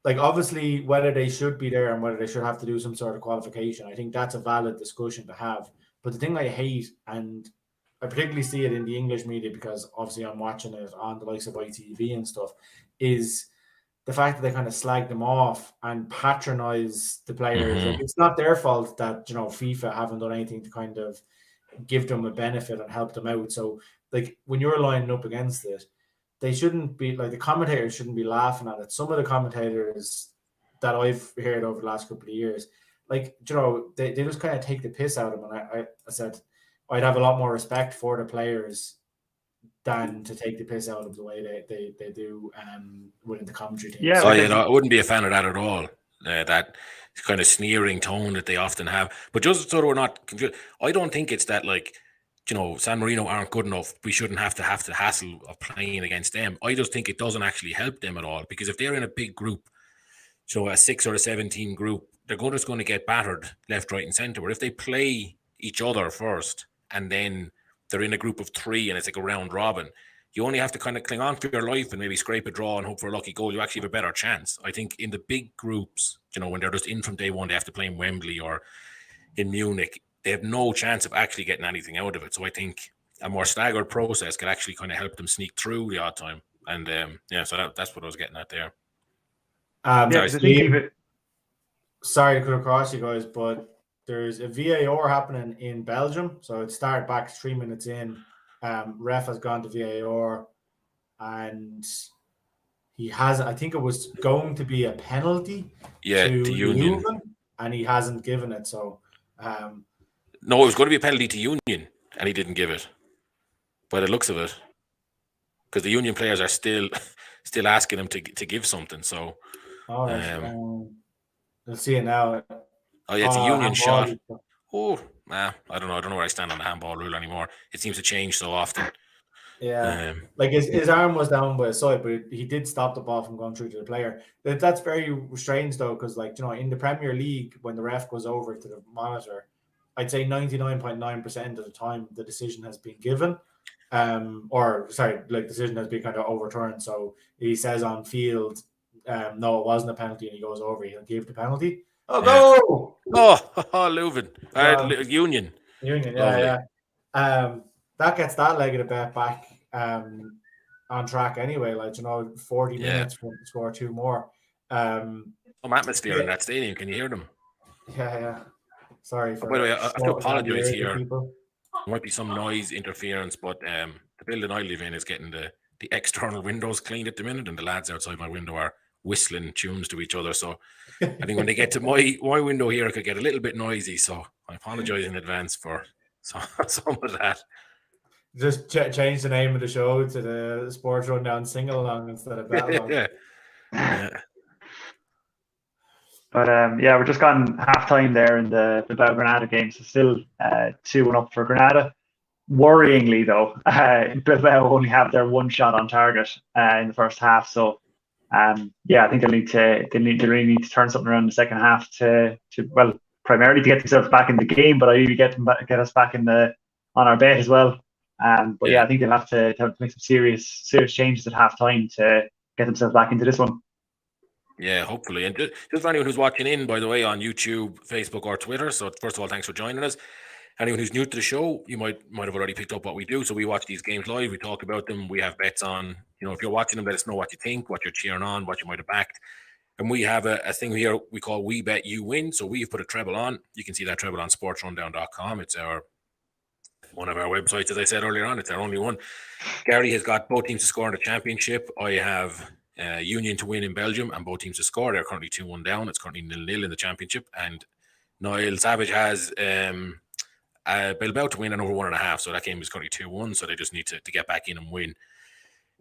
like obviously whether they should be there and whether they should have to do some sort of qualification, I think that's a valid discussion to have. But the thing I hate, and I particularly see it in the English media because obviously I'm watching it on the likes of ITV and stuff, is the fact that they kind of slag them off and patronize the players. Mm-hmm. Like, it's not their fault that, you know, FIFA haven't done anything to kind of give them a benefit and help them out. So like when you're lining up against it, they shouldn't be like, the commentators shouldn't be laughing at it. Some of the commentators that I've heard over the last couple of years, like, you know, they just kind of take the piss out of them. And I said I'd have a lot more respect for the players than to take the piss out of the way they do within the commentary team. Yeah, so I wouldn't be a fan of that at all. That kind of sneering tone that they often have. But just so we're not confused, I don't think it's that, like, you know, San Marino aren't good enough, we shouldn't have the hassle of playing against them. I just think it doesn't actually help them at all, because if they're in a big group, so a 6 or a 7 group, they're just going to get battered left, right, and centre. But if they play each other first and then they're in a group of 3 and it's like a round robin, you only have to kind of cling on for your life and maybe scrape a draw and hope for a lucky goal. You actually have a better chance. I think in the big groups, you know, when they're just in from day one, they have to play in Wembley or in Munich, they have no chance of actually getting anything out of it. So I think a more staggered process could actually kind of help them sneak through the odd time. And so that's what I was getting at there. Sorry to cut across you guys, but there's a VAR happening in Belgium. So it started back 3 minutes in. Ref has gone to VAR, and he has, I think it was going to be a penalty to Union, Leuven, and he hasn't given it. So no, it was going to be a penalty to Union, and he didn't give it, by the looks of it, because the Union players are still asking him to give something. So let's see it now. Oh yeah, it's a Union shot. Oh, I don't know where I stand on the handball rule anymore. It seems to change so often. Yeah, like his arm was down by his side, but he did stop the ball from going through to the player. That's very strange though, because, like, you know, in the Premier League, when the ref goes over to the monitor, I'd say 99.9% of the time the decision has been given, decision has been kind of overturned. So he says on field, no, it wasn't a penalty, and he goes over, he'll give the penalty. Oh, go! Leuven. Union. Yeah. That gets that leg of the bet back on track anyway. Like, you know, 40 minutes for him to score 2 more. Some atmosphere in that stadium. Can you hear them? Yeah. Sorry for. By the way, I have to apologize here. There might be some noise interference, but the building I live in is getting the external windows cleaned at the minute, and the lads outside my window are whistling tunes to each other. So I think when they get to my window here, it could get a little bit noisy. So I apologize in advance for some of that. Just change the name of the show to the Sports Rundown Sing-Along instead of Betalong. Yeah. But we're just gone half time there in the Bilbao Granada game, so still 2-1 up for Granada. Worryingly though, Bilbao only have their 1 shot on target in the first half. So I think they really need to turn something around in the second half to primarily to get themselves back in the game, but ideally get us back on our bet as well. I think they'll have to make some serious changes at half time to get themselves back into this one. Yeah, hopefully. And just for anyone who's watching in, by the way, on YouTube, Facebook, or Twitter. So first of all, thanks for joining us. Anyone who's new to the show, you might have already picked up what we do. So we watch these games live. We talk about them. We have bets on. You know, if you're watching them, let us know what you think, what you're cheering on, what you might have backed. And we have a thing here we call We Bet You Win. So we've put a treble on. You can see that treble on SportsRundown.com. It's one of our websites, as I said earlier on. It's our only one. Gary has got both teams to score in the championship. I have Union to win in Belgium and both teams to score. They're currently 2-1 down. It's currently 0-0 in the championship. And Niall Savage has Bilbao to win and over 1.5. So that game is currently 2-1. So they just need to get back in and win.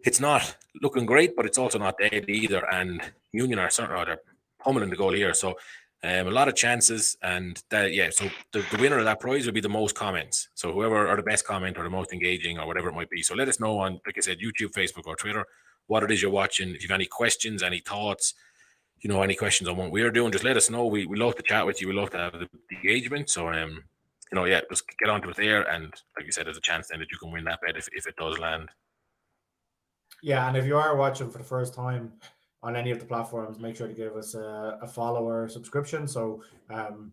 It's not looking great, but it's also not dead either. And Union are certainly they're pummeling the goal here. So a lot of chances. And so the winner of that prize will be the most comments. So whoever are the best comment or the most engaging or whatever it might be. So let us know on, like I said, YouTube, Facebook, or Twitter, what it is you're watching. If you have any questions, any thoughts, any questions on what we're doing, just let us know. We love to chat with you. We love to have the engagement. So, just get onto it there. And like you said, there's a chance then that you can win that bet if it does land. Yeah, and if you are watching for the first time, on any of the platforms, make sure to give us a follow or subscription. So,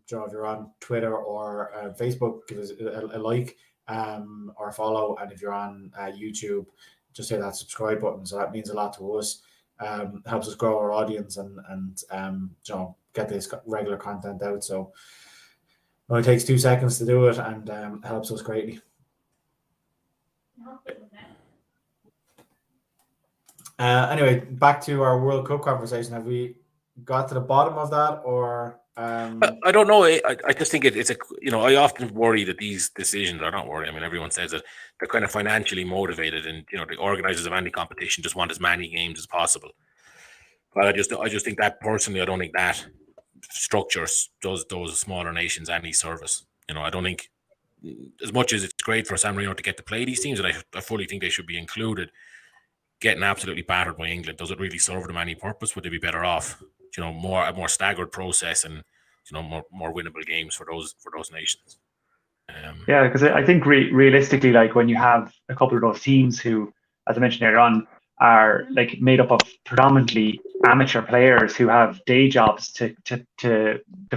Joe, if you're on Twitter or Facebook, give us a like or a follow. And if you're on YouTube, just hit that subscribe button. So that means a lot to us. Helps us grow our audience and get this regular content out. So it only takes 2 seconds to do it and helps us greatly. Anyway, back to our World Cup conversation. Have we got to the bottom of that, or? I don't know. I just think it's I often worry that these decisions are not worry. I mean, everyone says that they're kind of financially motivated, and the organizers of any competition just want as many games as possible. But I just think that personally, I don't think that structure does those smaller nations any service. I don't think, as much as it's great for San Marino to get to play these teams, and I fully think they should be included. Getting absolutely battered by England, does it really serve them any purpose? Would they be better off, a more staggered process and more winnable games for those nations? Yeah, because I think realistically, like when you have a couple of those teams who, as I mentioned earlier on, are like made up of predominantly amateur players who have day jobs to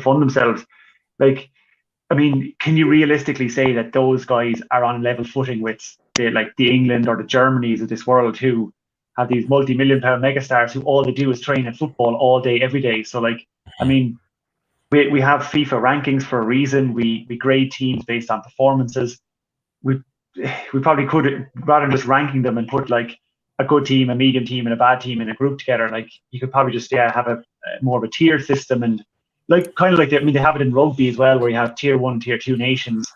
fund themselves. Like, I mean, can you realistically say that those guys are on level footing with the England or the Germanys of this world who have these multi-million-pound megastars who all they do is train at football all day, every day? So, like, I mean, we have FIFA rankings for a reason. We grade teams based on performances. We probably could, rather than just ranking them and put like a good team, a medium team, and a bad team in a group together, like you could probably just have a more of a tier system, and like kind of like they have it in rugby as well, where you have tier 1, tier 2 nations.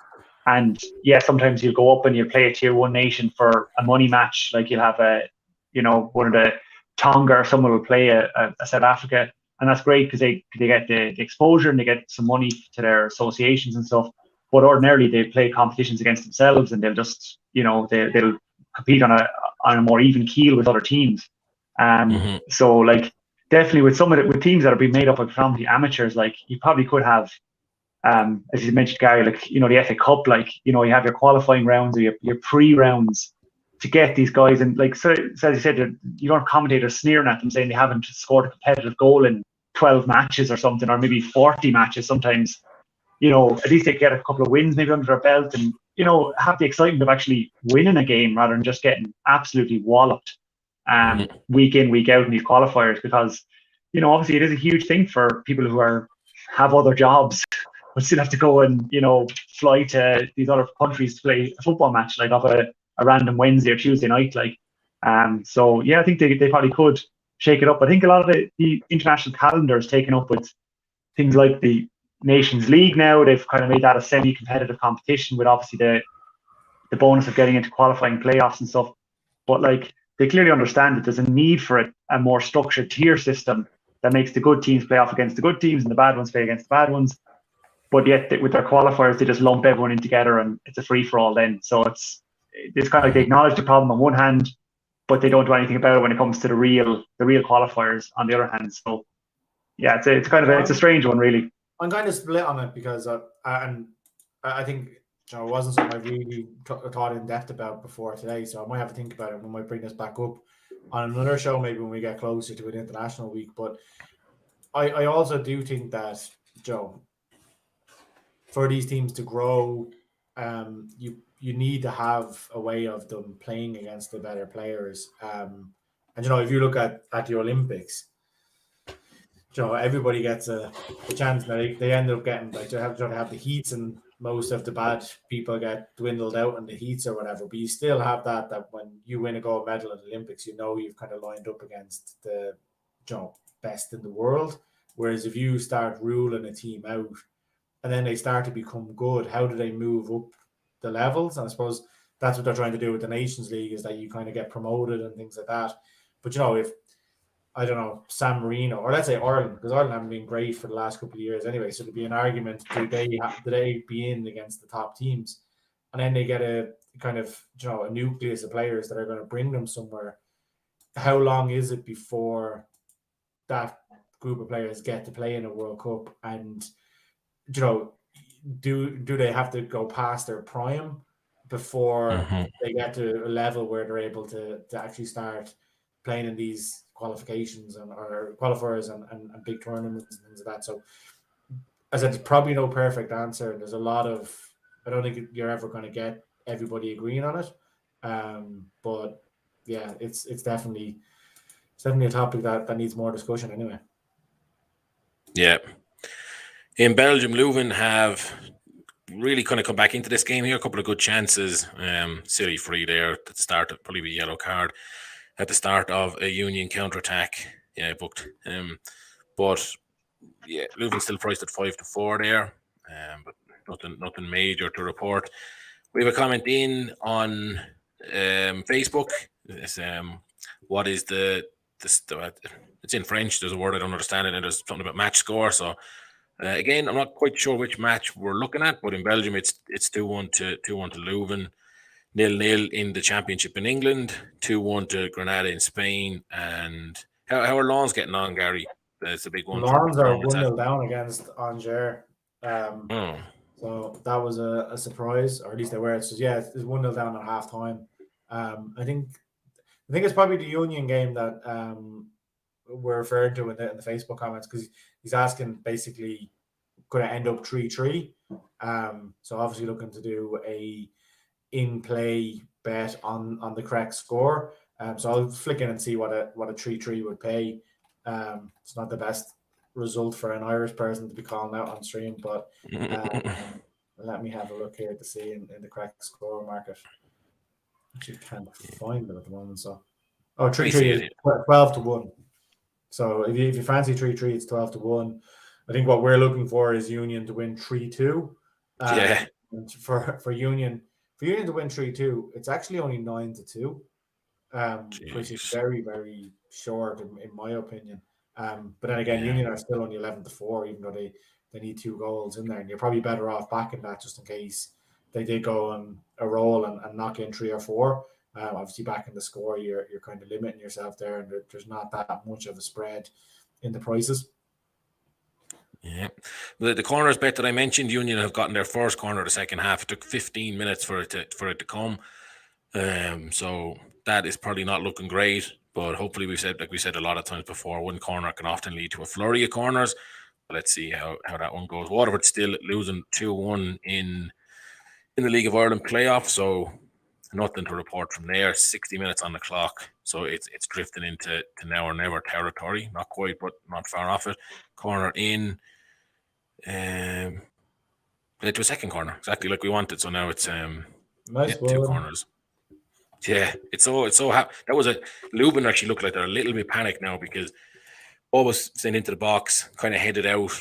And yeah, sometimes you'll go up and you'll play a tier 1 nation for a money match. Like you'll have one of the Tonga or someone will play a South Africa, and that's great because they get the exposure and they get some money to their associations and stuff. But ordinarily they play competitions against themselves, and they'll just they'll compete on a more even keel with other teams. So like definitely with teams that are being made up of predominantly amateurs, like you probably could have. As you mentioned, Gary, like the FA Cup, like you have your qualifying rounds or your pre-rounds to get these guys, and like so as you said, you don't have commentators sneering at them saying they haven't scored a competitive goal in 12 matches or something, or maybe 40 matches. Sometimes, at least they get a couple of wins maybe under their belt, and have the excitement of actually winning a game rather than just getting absolutely walloped week in, week out in these qualifiers. Because obviously it is a huge thing for people who have other jobs but still have to go and fly to these other countries to play a football match like of a random Wednesday or Tuesday night. Like so yeah, I think they probably could shake it up. I think a lot of the international calendar is taken up with things like the Nations League now. They've kind of made that a semi-competitive competition with obviously the bonus of getting into qualifying playoffs and stuff. But like they clearly understand that there's a need for a more structured tier system that makes the good teams play off against the good teams and the bad ones play against the bad ones. But yet with their qualifiers, they just lump everyone in together and it's a free-for-all then. So it's kind of like they acknowledge the problem on one hand, but they don't do anything about it when it comes to the real qualifiers on the other hand. So yeah, it's kind of it's a strange one, really. I'm kind of split on it because I think it wasn't something I really thought in depth about before today, so I might have to think about it. We might bring this back up on another show maybe when we get closer to an international week. But I also do think that, Joe, for these teams to grow, you need to have a way of them playing against the better players. And if you look at the Olympics, everybody gets a chance. Now they end up getting like they have the heats, and most of the bad people get dwindled out in the heats or whatever. But you still have that when you win a gold medal at the Olympics, you've kind of lined up against the best in the world. Whereas if you start ruling a team out and then they start to become good, how do they move up the levels? And I suppose that's what they're trying to do with the Nations League, is that you kind of get promoted and things like that. But if I don't know, San Marino, or let's say Ireland, because Ireland haven't been great for the last couple of years anyway, so there'd be an argument, do they be in against the top teams? And then they get a kind of a nucleus of players that are going to bring them somewhere. How long is it before that group of players get to play in a World Cup? And do they have to go past their prime before they get to a level where they're able to actually start playing in these qualifications or qualifiers and big tournaments and things like that. So, as I said, there's probably no perfect answer. There's a lot of, I don't think you're ever going to get everybody agreeing on it. But yeah, it's definitely a topic that needs more discussion anyway. Yeah. In Belgium, Leuven have really kind of come back into this game here. A couple of good chances. Silly free there at the start, probably a yellow card at the start of a Union counter-attack. Yeah, booked. But yeah, Leuven still priced at 5-4 there. But nothing major to report. We have a comment in on Facebook. It's, what is it's in French. There's a word I don't understand it, and there's something about match score. So again, I'm not quite sure which match we're looking at, but in Belgium it's 2-1 to Leuven, 0-0 in the Championship in England, 2-1 to Granada in Spain. And how are Lens getting on, Gary? It's a big one. Lens are 1-0 down against Angers. So that was a surprise, or at least they were. It's 1-0 down at half time. I think it's probably the Union game that we're referring to in the Facebook comments, because he's asking basically could it end up 3-3? So obviously looking to do a in-play bet on the correct score. So I'll flick in and see what a 3-3 would pay. It's not the best result for an Irish person to be calling out on stream, but let me have a look here to see in the correct score market. Actually can't find them at the moment. So 3-3 is 12-1. So if you fancy 3-3, it's 12-1. I think what we're looking for is Union to win 3-2. And for Union to win 3-2, it's actually only 9-2, which is very, very short in my opinion. But then again, Union are still only 11-4, even though they need 2 goals in there, and you're probably better off backing that just in case they did go on a roll and knock in 3 or 4. Obviously, back in the score, you're kind of limiting yourself there, and there's not that much of a spread in the prices. Yeah, the corners bet that I mentioned, Union have gotten their first corner of the second half. It took 15 minutes for it to come. So that is probably not looking great. But hopefully, we said a lot of times before, one corner can often lead to a flurry of corners. But let's see how that one goes. Waterford still losing 2-1 in the League of Ireland playoff. So nothing to report from there. 60 minutes on the clock. So it's drifting into now or never territory. Not quite, but not far off it. Corner in. To a second corner, exactly like we wanted. So now it's nice 2 corners. Yeah, it's so that was Leuven actually looked like they're a little bit panicked now, because ball was sent into the box, kind of headed out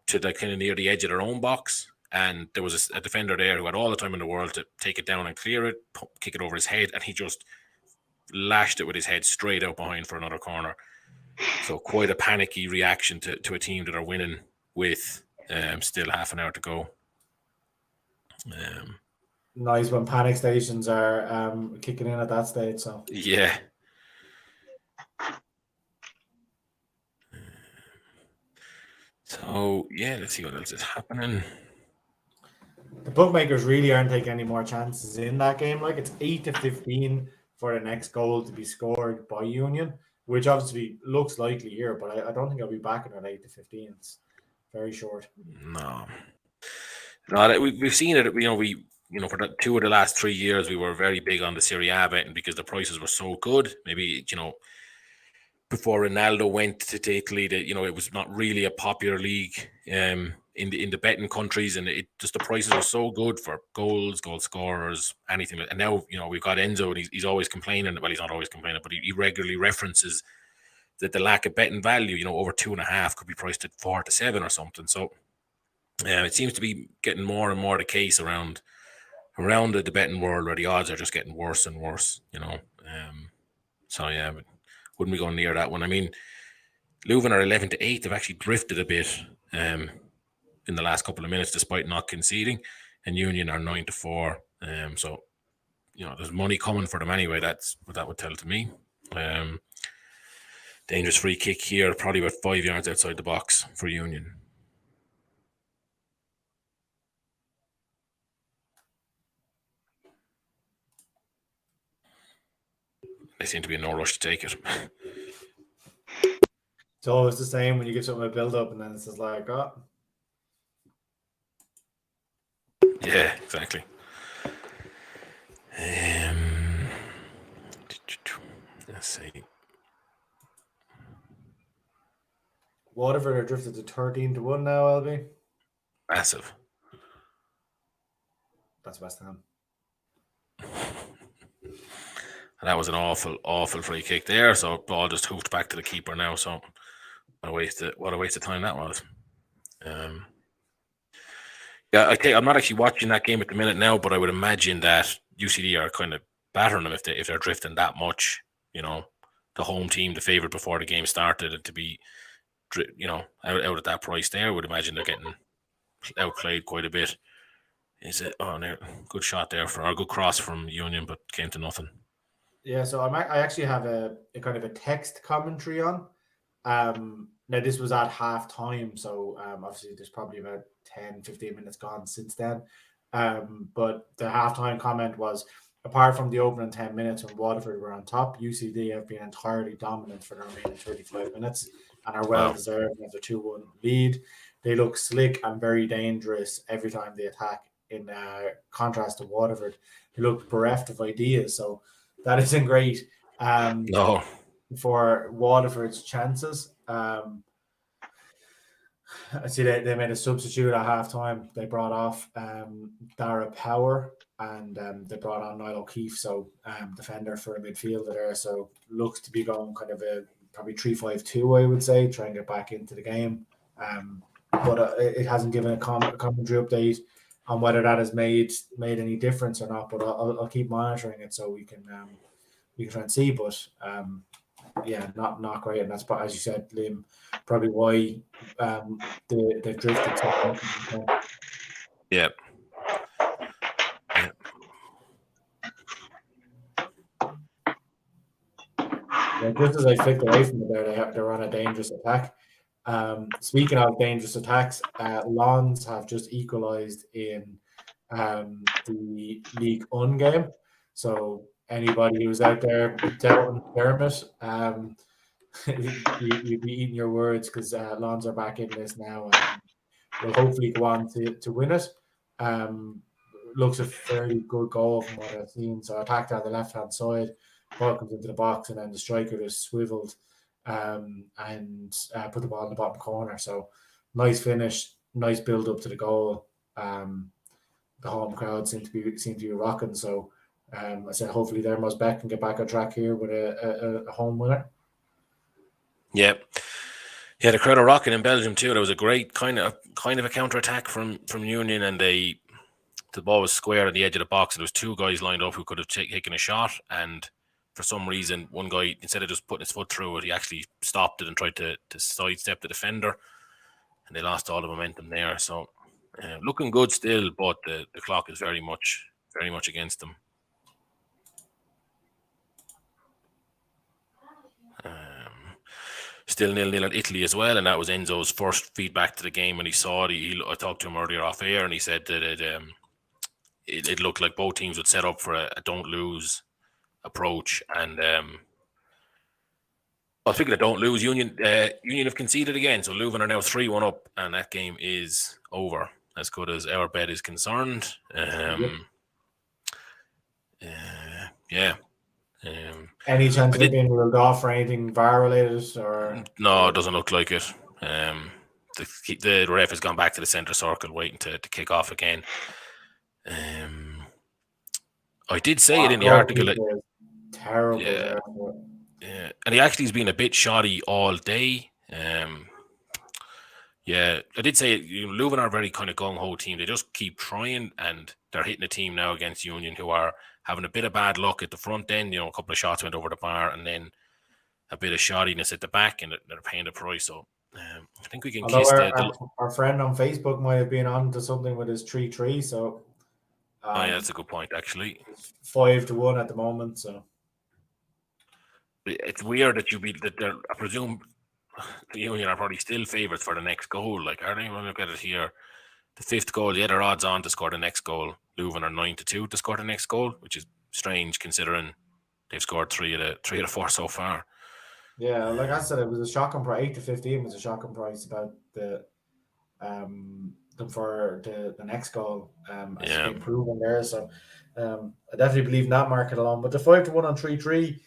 to the kind of near the edge of their own box, and there was a defender there who had all the time in the world to take it down and clear it, kick it over his head, and he just lashed it with his head straight out behind for another corner. So quite a panicky reaction to a team that are winning with still half an hour to go. Nice when panic stations are kicking in at that stage. So yeah. So yeah, let's see what else is happening. The bookmakers really aren't taking any more chances in that game. Like, it's 8-15 for the next goal to be scored by Union, which obviously looks likely here, but I don't think I'll be backing at 8-15. It's very short. No, we've seen it. For the 2 of the last 3 years, we were very big on the Serie A betting because the prices were so good. Maybe, before Ronaldo went to Italy, that it was not really a popular league in the betting countries, and it just the prices were so good for goals, goal scorers, anything. And now we've got Enzo, and he's always complaining. Well, he's not always complaining, but he regularly references that the lack of betting value. Over 2.5 could be priced at 4-7 or something. So it seems to be getting more and more the case around the betting world, where the odds are just getting worse and worse. So yeah, but wouldn't be going near that one. I mean, Leuven are 11-8. They've actually drifted a bit in the last couple of minutes, despite not conceding. And Union are 9-4. So there's money coming for them anyway. That's what that would tell to me. Dangerous free kick here, probably about 5 yards outside the box for Union. They seem to be in no rush to take it. It's always the same when you give something a build up and then it's just like, oh. Yeah, exactly. Let's see. Waterford are drifted to 13-1 now, LB. Massive. That's West Ham. And that was an awful free kick there. So ball just hoofed back to the keeper now. So what a waste of time that was. Yeah, okay. I'm not actually watching that game at the minute now, but I would imagine that UCD are kind of battering them if they're drifting that much. You know, the home team, the favorite before the game started, and to be, you know, out at that price there, I would imagine they're getting outplayed quite a bit. Is it? Oh, no, good shot there for a good cross from Union, but came to nothing. Yeah, so I actually have a kind of a text commentary on. Now, this was at half time, so obviously there's probably about 10, 15 minutes gone since then. But the halftime comment was, apart from the opening 10 minutes when Waterford were on top, UCD have been entirely dominant for the remaining 35 minutes and are well-deserved of the 2-1 lead. They look slick and very dangerous every time they attack, in contrast to Waterford, who look bereft of ideas. So that isn't great for Waterford's chances. I see they made a substitute at halftime. They brought off Dara Power and they brought on Niall O'Keefe, so defender for a midfielder there. So looks to be going kind of a probably 3-5-2, I would say, try and get back into the game. But it hasn't given a commentary update on whether that has made any difference or not. But I'll keep monitoring it so we can try and see. But yeah, not great, and that's, as you said, Liam, probably why they've drifted so much. Yeah. Just as I flicked away from it there, they're on a dangerous attack. Speaking of dangerous attacks, Lons have just equalised in the League One game. So anybody who's out there doubting Dermot, you'd be eating your words, because Lons are back in this now and will hopefully go on to win it. Looks a fairly good goal from what I've seen. So attacked on the left-hand side, ball comes into the box, and then the striker just swiveled and put the ball in the bottom corner. So nice finish, nice build up to the goal. The home crowd seem to be rocking. So I said hopefully Dermot Beck can get back on track here with a home winner. Yeah, the crowd are rocking in Belgium too. There was a great kind of a counter attack from Union, and the ball was square at the edge of the box, and there was two guys lined up who could have taken a shot, and for some reason, one guy, instead of just putting his foot through it, he actually stopped it and tried to sidestep the defender, and they lost all the momentum there. So looking good still, but the clock is very much against them. Still 0-0 at Italy as well, and that was Enzo's first feedback to the game when he saw it. I talked to him earlier off air, and he said that it looked like both teams would set up for a don't lose approach. And speaking of don't lose, Union have conceded again, so Leuven are now 3-1 up, and that game is over as good as our bet is concerned. Yeah. Any chance of it being ruled off for anything VAR related, or no? It doesn't look like it. The ref has gone back to the centre circle, waiting to kick off again. I did say it in the article. Terrible. Yeah, and he actually has been a bit shoddy all day. Yeah, I did say Leuven are a very kind of gung-ho team. They just keep trying, and they're hitting a team now against Union who are having a bit of bad luck at the front end. A couple of shots went over the bar, and then a bit of shoddiness at the back, and they're paying the price. So I think we can kiss our friend on Facebook might have been on to something with his 3-3. So yeah, that's a good point, actually. 5-1 at the moment. So it's weird that I presume the Union are probably still favourites for the next goal. Like, are they? When we look at it here, the fifth goal, yeah, they're odds on to score the next goal. Leuven are 9-2 to score the next goal, which is strange considering they've scored three of the four so far. Yeah, like I said, it was a shocking price. 8-15 was a shocking price about them for the next goal. As it's been proven there. So I definitely believe in that market alone. But the 5-1 on 3-3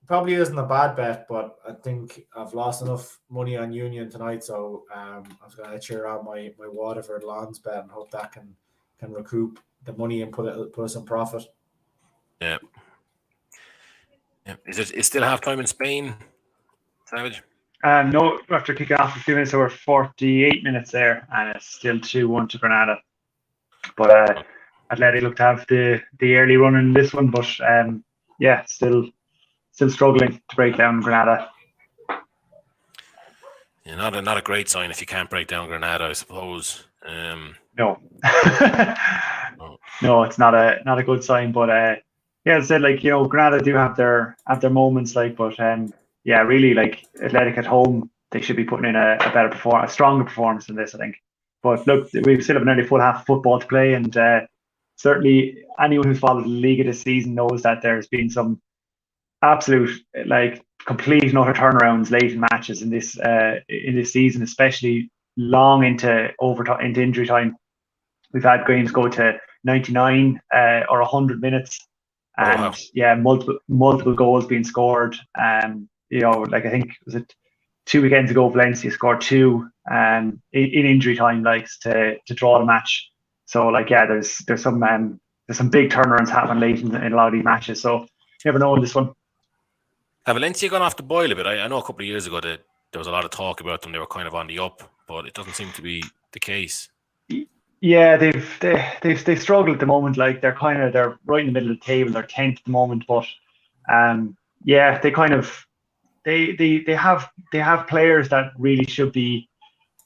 probably isn't a bad bet, but I think I've lost enough money on Union tonight, so I was going to cheer out my Waterford Lawns bet and hope that can recoup the money and put us in profit. Yeah. Is it still half time in Spain, Savage? No, after kicking off a few minutes, over 48 minutes there, and it's still 2-1 to Granada. But Athletic look to have the early run in this one, but still struggling to break down Granada. Yeah, not a great sign if you can't break down Granada, I suppose. No, no, it's not a good sign. But as I said, Granada do have their moments, but really, Athletic at home, they should be putting in a stronger performance than this, I think. But look, we still have an early full half of football to play, and certainly anyone who's followed the Liga this season knows that there's been some absolute complete and utter turnarounds late in matches in this season, especially long into injury time. We've had games go to 99 or 100 minutes, and multiple goals being scored. I think was it 2 weekends ago, Valencia scored 2 in injury time, to draw the match. So there's some big turnarounds happening late in a lot of these matches. So you never know in this one. Have Valencia gone off the boil a bit? I know a couple of years ago that there was a lot of talk about them. They were kind of on the up, but it doesn't seem to be the case. Yeah, they've struggled at the moment. They're right in the middle of the table. They're 10th at the moment, but they kind of they have players that really should be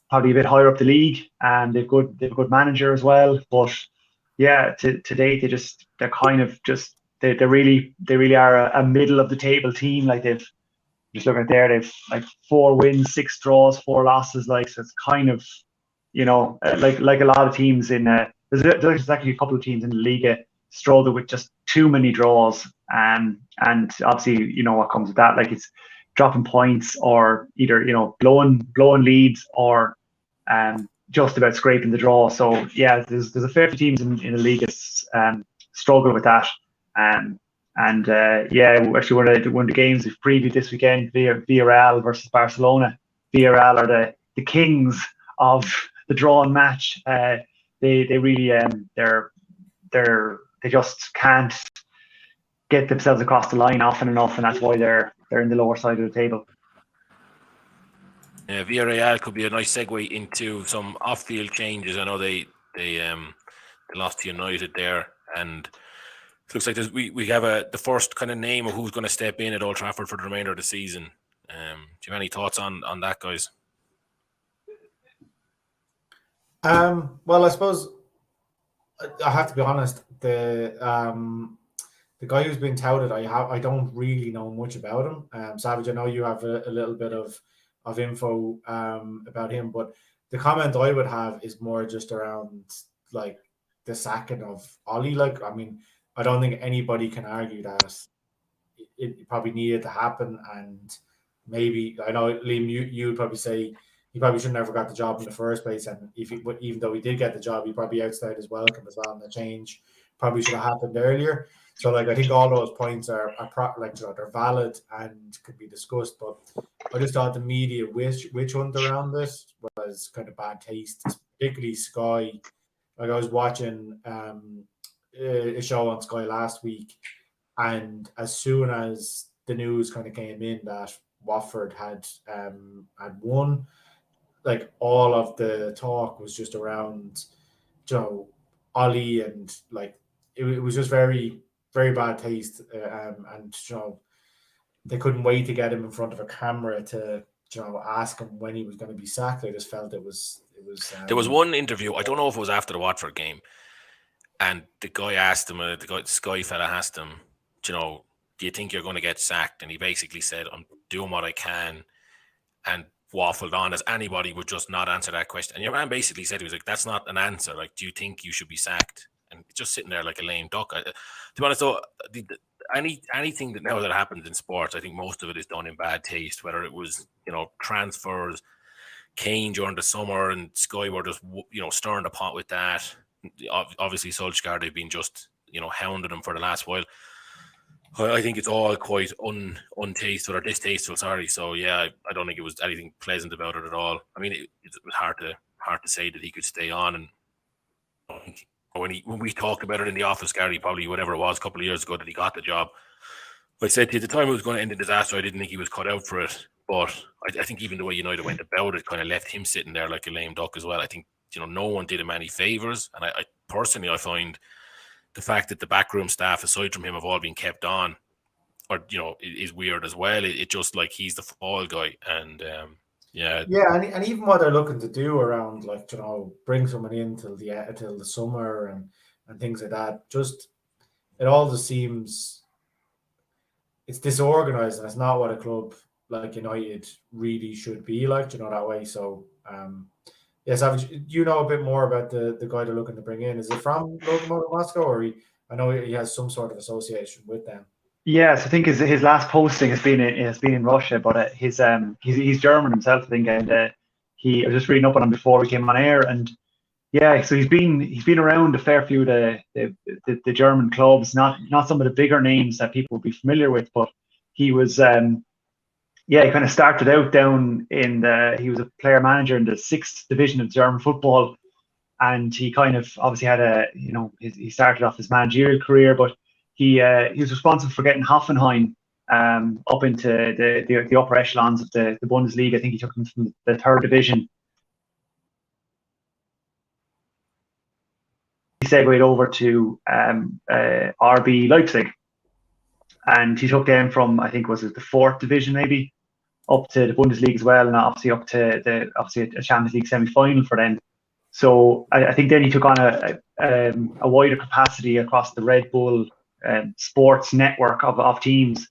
probably a bit higher up the league, and they've a good manager as well. But to date they really are a middle of the table team. They've just looking at there, they've 4 wins, 6 draws, 4 losses. So it's kind of like a lot of teams in there's actually a couple of teams in the Liga struggle with just too many draws, and obviously what comes with that, it's dropping points or either blowing leads or just about scraping the draw. So there's a fair few teams in the Liga struggle with that. Actually one of the games we've previewed this weekend, Villarreal versus Barcelona. Villarreal are the kings of the drawn match. They really they just can't get themselves across the line often enough, and that's why they're in the lower side of the table. Yeah, Villarreal could be a nice segue into some off-field changes. I know they lost to United there, and it looks like we have the first kind of name of who's going to step in at Old Trafford for the remainder of the season. Do you have any thoughts on that, guys? Well, I suppose I have to be honest. The guy who's been touted, I don't really know much about him. Savage, I know you have a little bit of info about him, but the comment I would have is more just around the sacking of Ollie. I don't think anybody can argue that it probably needed to happen, and maybe I know Liam, you would probably say he probably should never got the job in the first place, and even though he did get the job, he probably outstayed his welcome as well, and the change probably should have happened earlier. So I think all those points are they're valid and could be discussed, but I just thought the media witch hunt around this was kind of bad taste, particularly Sky. I was watching a show on Sky last week, and as soon as the news kind of came in that Watford had won, all of the talk was just around Ollie, and it was just very, very bad taste, and they couldn't wait to get him in front of a camera to ask him when he was going to be sacked. I just felt it was. There was one interview, I don't know if it was after the Watford game, and the guy asked him, the Sky fella asked him, do you think you're going to get sacked? And he basically said, I'm doing what I can, and waffled on as anybody would just not answer that question. And your man basically said, he was like, that's not an answer. Do you think you should be sacked? And just sitting there like a lame duck. To be honest, though, anything that now that happens in sports, I think most of it is done in bad taste. Whether it was transfers, Kane during the summer, and Sky were just stirring the pot with that. Obviously, Solskjaer, they've been just hounding him for the last while. I think it's all quite untasteful or distasteful. Sorry. So yeah, I don't think it was anything pleasant about it at all. I mean, it was hard to say that he could stay on. And when we talked about it in the office, Gary, probably whatever it was a couple of years ago that he got the job, I said to you at the time it was going to end in disaster. I didn't think he was cut out for it. But I think even the way United went about it kind of left him sitting there like a lame duck as well. I think no one did him any favours, and I personally find the fact that the backroom staff, aside from him, have all been kept on, or is weird as well. It just like he's the fall guy, and and even what they're looking to do around bring someone in till the summer and things like that. Just it all just seems it's disorganized, and it's not what a club like United really should be like, that way. So, yes, you know a bit more about the guy they're looking to bring in. Is it from Lokomotiv Moscow, or I know he has some sort of association with them? Yes, I think his last posting has been in Russia, but he's German himself, I think, and I was just reading up on him before we came on air, and yeah, so he's been around a fair few of the German clubs, not some of the bigger names that people would be familiar with, but he was. He kind of started out down he was a player manager in the 6th division of German football, and he kind of obviously had he started off his managerial career, but he was responsible for getting Hoffenheim up into the upper echelons of the Bundesliga. I think he took them from the 3rd division. He segued over to RB Leipzig, and he took them from, I think, was it the 4th division maybe, up to the Bundesliga as well, and obviously up to a Champions League semi-final for them. So I think then he took on a wider capacity across the Red Bull sports network of teams.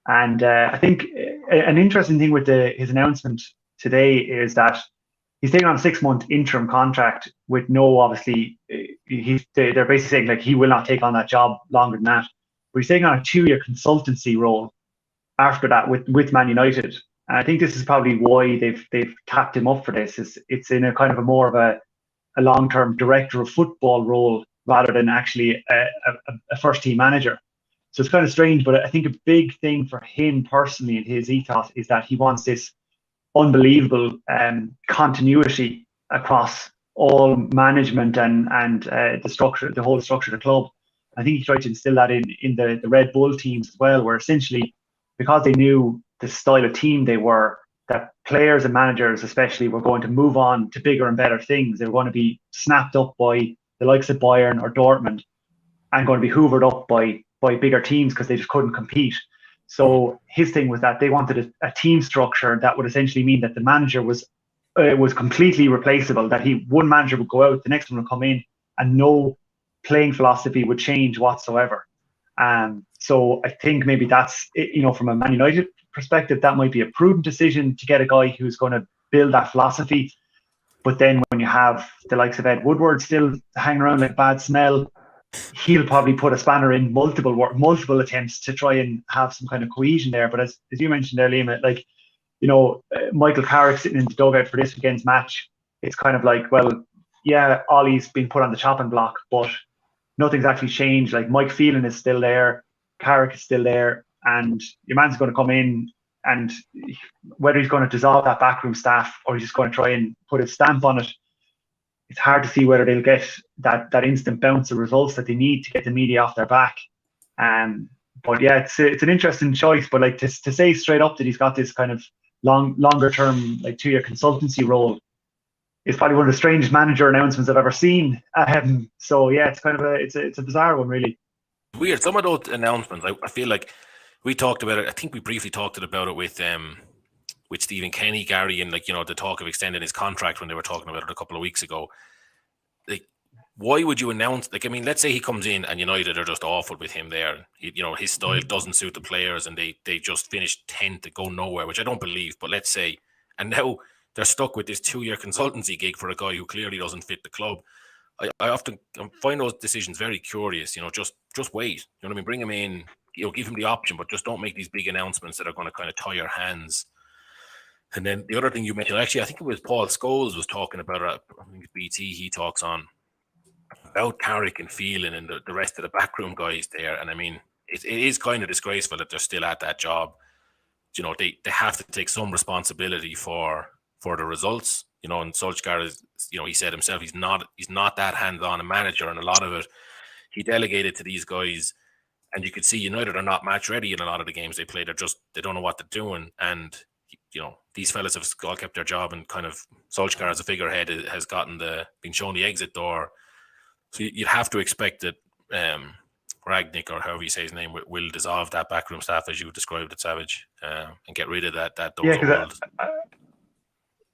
And I think an interesting thing with his announcement today is that he's taking on a 6-month interim contract with no, obviously, they're basically saying like he will not take on that job longer than that. But he's taking on a 2-year consultancy role after that with Man United. And I think this is probably why they've tapped him up for this. It's in a kind of a more of a long-term director of football role rather than actually a first-team manager. So it's kind of strange, but I think a big thing for him personally and his ethos is that he wants this unbelievable continuity across all management and the structure, the whole structure of the club. I think he tried to instill that in the Red Bull teams as well, where essentially, because they knew the style of team they were, that players and managers especially were going to move on to bigger and better things. They were going to be snapped up by the likes of Bayern or Dortmund and going to be hoovered up by bigger teams because they just couldn't compete. So his thing was that they wanted a team structure that would essentially mean that the manager was completely replaceable, that one manager would go out, the next one would come in, and no playing philosophy would change whatsoever. So I think maybe that's, from a Man United perspective, that might be a prudent decision to get a guy who's going to build that philosophy. But then when you have the likes of Ed Woodward still hanging around like bad smell, he'll probably put a spanner in multiple attempts to try and have some kind of cohesion there. But as you mentioned there, Liam, Michael Carrick sitting in the dugout for this weekend's match, it's kind of like, well, yeah, Ollie's been put on the chopping block, but nothing's actually changed. Like Mike Phelan is still there, Carrick is still there, and your man's going to come in, and whether he's going to dissolve that backroom staff or he's just going to try and put a stamp on it, it's hard to see whether they'll get that instant bounce of results that they need to get the media off their back. But yeah, it's an interesting choice. But like to say straight up that he's got this kind of longer term, like 2-year consultancy role, is probably one of the strangest manager announcements I've ever seen. So yeah, it's kind of it's a bizarre one, really. Weird. Some of those announcements, I feel like we talked about it. I think we briefly talked about it with Stephen Kenny, Gary, and the talk of extending his contract when they were talking about it a couple of weeks ago. Like, why would you announce? Like, I mean, let's say he comes in and United are just awful with him there. His style doesn't suit the players, and they just finished 10th to go nowhere, which I don't believe. But let's say, and now they're stuck with this 2-year consultancy gig for a guy who clearly doesn't fit the club. I often find those decisions very curious. Just wait. You know what I mean? Bring him in. give him the option, but just don't make these big announcements that are going to kind of tie your hands. And then the other thing you mentioned, actually, I think it was Paul Scholes was talking about, I think it's BT he talks on, about Carrick and Phelan and the rest of the backroom guys there. And I mean, it is kind of disgraceful that they're still at that job. They have to take some responsibility for the results. And Solskjaer is, he said himself, he's not that hands-on a manager, and a lot of it he delegated to these guys. And you could see United are not match ready in a lot of the games they play. They don't know what they're doing. And these fellas have all kept their job, and kind of Solskjaer as a figurehead has been shown the exit door. So you'd have to expect that Ragnick, or however you say his name, will dissolve that backroom staff as you described it, Savage, and get rid of that. Yeah, because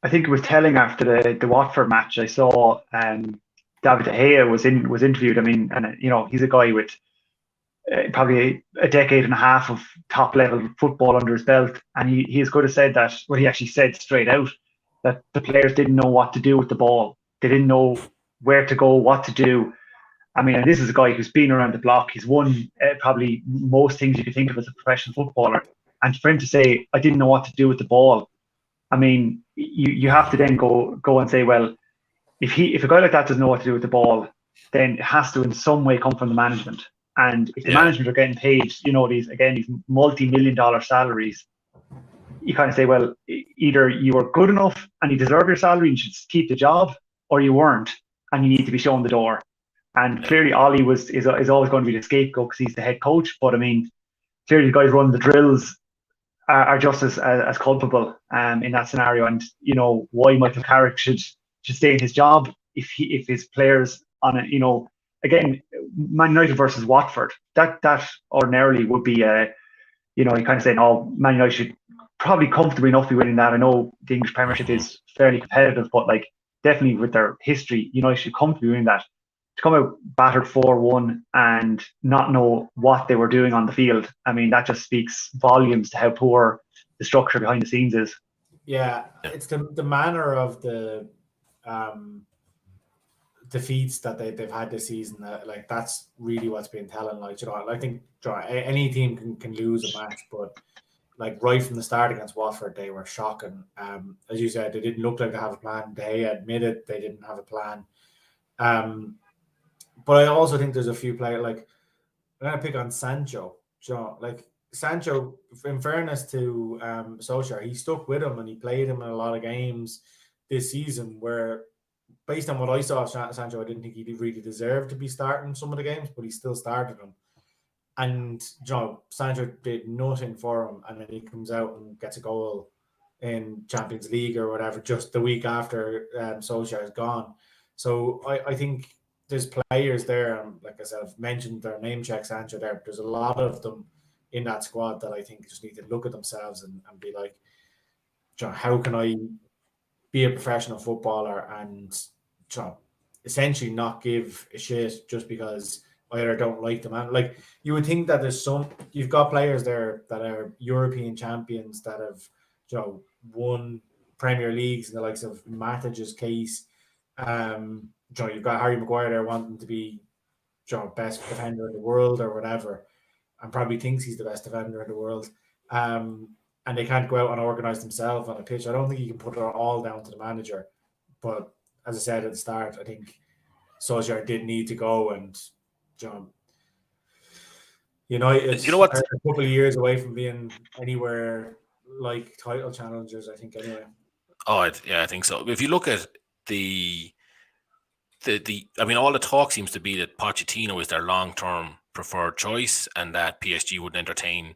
I think it was telling after the Watford match. I saw David De Gea was interviewed. I mean, and he's a guy with probably a decade and a half of top level football under his belt, and he is going to say that. Well, he actually said straight out that the players didn't know what to do with the ball. They didn't know where to go, what to do. I mean, and this is a guy who's been around the block. He's won probably most things you could think of as a professional footballer. And for him to say, I didn't know what to do with the ball, I mean, you have to then go and say, well, if a guy like that doesn't know what to do with the ball, then it has to in some way come from the management. And if the management are getting paid, these multi-million-dollar salaries, you kind of say, well, either you were good enough and you deserve your salary and should keep the job, or you weren't and you need to be shown the door. And clearly Ollie is always going to be the scapegoat because he's the head coach. But I mean, clearly the guys running the drills are just as culpable in that scenario. And why Michael Carrick should stay in his job if his players on it. Again, Man United versus Watford, that ordinarily would be you kind of saying, oh, Man United should probably comfortably enough be winning that. I know the English Premiership is fairly competitive, but definitely with their history, United should comfortably win that. To come out battered 4-1 and not know what they were doing on the field, I mean, that just speaks volumes to how poor the structure behind the scenes is. Yeah, it's the manner of the defeats that they've had this season. That's really what's been telling. I think any team can lose a match, but right from the start against Watford, they were shocking. As you said, they didn't look like they have a plan. They admitted they didn't have a plan. But I also think there's a few players, I'm going to pick on Sancho. Sancho, in fairness to Solskjaer, he stuck with him and he played him in a lot of games this season where, based on what I saw of Sancho, I didn't think he really deserved to be starting some of the games, but he still started them. And Sancho did nothing for him, and then he comes out and gets a goal in Champions League or whatever just the week after Solskjaer is gone. So I think there's players there, like I said, I've mentioned their name check Sancho there, but there's a lot of them in that squad that I think just need to look at themselves and be like, how can I be a professional footballer and essentially not give a shit just because I either don't like the man. You would think that you've got players there that are European champions that have won Premier Leagues in the likes of Matic's case. You've got Harry Maguire there wanting to be best defender in the world or whatever, and probably thinks he's the best defender in the world. And they can't go out and organise themselves on a pitch. I don't think you can put it all down to the manager. But as I said at the start, I think Solskjaer did need to go, and it's a couple of years away from being anywhere like title challengers, I think, anyway. I think so. If you look at all the talk seems to be that Pochettino is their long-term preferred choice, and that PSG wouldn't entertain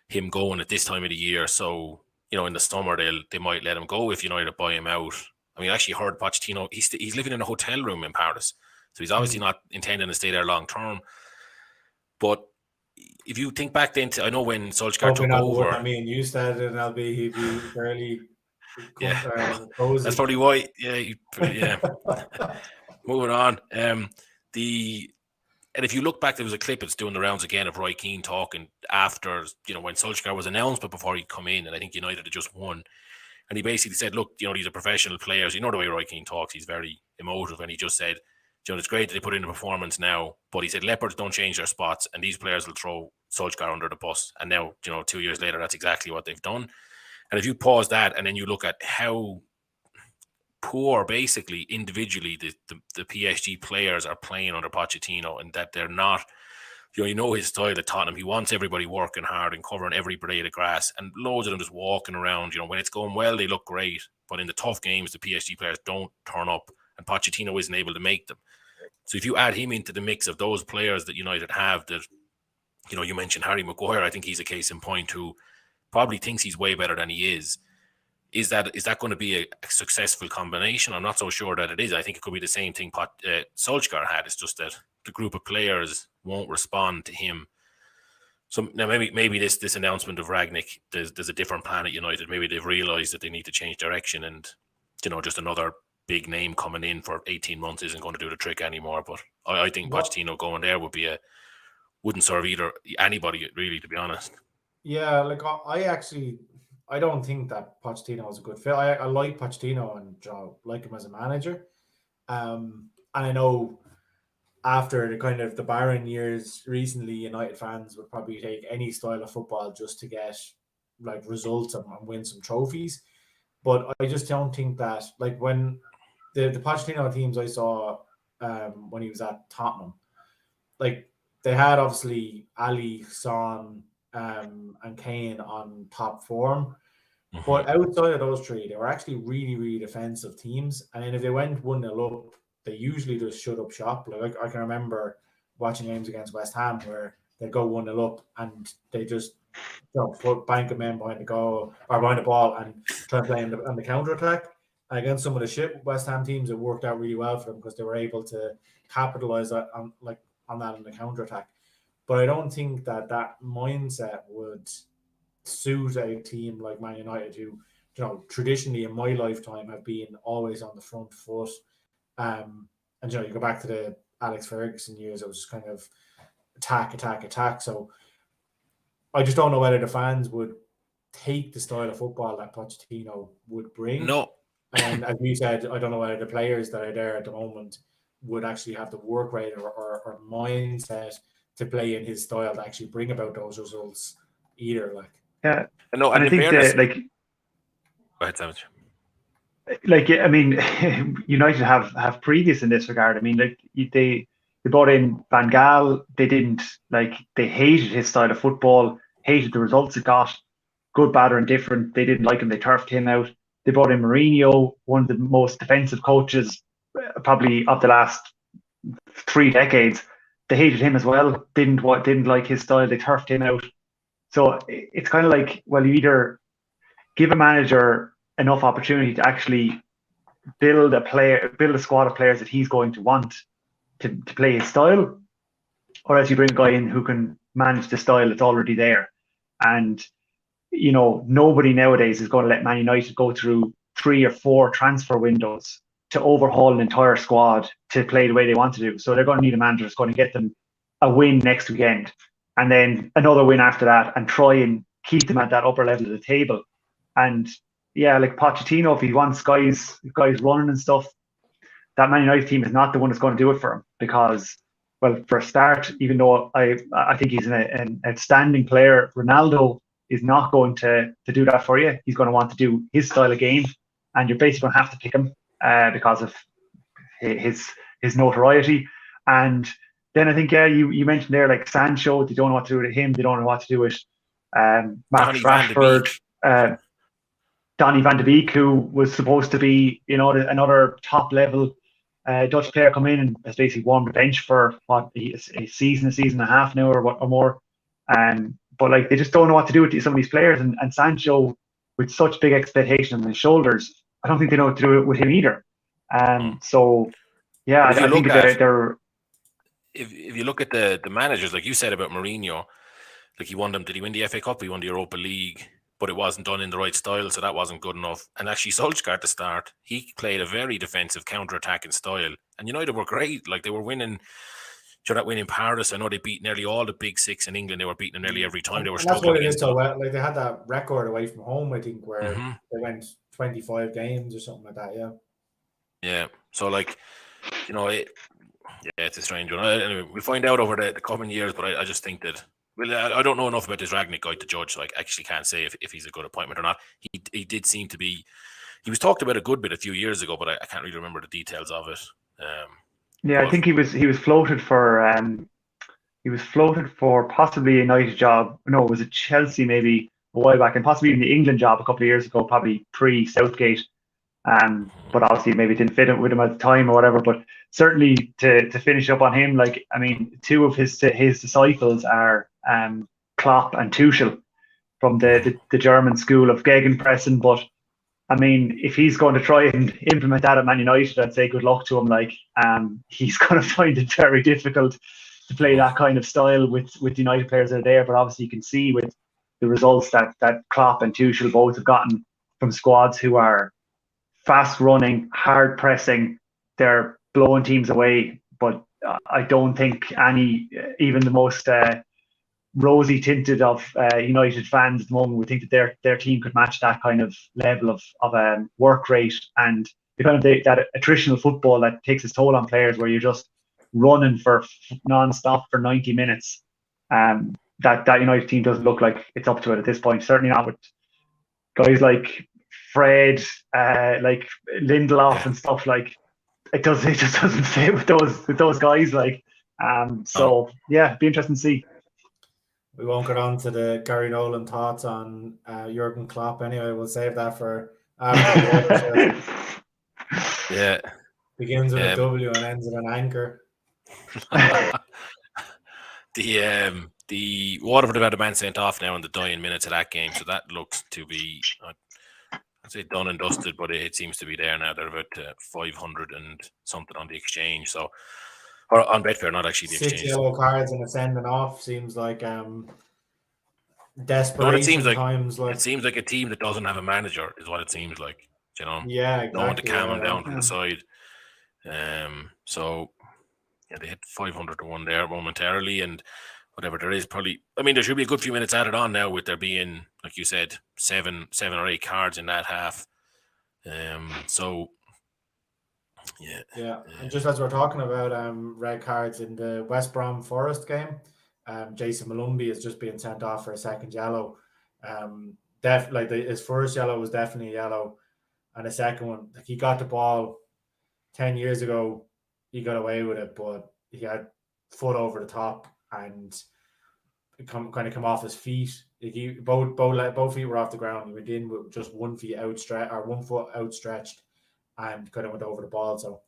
him going at this time of the year. So, in the summer they might let him go if United buy him out. I mean, I actually heard Pochettino, he's living in a hotel room in Paris, so he's obviously not intending to stay there long-term. But if you think back then I know when Solskjaer took over. I mean, you started, and he'd be fairly. That's probably why. Yeah. Moving on. And if you look back, there was a clip that's doing the rounds again of Roy Keane talking after, when Solskjaer was announced, but before he'd come in, and I think United had just won. And he basically said, look, these are professional players. You know the way Roy Keane talks, he's very emotive, and he just said, it's great that they put in a performance now, but he said Leopards don't change their spots, and these players will throw Solskjaer under the bus. And now, 2 years later, that's exactly what they've done. And if you pause that and then you look at how poor, basically, individually, the PSG players are playing under Pochettino, and that they're not, his style at Tottenham. He wants everybody working hard and covering every blade of grass, and loads of them just walking around. When it's going well, they look great, but in the tough games, the PSG players don't turn up, and Pochettino isn't able to make them. So if you add him into the mix of those players that United have, that, you mentioned Harry Maguire, I think he's a case in point, who probably thinks he's way better than he is. Is that going to be a successful combination? I'm not so sure that it is. I think it could be the same thing Solskjaer had. It's just that the group of players won't respond to him. So now maybe this announcement of Rangnick, there's a different plan at United. Maybe they've realised that they need to change direction, and just another big name coming in for 18 months isn't going to do the trick anymore. But I think Pochettino going there wouldn't serve anybody really, to be honest. Yeah, like I don't think that Pochettino is a good fit. I like Pochettino and like him as a manager. And I know after the kind of the barren years recently, United fans would probably take any style of football just to get like results and win some trophies. But I just don't think that, like, when the Pochettino teams I saw when he was at Tottenham, like, they had obviously Ali, Son, and Kane on top form. Mm-hmm. But outside of those three, they were actually really, really defensive teams. And then if they went 1-0 up, they usually just shut up shop. Like, I can remember watching games against West Ham where they go 1-0 up and they just put bank of men behind the goal or behind the ball and try to play on the counter attack. And against some of the shit West Ham teams, it worked out really well for them because they were able to capitalize on that in the counter attack. But I don't think that mindset would suit a team like Man United, who, traditionally in my lifetime have been always on the front foot. And you go back to the Alex Ferguson years, it was kind of attack. So I just don't know whether the fans would take the style of football that Pochettino would bring. No. And as you said, I don't know whether the players that are there at the moment would actually have the work rate or mindset to play in his style to actually bring about those results either. Yeah. No, and I think that, go ahead, Savage. I mean, United have previous in this regard. I mean, they brought in Van Gaal. They didn't they hated his style of football, hated the results it got, good, bad, or indifferent. They didn't like him. They turfed him out. They brought in Mourinho, one of the most defensive coaches probably of the last 3 decades. They hated him as well. Didn't like his style. They turfed him out. So it's kind of like, well, you either give a manager enough opportunity to actually build a squad of players that he's going to want to play his style, or else you bring a guy in who can manage the style that's already there. And nobody nowadays is going to let Man United go through 3 or 4 transfer windows to overhaul an entire squad to play the way they want to do. So they're going to need a manager that's going to get them a win next weekend, and then another win after that, and try and keep them at that upper level of the table. And yeah, like Pochettino, if he wants guys running and stuff, that Man United team is not the one that's going to do it for him. Because, well, for a start, even though I think he's an outstanding player, Ronaldo is not going to do that for you. He's going to want to do his style of game, and you're basically going to have to pick him because of his notoriety. And then I think, you mentioned there, like Sancho, they don't know what to do with him. They don't know what to do with Marcus Rashford, Donny van de Beek, who was supposed to be, another top level Dutch player, come in and has basically warmed the bench for a season and a half now or more. But they just don't know what to do with some of these players. And Sancho, with such big expectations on his shoulders, I don't think they know what to do with him either. So yeah, I think they're. If you look at the managers, like you said about Mourinho, like did he win the FA Cup? He won the Europa League, but it wasn't done in the right style, so that wasn't good enough. And actually, Solskjaer to start, he played a very defensive, counter-attacking style. And United were great. Like, they were winning. That win in Paris, I know they beat nearly all the big 6 in England. They were beating them nearly every time. They were struggling against them. Like, they had that record away from home, I think, where they went 25 games or something like that. Yeah. Yeah. So, Yeah, it's a strange one. Anyway, we'll find out over the coming years, but I just think that, well, I don't know enough about this Ragnick guy to judge, so I actually can't say if he's a good appointment or not. He did seem to be, he was talked about a good bit a few years ago, but I can't really remember the details of it. Yeah, I think he was floated for possibly a United job. No, was it Chelsea maybe a while back, and possibly even the England job a couple of years ago, probably pre Southgate. But obviously maybe it didn't fit with him at the time or whatever. But certainly to finish up on him, like, I mean, two of his disciples are Klopp and Tuchel from the German school of gegenpressing. But I mean, if he's going to try and implement that at Man United, I'd say good luck to him. Like, he's going to find it very difficult to play that kind of style with United players that are there. But obviously, you can see with the results that Klopp and Tuchel both have gotten from squads who are fast running, hard pressing, they're blowing teams away. But I don't think even the most rosy tinted of United fans at the moment would think that their team could match that kind of level of work rate and the kind of that attritional football that takes its toll on players, where you're just running for non-stop for 90 minutes. That United team doesn't look like it's up to it at this point. Certainly not with guys like Fred, like Lindelof and stuff. Like, it just doesn't fit with those guys. Like, so yeah, it'd be interesting to see. We won't get on to the Gary Nolan thoughts on Jurgen Klopp anyway. We'll save that for after. Yeah. Begins with a W and ends with an anchor. The Waterford have had a man sent off now in the dying minutes of that game, so that looks to be, I'd say, done and dusted, but it seems to be there now. They're about 500 and something on the exchange, so, or on Betfair, not actually the exchange. 6 yellow cards and a sending off seems like desperation times. Like, it seems like a team that doesn't have a manager is what it seems like. You know, yeah, exactly. No one to calm them down from the side. So yeah, they hit 500 to 1 there momentarily, and whatever there is, probably, I mean, there should be a good few minutes added on now with there being, like you said, seven or eight cards in that half. So yeah. And just as we're talking about red cards in the West Brom Forest game, Jason Malumbi is just being sent off for a second yellow. His first yellow was definitely a yellow, and the second one, like, he got the ball 10 years ago, he got away with it, but he had foot over the top and kind of come off his feet. Both feet were off the ground. He went in with just 1 foot outstretched and kind of went over the ball. So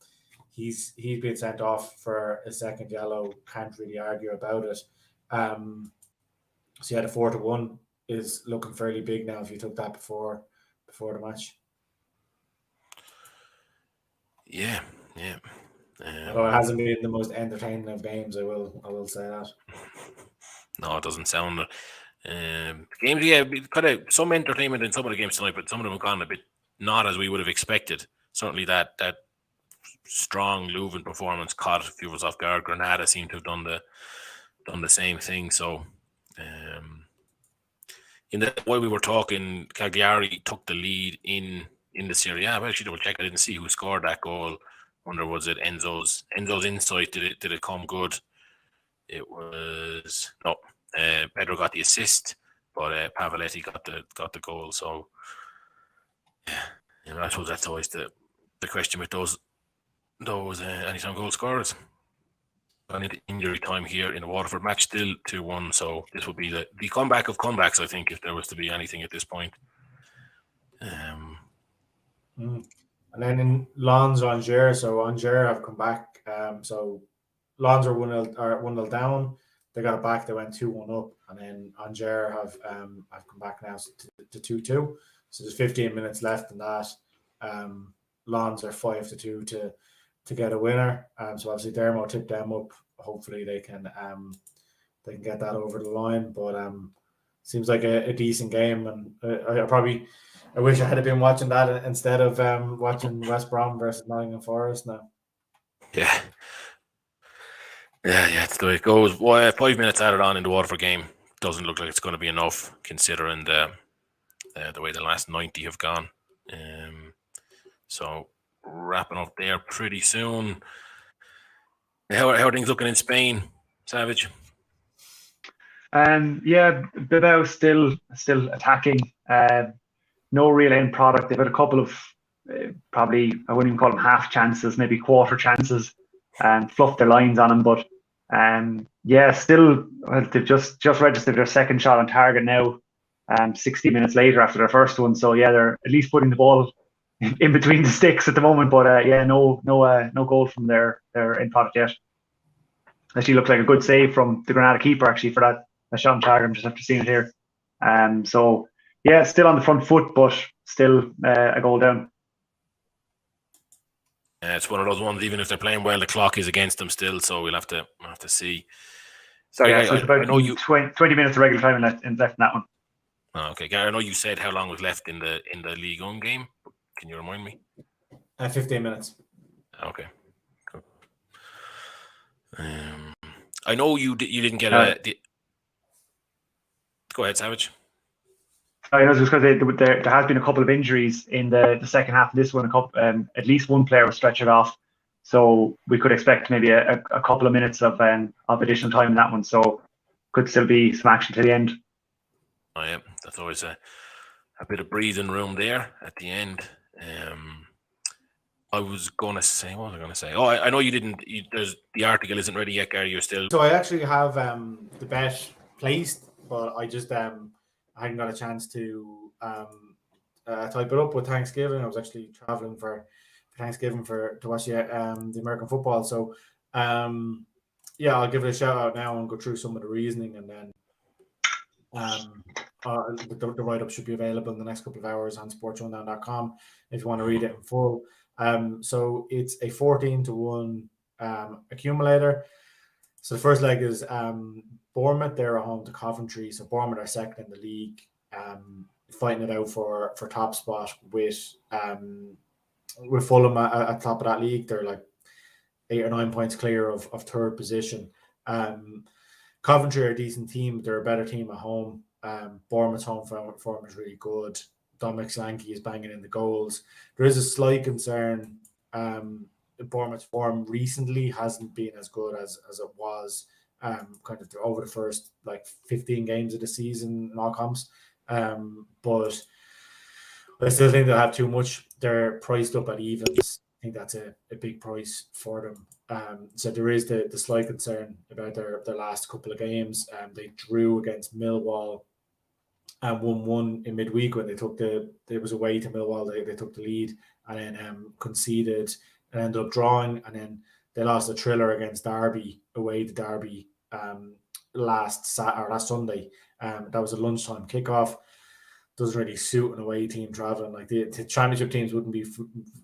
he's been sent off for a second yellow. Can't really argue about it. So yeah, the 4-1 is looking fairly big now if you took that before the match. Yeah. Although it hasn't been the most entertaining of games, I will say that. No, it doesn't sound. Games, yeah, kind of some entertainment in some of the games tonight, but some of them have gone a bit not as we would have expected. Certainly that strong Leuven performance caught a few of us off guard. Granada seemed to have done the same thing. So, while we were talking, Cagliari took the lead in the Serie A. I actually double check. I didn't see who scored that goal. Wonder, was it Enzo's insight? Did it come good? It was no. Pedro got the assist, but Pavoletti got the goal. So yeah, I suppose that's always the question with those anytime goal scorers. And in injury time here in the Waterford match, still 2-1. So this would be the comeback of comebacks, I think, if there was to be anything at this point. And then in Lens Angers, so Angers have come back. So Lens are 1-0 down. They got it back. They went 2-1 up, and then Angers have come back now to 2-2. So there's 15 minutes left in that. Lens are 5-2 to get a winner. So obviously Dermo tipped them up. Hopefully they can get that over the line. But seems like a decent game, and I wish I had been watching that instead of watching West Brom versus Nottingham Forest now. Yeah, it's the way it goes. 5 minutes added on in the Waterford game doesn't look like it's going to be enough, considering the way the last 90 have gone. So wrapping up there pretty soon. How are things looking in Spain, Savage? Yeah, Bilbao still attacking. No real end product. They've had a couple of probably, I wouldn't even call them half chances, maybe quarter chances, and fluffed their lines on them. But yeah, still, well, they've just registered their second shot on target now. 60 minutes later after their first one. So yeah, they're at least putting the ball in between the sticks at the moment. But yeah, no goal from their end product yet. Actually, looked like a good save from the Granada keeper actually for that shot on target. I'm just after seeing it here. So yeah, still on the front foot, but still a goal down. It's one of those ones. Even if they're playing well, the clock is against them still. So we'll have to see. So yeah, so it's about 20 minutes of regular time left in that one. Oh, okay, Gary, I know you said how long was left in the Liga game. Can you remind me? 15 minutes. Okay. Cool. I know you didn't get Go ahead, Savage. I was just going to say there has been a couple of injuries in the second half of this one. At least one player was stretchered off, so we could expect maybe a couple of minutes of additional time in that one. So could still be some action to the end. Oh yeah, that's always a bit of breathing room there at the end. I was going to say, what was I going to say? Oh, I know you didn't. The article isn't ready yet, Gary. You're still. So I actually have the bet placed, but I just I hadn't got a chance to type it up with Thanksgiving. I was actually traveling for Thanksgiving to watch the American football. So yeah, I'll give it a shout out now and go through some of the reasoning, and then the write-up should be available in the next couple of hours on SportsRunDown.com if you want to read it in full. So it's a 14-1 accumulator. So the first leg is Bournemouth. They're at home to Coventry. So Bournemouth are second in the league, fighting it out for top spot with Fulham at top of that league. They're like 8 or 9 points clear of third position. Coventry are a decent team. They're a better team at home. Bournemouth's home form is really good. Dominic Solanke is banging in the goals. There is a slight concern. Bournemouth's form recently hasn't been as good as it was kind of over the first 15 games of the season in all comps. But I still think they'll have too much. They're priced up at evens. I think that's a big price for them. So there is the slight concern about their last couple of games. They drew against Millwall and 1-1 in midweek when they was away to Millwall. They took the lead and then conceded and ended up drawing, and then they lost a thriller against Derby away to Derby last Sunday. That was a lunchtime kickoff. Doesn't really suit an away team traveling. Like the championship teams wouldn't be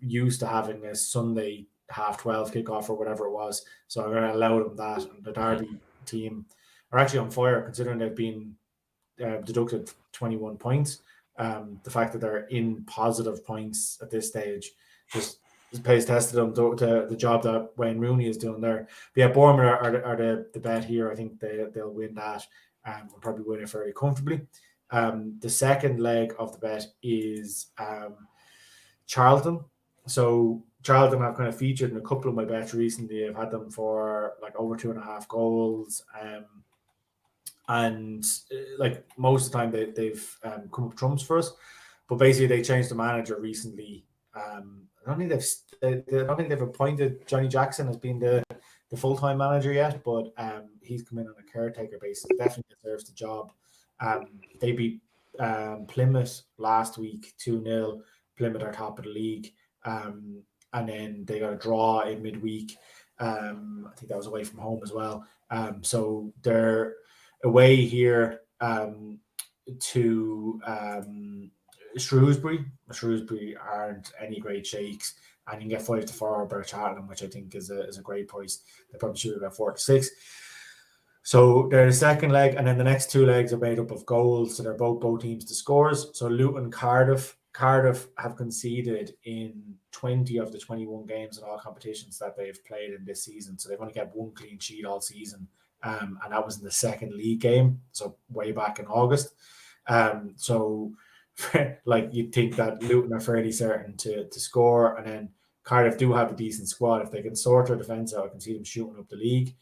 used to having a Sunday 12:30 kickoff or whatever it was. So I'm going to allow them that. And the Derby team are actually on fire considering they've been deducted 21 points. The fact that they're in positive points at this stage just pays test to them to the job that Wayne Rooney is doing there. But yeah, Bournemouth are the bet here. I think they'll win that and will probably win it very comfortably. The second leg of the bet is Charlton. So Charlton have kind of featured in a couple of my bets recently. I've had them for over 2.5 goals. And most of the time they've come up trumps for us. But basically they changed the manager recently. I don't think they've appointed Johnny Jackson as being the full-time manager yet, but he's come in on a caretaker basis. Definitely deserves the job. They beat Plymouth last week 2-0. Plymouth are top of the league. And then they got a draw in midweek. I think that was away from home as well. So they're away here to Shrewsbury. Shrewsbury aren't any great shakes, and you can get 5-4 over Charlton, which I think is a great price. They probably should have got 4-6. So they're the second leg, and then the next two legs are made up of goals. So they're both teams to scores. So Luton, Cardiff have conceded in 20 of the 21 games in all competitions that they've played in this season. So they've only got one clean sheet all season. And that was in the second league game, so way back in August. So you'd think that Luton are fairly certain to score, and then Cardiff do have a decent squad. If they can sort their defence out, I can see them shooting up the league.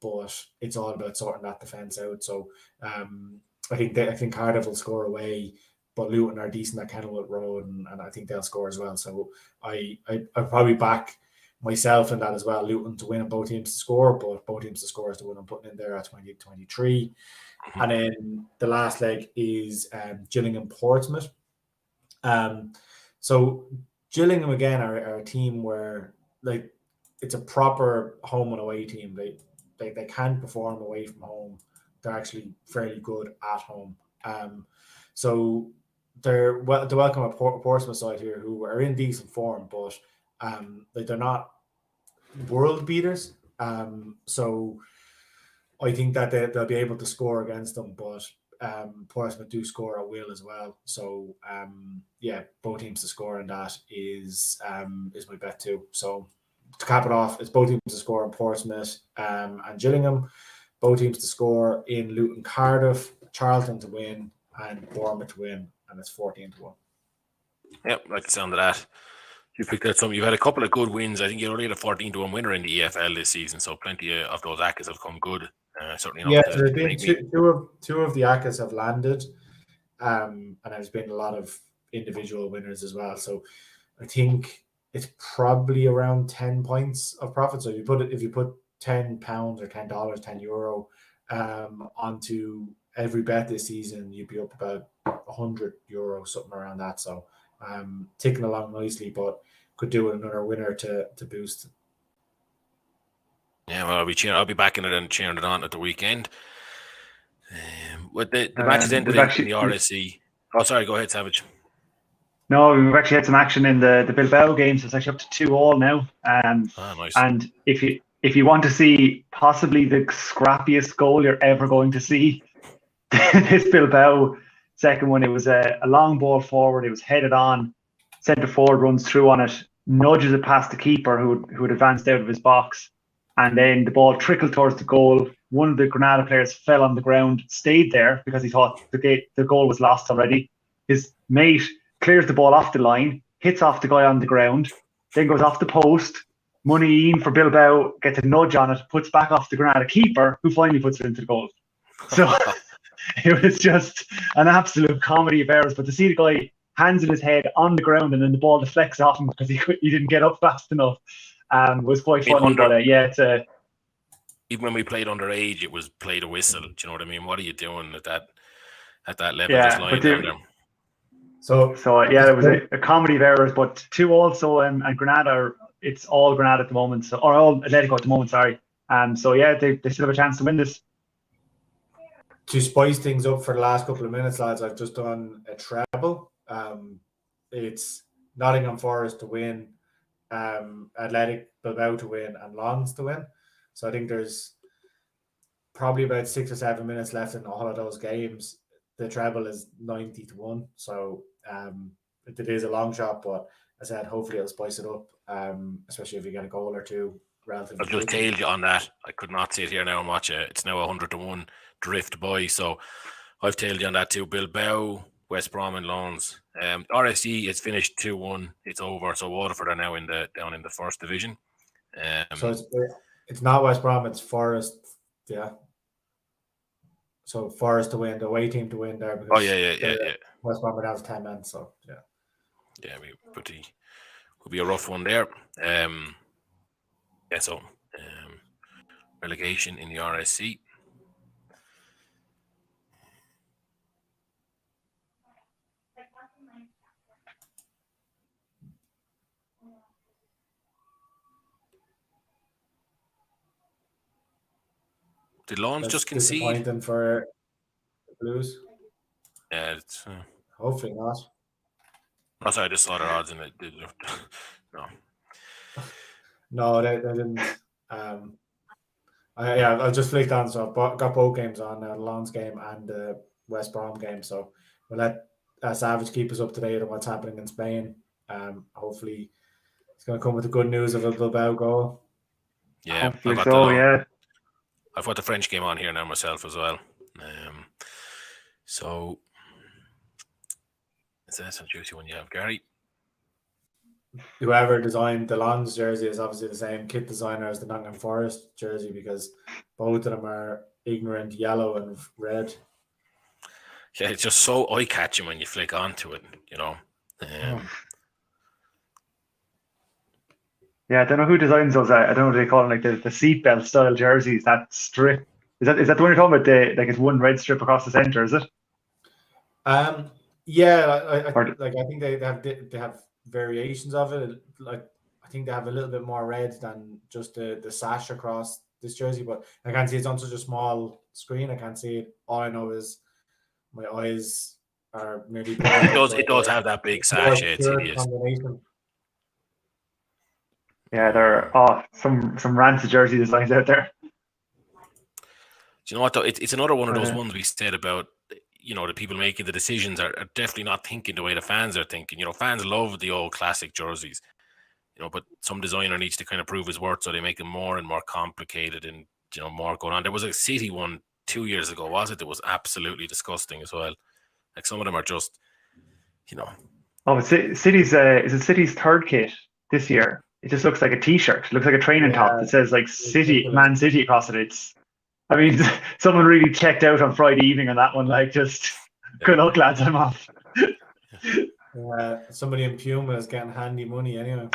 But it's all about sorting that defence out. So I think Cardiff will score away, but Luton are decent at Kenilworth Road, and I think they'll score as well. So I'll probably back myself in that as well. Luton to win and both teams to score, but both teams to score is the one I'm putting in there at 20-23. And then the last leg is Gillingham Portsmouth. So Gillingham again are a team where like it's a proper home and away team. They can perform away from home. They're actually fairly good at home. So they're the welcome a Portsmouth side here who are in decent form, but they're not world beaters. So I think that they'll be able to score against them, but Portsmouth do score at will as well. So both teams to score, and that is my bet too. So to cap it off, it's both teams to score in Portsmouth and Gillingham, both teams to score in Luton Cardiff, Charlton to win, and Bournemouth to win, and it's 14-1. Yep, like the sound of that. You picked out some. You've had a couple of good wins. I think you already had a 14-1 winner in the EFL this season, so plenty of those ACCAs have come good. Certainly not. There's been two of the ACCAs have landed, and there's been a lot of individual winners as well. So I think it's probably around 10 points of profit. So if you put £10 or $10, €10 onto every bet this season, you'd be up about €100, something around that. So ticking along nicely, but could do another winner to boost. Yeah, well, I'll be backing it and cheering it on at the weekend. With the matches ended in the RSC. Oh, sorry, go ahead, Savage. No, we've actually had some action in the Bilbao game, so it's actually up to 2-2 now. Nice. And if you want to see possibly the scrappiest goal you're ever going to see, this Bilbao second one, it was a long ball forward. It was headed on. Centre forward runs through on it, nudges it past the keeper who had advanced out of his box. And then the ball trickled towards the goal. One of the Granada players fell on the ground, stayed there because he thought the goal was lost already. His mate clears the ball off the line, hits off the guy on the ground, then goes off the post. Muniain for Bilbao gets a nudge on it, puts back off the Granada keeper, who finally puts it into the goal. So it was just an absolute comedy of errors. But to see the guy hands in his head on the ground and then the ball deflects off him because he didn't get up fast enough was quite funny. But it's even when we played underage, it was played a whistle. Do you know what I mean? What are you doing at that level? Yeah, just lying down there. So there was a comedy of errors, but 2 also, and Granada, it's all Granada at the moment, or all Atletico at the moment, sorry. So they still have a chance to win this. To spice things up for the last couple of minutes, lads, I've just done a treble. It's Nottingham Forest to win, Athletic Bilbao to win, and Lons to win. So I think there's probably about 6 or 7 minutes left in all of those games. The treble is 90-1. So it is a long shot, but as I said, hopefully it'll spice it up, especially if you get a goal or two. I've just tailed you on that. I could not sit here now and watch it. It's now 100-1 drift by. So I've tailed you on that too. Bilbao, West Brom and Lons. RSC is finished 2-1. It's over. So Waterford are now down in the first division. So it's not West Brom, it's Forest. Yeah. So Forest to win, the away team to win there. Because yeah. West Brom would have 10 men, so yeah. Yeah, would be a rough one there. So relegation in the RSC. Did Lons just concede? Disappointing for the Blues. Yeah, it's hopefully not. Oh, sorry, I just saw their odds and it did. No, they didn't. I just flicked on, so I got both games on now, the Lons game and the West Brom game. So we'll let Savage keep us up to date on what's happening in Spain. Hopefully, it's going to come with the good news of a Bilbao goal. Yeah, I've got the French game on here now myself as well. So is that some juicy one you have, Gary? whoever designed DeLong's jersey is obviously the same kit designer as the Nottingham Forest jersey, because both of them are ignorant yellow and red. Yeah, it's just so eye-catching when you flick onto it, Yeah, I don't know who designs those. I don't know what they call them, like the seatbelt style jerseys. That strip is that the one you're talking about? Like it's one red strip across the center, is it? Yeah, I think they have variations of it. Like I think they have a little bit more red than just the sash across this jersey, but I can't see it's on such a small screen. I can't see it. All I know is my eyes are nearly blind. It does have that big sash. It's hideous. Yeah, there are some rancid jersey designs out there. Do you know what though? It's another one of those ones we said about, the people making the decisions are definitely not thinking the way the fans are thinking. Fans love the old classic jerseys, but some designer needs to kind of prove his worth, so they make them more and more complicated and, more going on. There was a City one 2 years ago, was it? That was absolutely disgusting as well. Like some of them are just, Oh, City's is it City's third kit this year? It just looks like a T-shirt. It looks like a training top that says like Man City across it. Someone really checked out on Friday evening on that one. Like, just good luck, lads. I'm off. Somebody in Puma is getting handy money anyway.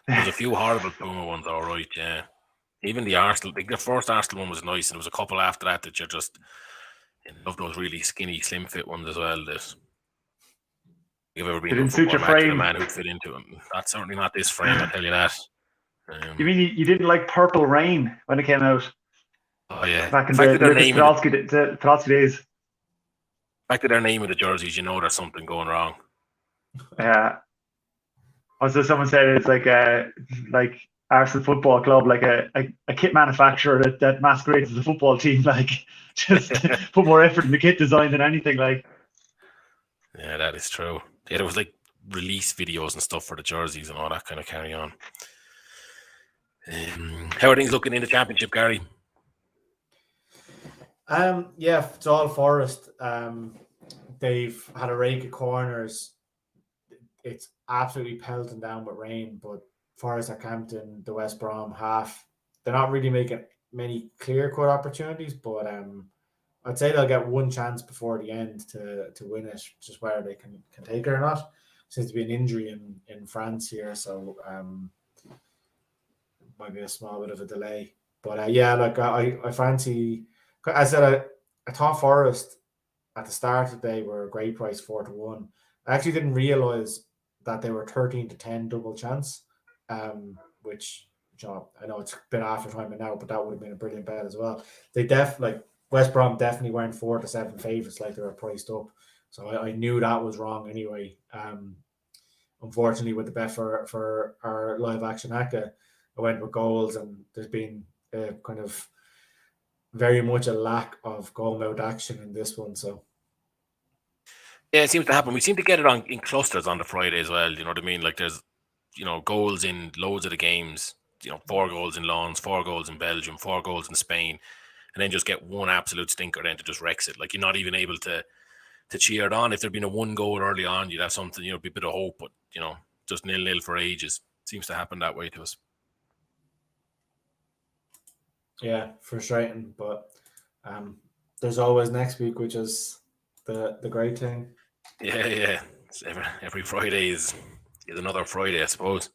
There's a few horrible Puma ones, all right. Yeah, even the Arsenal. The first Arsenal one was nice, and there was a couple after that you're just love those really skinny, slim fit ones as well. That you've ever been to a football match with a man who'd fit into them. That's certainly not this frame. I tell you that. You mean you didn't like Purple Rain when it came out? Oh yeah, back in the Podolski days. The fact that they're naming the jerseys, there's something going wrong. Yeah. Also, someone said it's like Arsenal Football Club, like a kit manufacturer that masquerades as a football team. Like, just put more effort in the kit design than anything. Like, yeah, that is true. Yeah, there was like release videos and stuff for the jerseys and all that kind of carry on. How are things looking in the Championship, Gary? Yeah, it's all Forest. They've had a rake of corners. It's absolutely pelting down with rain, but Forest at Campton, the West Brom half, they're not really making many clear-cut opportunities, but I'd say they'll get one chance before the end to win it, just whether they can take it or not. Seems to be an injury in France here, so might be a small bit of a delay. But I fancy. I said I thought Forest at the start of the day were a great price 4-1. I actually didn't realize that they were 13-10 double chance, which I know it's been after time now, but that would have been a brilliant bet as well. They West Brom definitely weren't 4-7 favourites like they were priced up, so I knew that was wrong anyway. Unfortunately, with the bet for our live action ACCA, I went with goals, and there's been kind of very much a lack of goal mouth action in this one. So yeah, it seems to happen. We seem to get it in clusters on the Friday as well. You know what I mean? Like there's goals in loads of the games. 4 goals in Lens, 4 goals in Belgium, 4 goals in Spain, and then just get one absolute stinker then to just wrecks it. Like you're not even able to cheer it on. If there'd been a 1 goal early on, you'd have something, be a bit of hope, but just 0-0 for ages. Seems to happen that way to us. Yeah, frustrating, but there's always next week, which is the great thing. Yeah. Every Friday is another Friday, I suppose.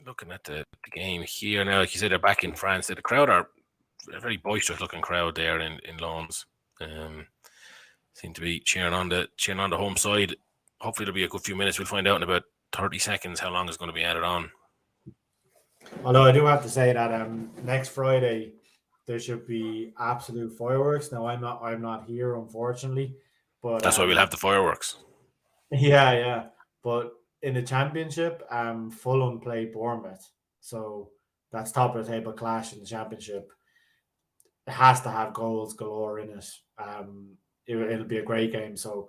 Looking at the game here now, like you said, they're back in France. The crowd are a very boisterous looking crowd there in Lens. Seem to be cheering on the home side. Hopefully it'll be a good few minutes. We'll find out in about 30 seconds how long it's going to be added on. Although I do have to say that next Friday there should be absolute fireworks. Now I'm not here, unfortunately, but that's why we'll have the fireworks. Yeah. But in the Championship, Fulham play Bournemouth, so that's top of the table clash in the Championship. It has to have goals galore in it. It'll be a great game. So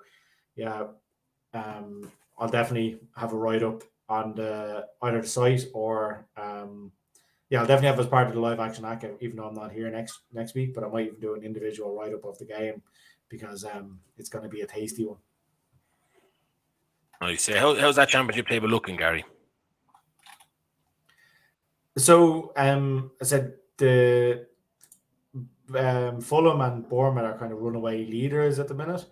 yeah, I'll definitely have a write up on either the site or I'll definitely have as part of the live action ACCA, even though I'm not here next week, but I might even do an individual write up of the game because it's going to be a tasty one. Nice. How's that championship table looking, Gary? So, I said the Fulham and Bournemouth are kind of runaway leaders at the minute.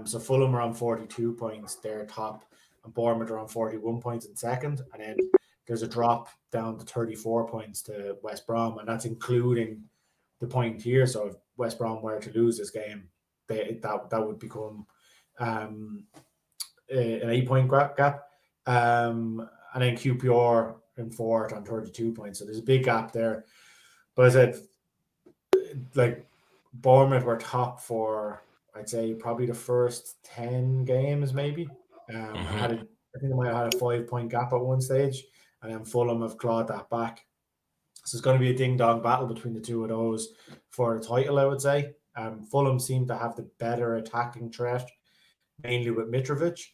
So Fulham are on 42 points, they're top, and Bournemouth are on 41 points in second. And then there's a drop down to 34 points to West Brom, and that's including the point here. So if West Brom were to lose this game, that would become an 8-point gap. And then QPR in fourth on 32 points. So there's a big gap there. But as I said, like Bournemouth were top for, I'd say, probably the first 10 games, maybe. I think they might have had a 5-point gap at one stage, and then Fulham have clawed that back. So it's going to be a ding-dong battle between the two of those for the title, I would say. Fulham seem to have the better attacking threat, mainly with Mitrovic.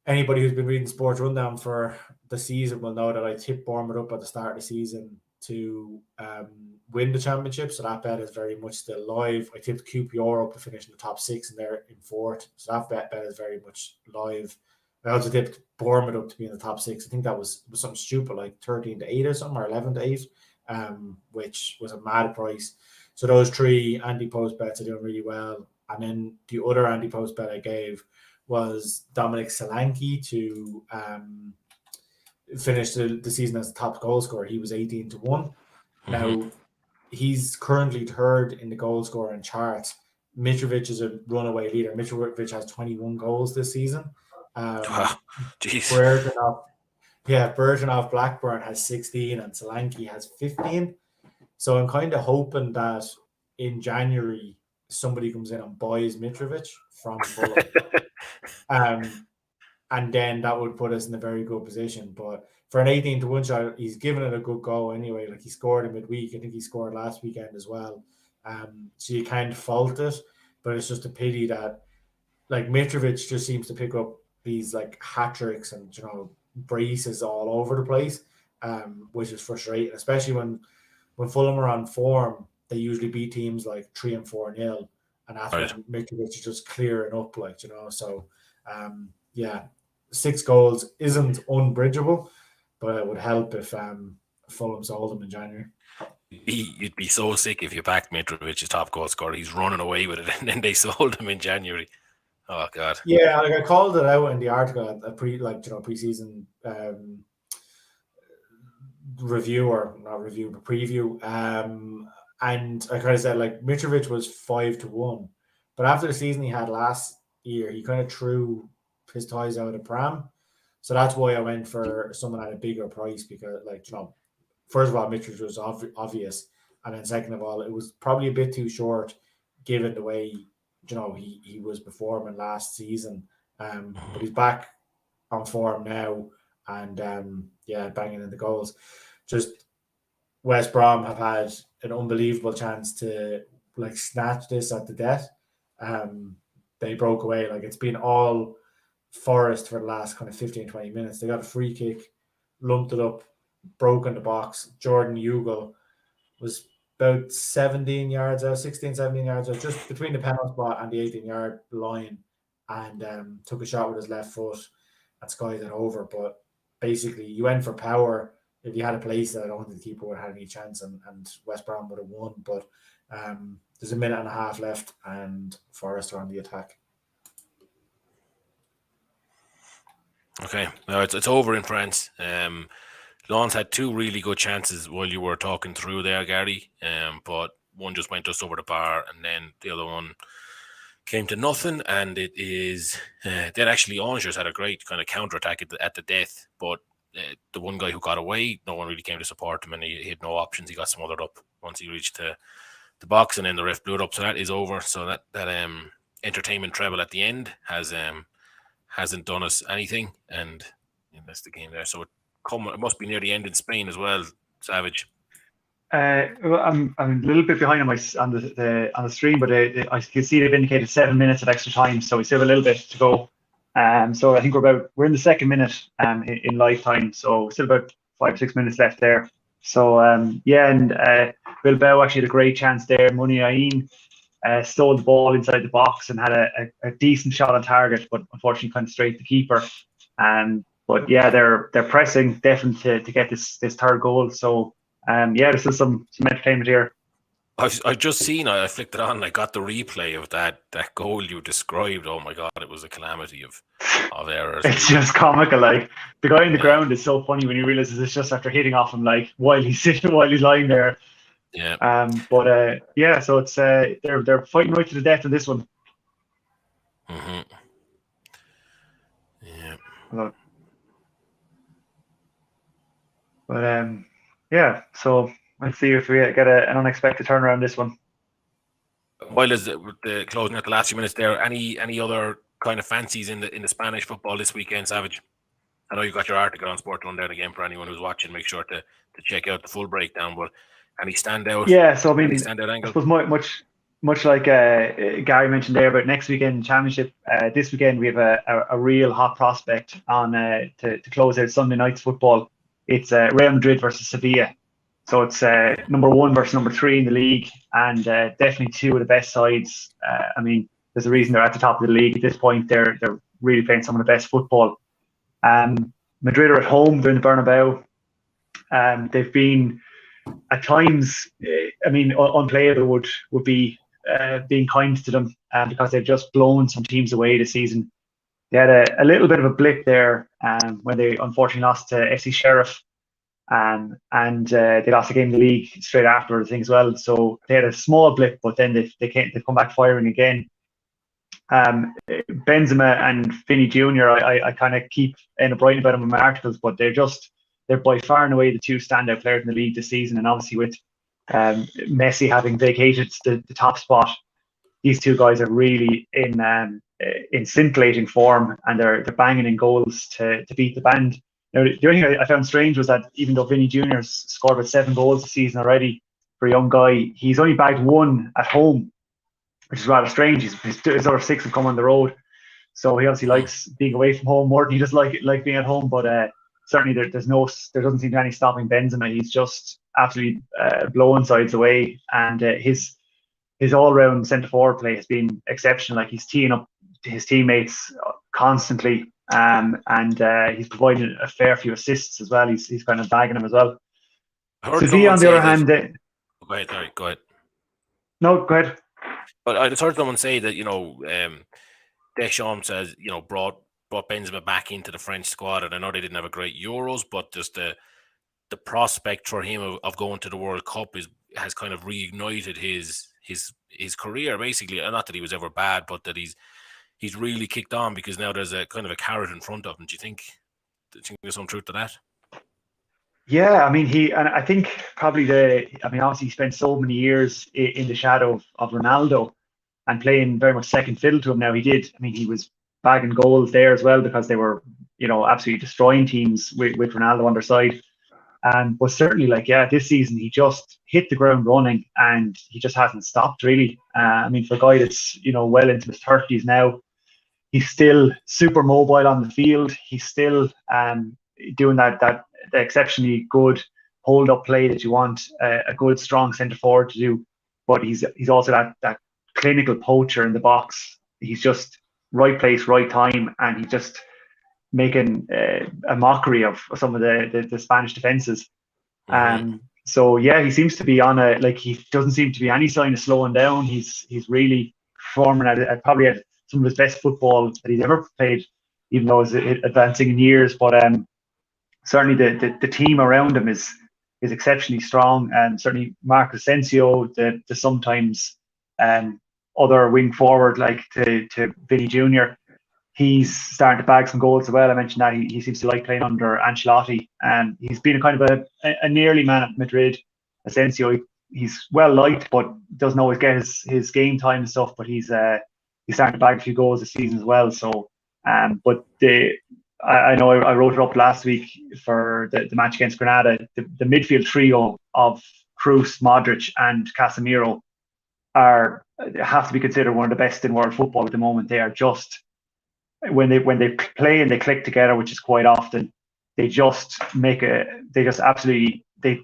Anybody who's been reading Sports Rundown for the season will know that I tipped Bournemouth up at the start of the season to win the championship, so that bet is very much still live. I tipped QPR up to finish in the top 6, and they're in fourth, so that bet is very much live. I also tipped Bournemouth up to be in the top 6. I think that was something stupid, like 13-8 or something, or 11-8, which was a mad price. So those 3 anti-post bets are doing really well. And then the other anti-post bet I gave was Dominic Solanke to finish the season as the top goal scorer. He was 18-1. Now, he's currently third in the goal scoring charts. Mitrovic is a runaway leader. Mitrovic has 21 goals this season. Burton off Blackburn has 16 and Solanke has 15. So I'm kind of hoping that in January somebody comes in and buys Mitrovic from Fulham. And then that would put us in a very good position. But for an 18-1 shot, he's given it a good go anyway. Like, he scored in midweek. I think he scored last weekend as well. So you can't fault it. But it's just a pity that, like, Mitrovic just seems to pick up these, like, hat-tricks and, braces all over the place, which is frustrating, especially when Fulham are on form. They usually beat teams like 3 and 4-0. And that's when Mitrovic is just clearing up, So, 6 goals isn't unbridgeable, but it would help if Fulham sold him in January. You'd be so sick if you backed Mitrovic as top goal scorer. He's running away with it, and then they sold him in January. Oh God! Yeah, I called it out in the article, preseason review, or not review, but preview. And I kind of said, like, Mitrovic was 5-1, but after the season he had last year, he kind of threw his ties out of the pram. So that's why I went for someone at a bigger price, because, first of all, Mitrovic was obvious, and then second of all, it was probably a bit too short given the way he was performing last season. But he's back on form now, and banging in the goals. Just West Brom have had an unbelievable chance to snatch this at the death. They broke away. It's been all Forest for the last kind of 15-20 minutes. They got a free kick, lumped it up, broke in the box. Jordan Hugo was about 17 yards out, just between the penalty spot and the 18-yard line, and took a shot with his left foot and skied it over. But basically, you went for power. If you had a place that, I don't think the keeper would have had any chance, and West Brom would have won. But there's a minute and a half left, and Forest are on the attack. Okay, now it's over in France. Lens had 2 really good chances while you were talking through there, Gary. But one just went just over the bar, and then the other one came to nothing. And it is then actually Angers had a great kind of counter-attack at the death, but the one guy who got away, no one really came to support him, and he had no options. He got smothered up once he reached the box, and then the ref blew it up. So that is over. So that entertainment treble at the end hasn't done us anything, and that's the game there. So it must be near the end in Spain as well, Savage. Well, I'm a little bit behind on the stream, but I can see they've indicated 7 minutes of extra time, so we still have a little bit to go. So I think we're in the second minute in live time, so still about 5-6 minutes left there. So and Bilbao actually had a great chance there. Muniain stole the ball inside the box and had a decent shot on target, but unfortunately kind of straight the keeper. But yeah, they're pressing definitely to get this third goal. So yeah, this is some entertainment here. I've just seen, I flicked it on and I got the replay of that goal you described. Oh my God, it was a calamity of errors. It's just comical. Like, the guy in the ground is so funny when he realizes it's just after hitting off him, like, while he's lying there. Yeah. But yeah, so it's they're fighting right to the death in this one. Mm-hmm. Yeah. But yeah, so let's see if we get an unexpected turnaround this one. While is the closing at the last few minutes there, any other kind of fancies in the Spanish football this weekend, Savage? I know you got your article on SportsRunDown again for anyone who's watching. Make sure to check out the full breakdown. But any standout? Yeah, so I mean, standout angle? I suppose much like Gary mentioned there about next weekend championship. This weekend we have a real hot prospect on to close out Sunday night's football. It's Real Madrid versus Sevilla. So it's number 1 versus number 3 in the league, and definitely two of the best sides. I mean, there's a reason they're at the top of the league at this point. They're really playing some of the best football. Madrid are at home. They're in the Bernabeu. They've been at times, I mean, unplayable would be being kind to them because they've just blown some teams away this season. They had a little bit of a blip there when they unfortunately lost to FC Sheriff. And they lost a game in the league straight after the thing as well. So they had a small blip, but then they've come back firing again. Benzema and Vinny Jr. I kind of keep writing about them in my articles, but they're by far and away the two standout players in the league this season. And obviously with Messi having vacated the top spot, these two guys are really in scintillating form, and they're banging in goals to beat the band. Now, the only thing I found strange was that even though Vinny Jr. scored about 7 goals this season already for a young guy, he's only bagged 1 at home, which is rather strange. His other 6 have come on the road, so he obviously likes being away from home more than he does like being at home. But certainly there doesn't seem to be any stopping Benzema. He's just absolutely blowing sides away, and his all-round centre forward play has been exceptional. Like, he's teeing up his teammates constantly. And he's provided a fair few assists as well. He's kind of bagging them as well. Sevilla, on the other hand, go ahead. No, go ahead. But I just heard someone say that Deschamps says brought Benzema back into the French squad, and I know they didn't have a great Euros, but just the prospect for him of going to the World Cup has kind of reignited his career, basically. Not that he was ever bad, but that he's really kicked on because now there's a kind of a carrot in front of him. Do you think there's some truth to that? Yeah, I mean, I think probably obviously he spent so many years in the shadow of Ronaldo and playing very much second fiddle to him. Now he was bagging goals there as well because they were, absolutely destroying teams with Ronaldo on their side. But certainly, this season he just hit the ground running and he just hasn't stopped really. I mean, for a guy that's, well into his 30s now, he's still super mobile on the field. He's still doing that exceptionally good hold-up play that you want a good, strong centre forward to do. But he's also that clinical poacher in the box. He's just right place, right time, and he's just making a mockery of some of the Spanish defences. So yeah, he seems to be on he doesn't seem to be any sign of slowing down. He's really performing at probably at some of his best football that he's ever played, even though he's advancing in years. But certainly the team around him is exceptionally strong, and certainly Marcos Asensio, the sometimes other wing forward to Vinny Jr., he's starting to bag some goals as well. I mentioned that he seems to like playing under Ancelotti, and he's been a kind of a nearly man at Madrid. Asensio, he's well liked, but doesn't always get his game time and stuff. But he's starting to bag a few goals this season as well. So, but I know I wrote it up last week for the match against Granada. The midfield trio of Kroos, Modric, and Casemiro have to be considered one of the best in world football at the moment. They are just, when they play and they click together, which is quite often, they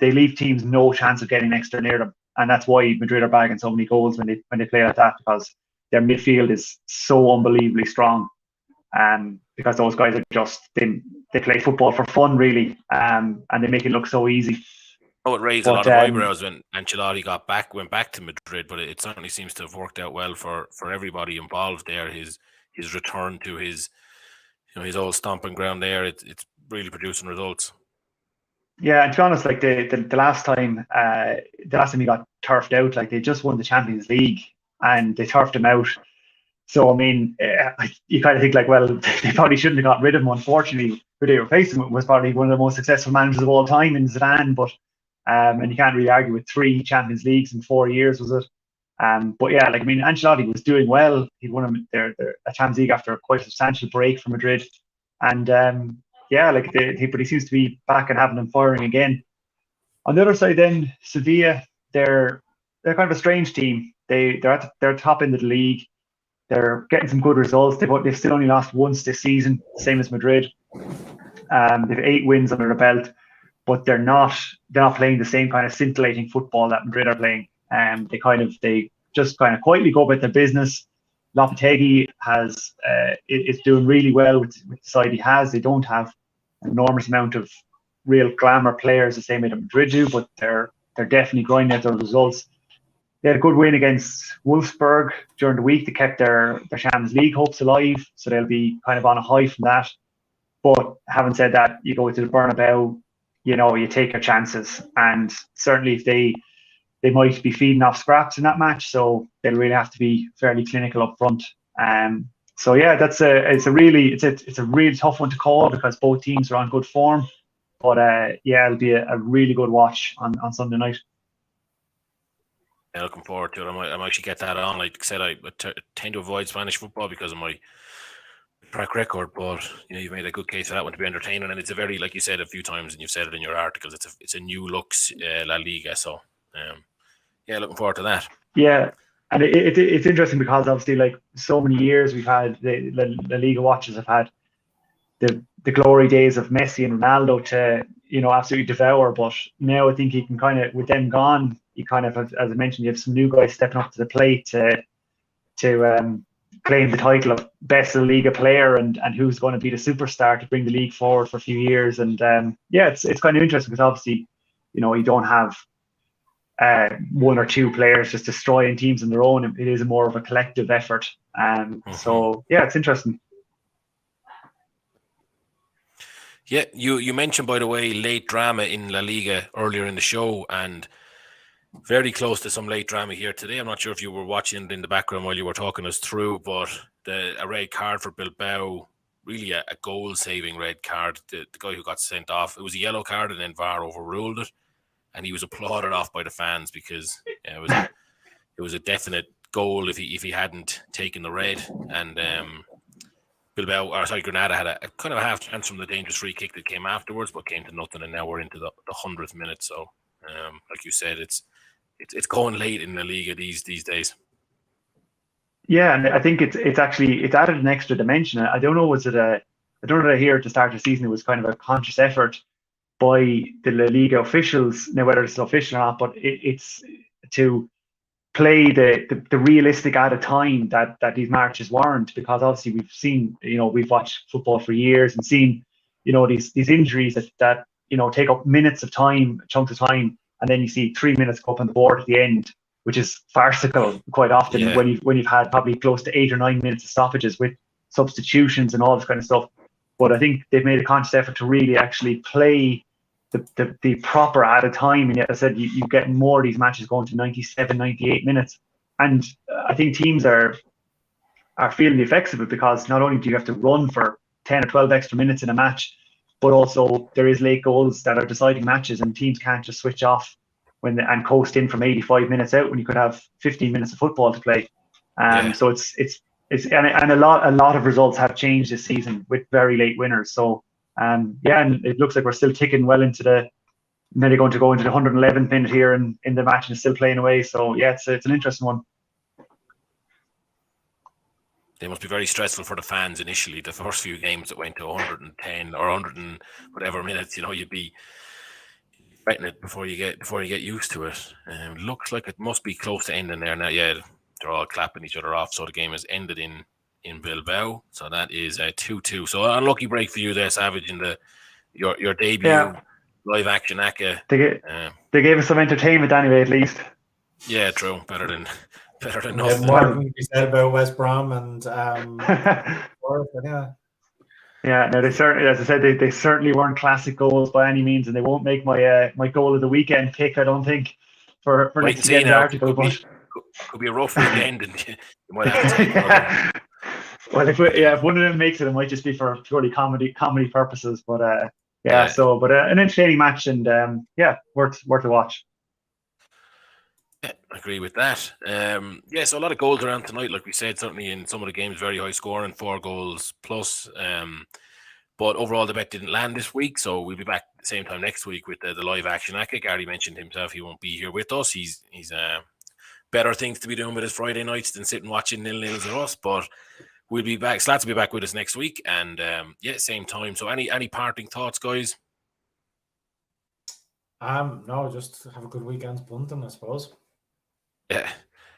leave teams no chance of getting next or near them. and that's why Madrid are bagging so many goals when they play like that, because their midfield is so unbelievably strong. Because those guys are just they play football for fun, really, and they make it look so easy. Oh, it raised a lot of eyebrows when Ancelotti went back to Madrid, but it certainly seems to have worked out well for everybody involved there. His return to his old stomping ground there, it's really producing results. Yeah, and to be honest, like the last time he got turfed out, like they just won the Champions League and they turfed him out. So I mean, you kind of think like, well, they probably shouldn't have got rid of him. Unfortunately, who they replaced him with was probably one of the most successful managers of all time in Zidane. But and you can't really argue with 3 Champions Leagues in 4 years, was it? But yeah, like I mean, Ancelotti was doing well. He won a Champions League after quite a substantial break from Madrid, and yeah, like but he seems to be back and having them firing again. On the other side, then Sevilla, they're kind of a strange team. They're top end of the league. They're getting some good results. They've still only lost once this season, same as Madrid. They've 8 wins under their belt, but they're not playing the same kind of scintillating football that Madrid are playing. They just kind of quietly go about their business. Lopetegui is doing really well with the side he has. They don't have an enormous amount of real glamour players the same way that Madrid do, but they're definitely grinding out their results. They had a good win against Wolfsburg during the week. They kept their Champions League hopes alive, so they'll be kind of on a high from that. But having said that, you go to the Bernabeu, you take your chances, and certainly if they might be feeding off scraps in that match, so they'll really have to be fairly clinical up front. So yeah, it's a really tough one to call because both teams are on good form. But yeah, it'll be a really good watch on Sunday night. Yeah, looking forward to it. I might actually get that on. Like I said, I tend to avoid Spanish football because of my track record, but you've made a good case for that one to be entertaining, and it's a very, like you said a few times, and you've said it in your articles, it's a new looks La Liga. So yeah, looking forward to that. Yeah, and it's interesting because obviously, like so many years we've had the La Liga watchers have had the glory days of Messi and Ronaldo to absolutely devour, but now I think you can kind of, with them gone, you kind of, as I mentioned, you have some new guys stepping up to the plate to claim the title of best La Liga player and who's going to be the superstar to bring the league forward for a few years. And yeah, it's kind of interesting because obviously, you don't have 1 or 2 players just destroying teams on their own. It is more of a collective effort. So yeah, it's interesting. Yeah, you mentioned, by the way, late drama in La Liga earlier in the show, and very close to some late drama here today. I'm not sure if you were watching in the background while you were talking us through, but a red card for Bilbao, really a goal-saving red card. The guy who got sent off, it was a yellow card, and then VAR overruled it, and he was applauded off by the fans because it was a definite goal if he hadn't taken the red. And Granada had a kind of a half chance from the dangerous free kick that came afterwards, but came to nothing, and now we're into the 100th minute. So, like you said, it's going late in the Liga these days. Yeah, and I think it's added an extra dimension. I don't know, I don't know here at the start of the season it was kind of a conscious effort by the La Liga officials, now whether it's official or not, but it's to play the realistic added time that these matches warrant, because obviously we've seen, we've watched football for years and seen, these injuries that take up minutes of time, chunks of time, and then you see 3 minutes go up on the board at the end, which is farcical quite often. Yeah. when you've had probably close to 8 or 9 minutes of stoppages with substitutions and all this kind of stuff. But I think they've made a conscious effort to really actually play the proper added time, and yet I said you get more of these matches going to 97, 98 minutes, and I think teams are feeling the effects of it, because not only do you have to run for 10 or 12 extra minutes in a match, but also there is late goals that are deciding matches, and teams can't just switch off and coast in from 85 minutes out when you could have 15 minutes of football to play. So it's a lot of results have changed this season with very late winners. So and it looks like we're still ticking well into nearly going to go into the 111th minute here in the match, and still playing away. So yeah, it's an interesting one. They must be very stressful for the fans initially. The first few games that went to 110 or 100 and whatever minutes, you'd be betting it before you get used to it. Looks like it must be close to ending there now. Yeah, they're all clapping each other off. So the game has ended in Bilbao. So that is 2-2. So unlucky break for you there, Savage, in your debut live action ACA. They gave us some entertainment anyway, at least. Yeah, true. Better than nothing. More than we said about West Brom and Yeah, no, they certainly, as I said, they certainly weren't classic goals by any means, and they won't make my my goal of the weekend pick, I don't think, for next weekend's article. Could be a rough weekend, and you might have to take one. Well, if one of them makes it, it might just be for purely comedy purposes. But but an entertaining match, and worth a watch. Yeah, I agree with that. So a lot of goals around tonight, like we said, certainly in some of the games, very high scoring, 4 goals plus. But overall, the bet didn't land this week, so we'll be back at the same time next week with the live action. Gary mentioned himself he won't be here with us. He's better things to be doing with his Friday nights than sitting watching 0-0s with us. But we'll be back. Slats will be back with us next week, and same time. So any parting thoughts, guys? No, just have a good weekend's punting, I suppose. Yeah,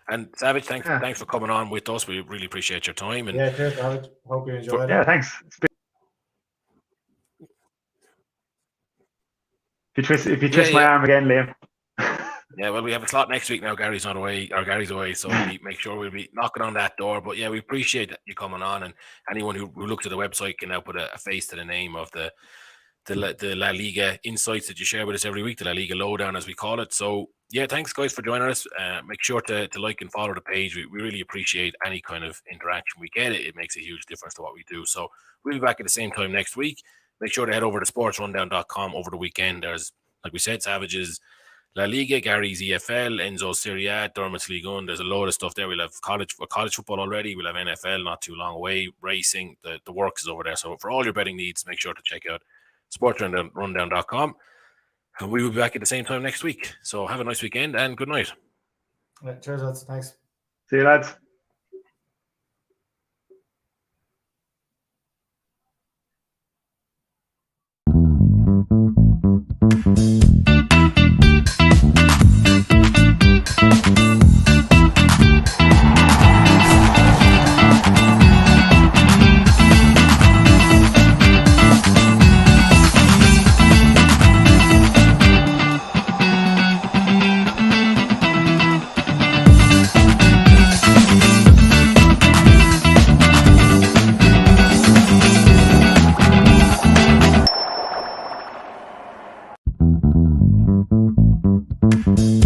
and Savage, thanks for coming on with us. We really appreciate your time. And cheers, Savage. Hope you enjoyed it. Yeah, thanks. If you twist my arm again, Liam. Yeah, well, we have a slot next week now. Gary's away, so we make sure we'll be knocking on that door. But yeah, we appreciate you coming on, and anyone who looks at the website can now put a face to the name of the La Liga insights that you share with us every week, the La Liga lowdown, as we call it. So yeah, thanks guys for joining us. Make sure to like and follow the page. We really appreciate any kind of interaction we get. It makes a huge difference to what we do. So we'll be back at the same time next week. Make sure to head over to sportsrundown.com over the weekend. There's, like we said, Savage's La Liga, Gary's EFL, Enzo's Serie A, Dermot's Ligue 1. There's a load of stuff there. We'll have college football already. We'll have NFL not too long away. Racing, the works is over there. So for all your betting needs, make sure to check out SportsRundown.com. And we will be back at the same time next week. So have a nice weekend and good night. Yeah, cheers, lads. Thanks. See you, lads. Thank you.